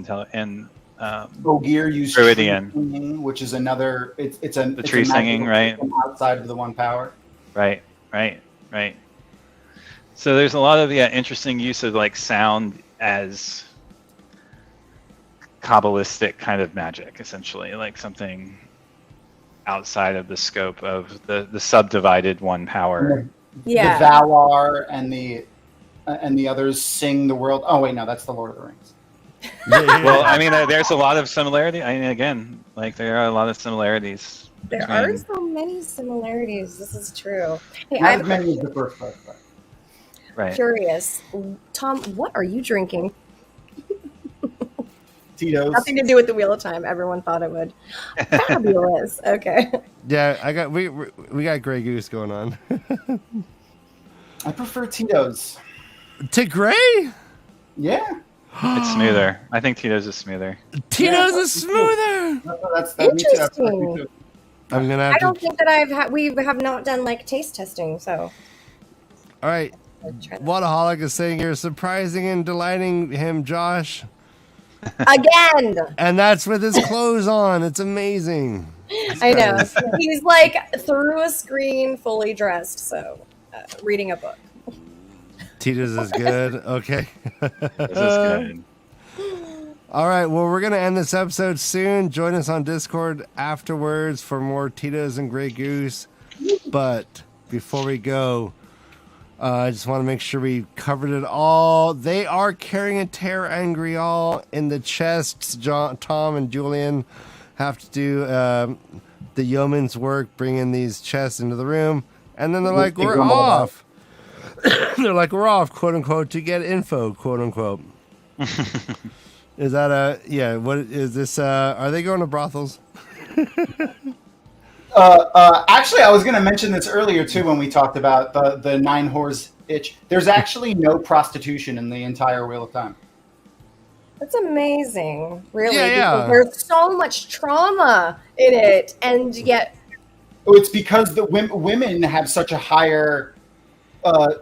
Ogier used Druidian, tree singing, which is another. It's a tree a singing, right? Outside of the one power. Right. So there's a lot of interesting use of like sound as Kabbalistic kind of magic, essentially, like something outside of the scope of the subdivided one power. Yeah. The Valar and the others sing the world. Oh wait, no, that's the Lord of the Rings. Well, I mean, there's a lot of similarity. I mean, again, like there are a lot of similarities. There are so many similarities. This is true. Hey, Not I'm as many as the first part, but. Right. curious. Tom, what are you drinking? Tito's. Nothing to do with the Wheel of Time. Everyone thought it would. Fabulous. Okay. Yeah, we got Grey Goose going on. I prefer Tito's. To Grey? Yeah. It's smoother. I think Tito's is smoother. Tito's is smoother. That's Interesting. I'm gonna have I don't to. think that we have not done like taste testing, so. All right. Wadaholic is saying you're surprising and delighting him, Josh. Again. And that's with his clothes on. It's amazing. I know. He's like through a screen, fully dressed, so reading a book. Tito's is good. Okay. This is good. All right. Well, we're going to end this episode soon. Join us on Discord afterwards for more Tito's and Grey Goose. But before we go, I just want to make sure we covered it all. They are carrying a Terror Angrial in the chests. Tom and Julian have to do the yeoman's work, bringing these chests into the room. And then they're like, we're off. They're like, we're off, quote unquote, to get info, quote unquote. Is that what is this? Are they going to brothels? Actually, I was going to mention this earlier too when we talked about the nine whores itch. There's actually no prostitution in the entire Wheel of Time. That's amazing, really. Yeah. Because there's so much trauma in it, and yet. It's because the women have such a higher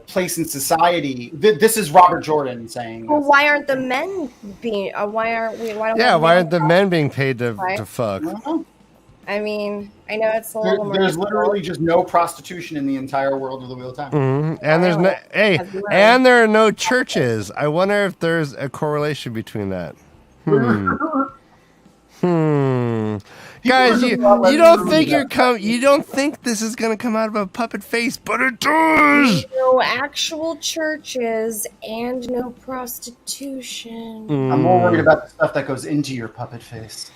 place in society. This is Robert Jordan saying. Well, this. why aren't the men being? Why aren't we? Why don't? Yeah, we why aren't the men being paid to fuck? I mean, I know it's a little more. There's literally just no prostitution in the entire world of the Wheel of Time. Mm-hmm. And there's no and there are no churches. I wonder if there's a correlation between that. Guys, you don't think you don't think this is gonna come out of a puppet face, but it does. No actual churches and no prostitution. I'm more worried about the stuff that goes into your puppet face.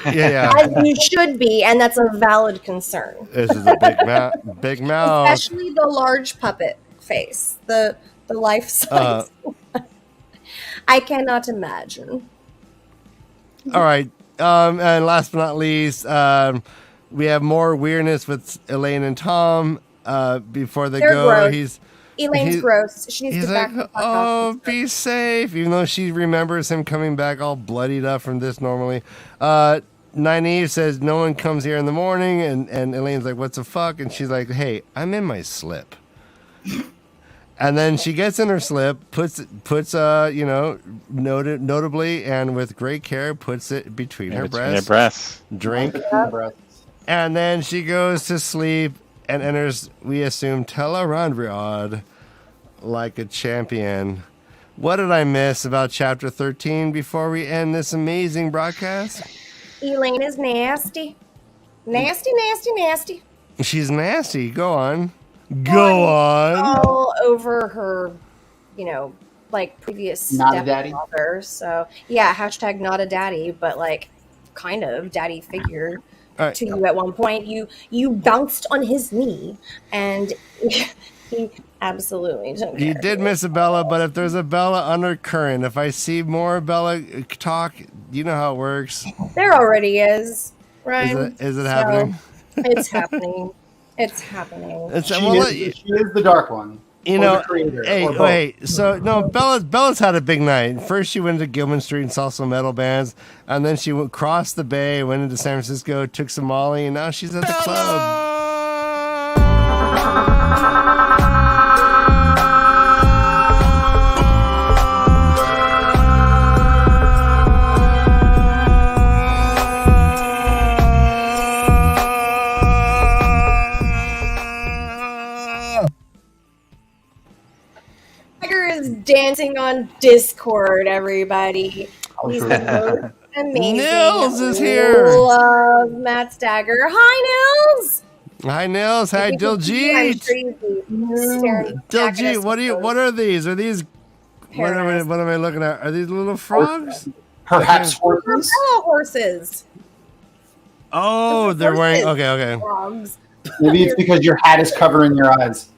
Yeah. As you should be, and that's a valid concern. This is a big mouth. Especially the large puppet face, the life size. I cannot imagine. All right. And last but not least, we have more weirdness with Elaine and Tom. Before they go, gross. Elaine's gross. She needs he's to like, back the "Oh, be safe," even though she remembers him coming back all bloodied up from this normally. Nynaeve says no one comes here in the morning, and Elaine's like, "What's the fuck?" And she's like, "Hey, I'm in my slip." And then she gets in her slip, puts notably and with great care, puts it between her breasts. Drink. And then she goes to sleep and enters, we assume, Tel'aran'rhiod like a champion. What did I miss about chapter 13 before we end this amazing broadcast? Elaine is nasty. Nasty, nasty, nasty. She's nasty. Go on. Go on. All over her, like previous Not a daddy? stepfather. So, yeah, hashtag not a daddy, but like kind of daddy figure All right. to you at one point. You bounced on his knee and he absolutely didn't You care. did miss a Bella, but if there's a Bella undercurrent, if I see more Bella talk, you know how it works. There already is, right? Is it happening? It's happening. It's happening. It's, She well, is the dark one. you or know, the creator, hey, or both. wait. So no, Bella's had a big night. First, she went to Gilman Street and saw some metal bands, and then she went across the bay, went into San Francisco, took some Molly, and now she's at the club. Tiger is dancing on Discord, everybody. He's the most amazing. Nils is here. Love MaTsDaGger. Hi, Nils. Hi, Nils. Hi, I'm Diljit. staring back at Diljit, us what are these? Are these? What Paradise. am I looking at? Are these little frogs? Perhaps horses? Oh, horses. Oh, they're wearing. Okay. Frogs. Maybe it's because your hat is covering your eyes.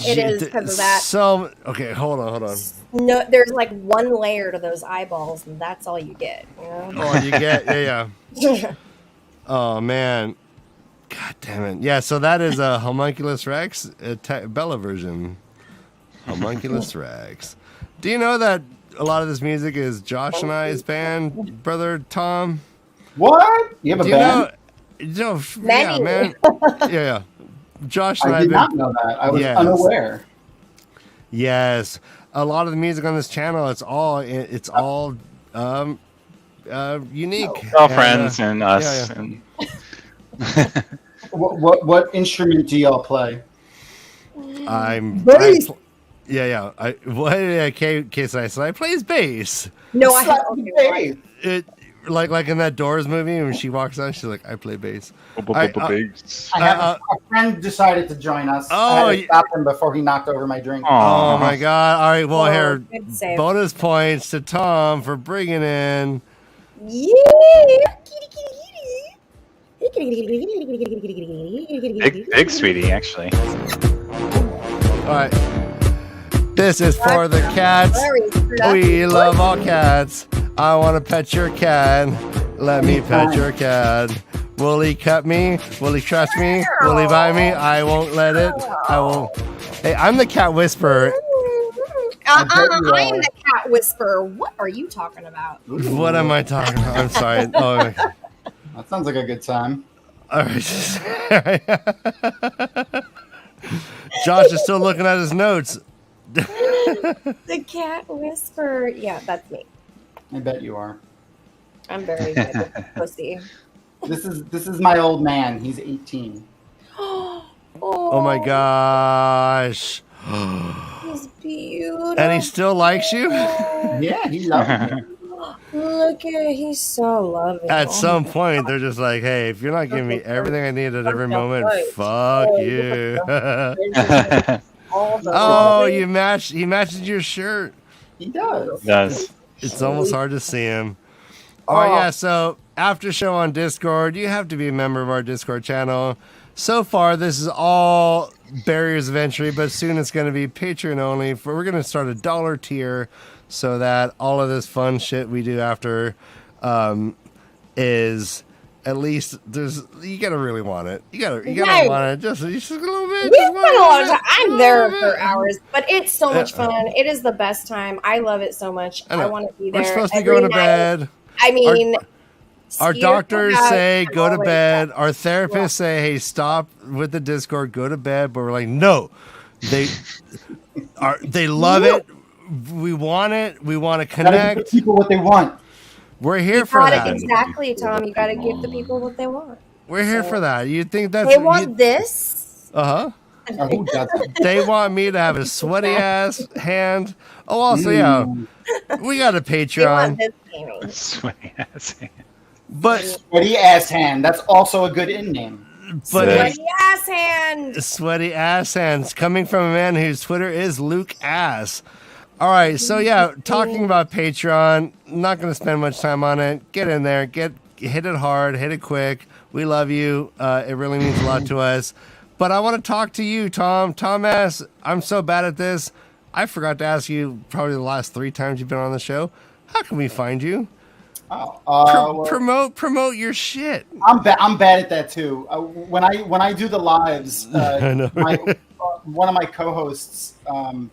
It is because of that. So okay, hold on. No, there's like one layer to those eyeballs, and that's all you get. You know? Oh, you get yeah. Oh man, god damn it. Yeah, so that is a Homunculus Rex Bella version. Homunculus Rex. Do you know that a lot of this music is Josh and I's band, brother Tom? What? You have a Do you band? know? Yeah, Many. man. Yeah. Josh and I I did not know that. I was Yes. unaware. Yes, a lot of the music on this channel, it's all unique. All And, friends and us. yeah. And What instrument do y'all play? Bass. KK says I plays bass. No, I have Slapping bass. It like in that Doors movie when she walks on, she's like, I play bass. I have a friend decided to join us. I had to stop him before he knocked over my drink. Oh my god! All right, well Oh, here, good save. bonus points to Tom for bringing in. Yeah. big sweetie, actually. All right, this is for the cats. We love all cats. I want to pet your cat. Let me pet your cat. Will he cut me? Will he trust me? Will he buy me? I won't let it. I won't. Hey, I'm the cat whisperer. I'm the cat whisperer. What are you talking about? What am I talking about? I'm sorry. Oh, That sounds like a good time. all right. Josh is still looking at his notes. The cat whisperer. Yeah, that's me. I bet you are. I'm very good at pussy. This is my old man. He's 18. Oh my gosh. He's beautiful. And he still likes you? Yeah, he loves me. Look at he's so loving. At some point, they're just like, hey, if you're not giving me everything I need at every moment, fuck you. Oh, he matches your shirt. He does. Does. It's almost hard to see him. Oh, yeah, so after show on Discord, you have to be a member of our Discord channel. So far, this is all barriers of entry, but soon it's going to be Patreon only. We're going to start a $1 tier so that all of this fun shit we do after is at least you gotta really want it. You gotta want it just a little bit. We spent a lot of time. I'm there for hours, but it's so much fun. It is the best time. I love it so much. I want to be there. We're supposed to be every going to night. bed. I mean, Our doctors say go to always bed. Our therapists say, hey, stop with the Discord, go to bed. But we're like, no, they love it. We want it. We want to connect. Give people what they want. We're here for that. Exactly, Tom. You got to give the people what they want. We're here for that. You think that's They want this. Uh huh. Who doesn't? They want me to have a sweaty ass hand. Oh, also, yeah, we got a They want Patreon. this gaming. Sweaty ass. But Sweaty ass hand. That's also a good in name. Sweaty ass hand. Sweaty ass hands coming from a man whose Twitter is Luke Ass. All right, so yeah, talking about Patreon, not going to spend much time on it. Get in there, hit it hard, hit it quick. We love you. It really means a lot to us. But I want to talk to you, Tom. Tom asks, I'm so bad at this. I forgot to ask you probably the last 3 times you've been on the show. How can we find you? Well, Promote your shit. I'm bad at that too. When I do the lives, I know. One of my co-hosts,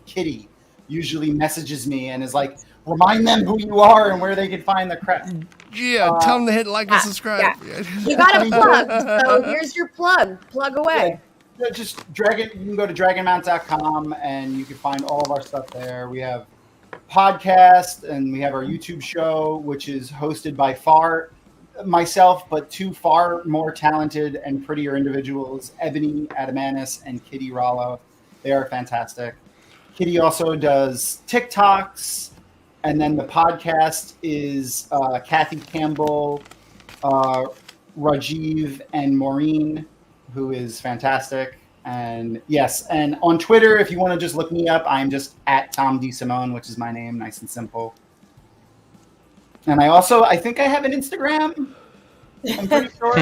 Kitty, usually messages me and is like, remind them who you are and where they can find the crap. Yeah, tell them to hit like and subscribe. Yeah. You got a plug, so here's your plug. Plug away. Yeah, just you can go to dragonmount.com and you can find all of our stuff there. We have podcast and we have our YouTube show, which is hosted by myself, but 2 far more talented and prettier individuals, Ebony Adamantis and Kitty Rollo. They are fantastic. Kitty also does TikToks, and then the podcast is Kathy Campbell, Rajiv, and Maureen, who is fantastic. And yes, and on Twitter, if you want to just look me up, I'm just at Tom D. Simone, which is my name, nice and simple. And I think I have an Instagram. I'm pretty sure.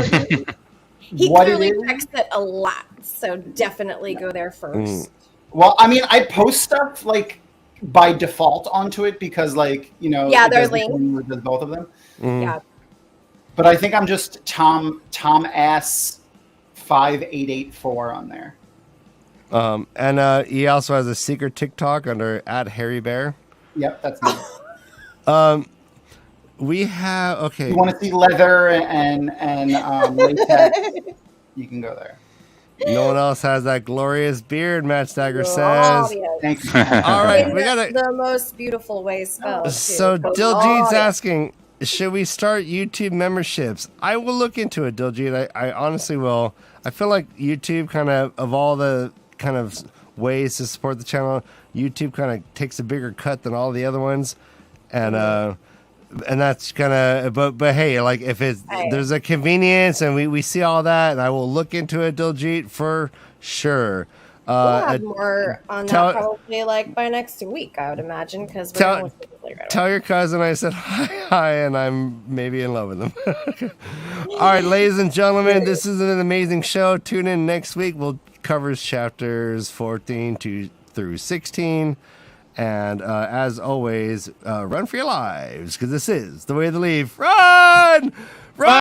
He clearly checks it a lot, so definitely go there first. Well, I mean, I post stuff like by default onto it because, like, you know, they're linked. Does both of them. Yeah. But I think I'm just Tom Ass 5884 on there. And he also has a secret TikTok under @HarryBear. Yep, that's me. We have okay. You want to see leather and latex? You can go there. No one else has that glorious beard, MaTsDaGger says. Thank you. All right, we got the most beautiful way spelled. So Diljeet's asking, should we start YouTube memberships? I will look into it, Diljeet. I honestly will. I feel like YouTube kind of all the kind of ways to support the channel, YouTube kind of takes a bigger cut than all the other ones, and that's kind of but hey, like if there's a convenience and we see all that, and I will look into it, Diljeet, for sure. We'll have more on that probably like by next week, I would imagine, because tell your cousin I said hi, and I'm maybe in love with him. All right, ladies and gentlemen, this is an amazing show. Tune in next week. We'll cover chapters 14 through 16. And as always, run for your lives, because this is the way to leave. Run! Run!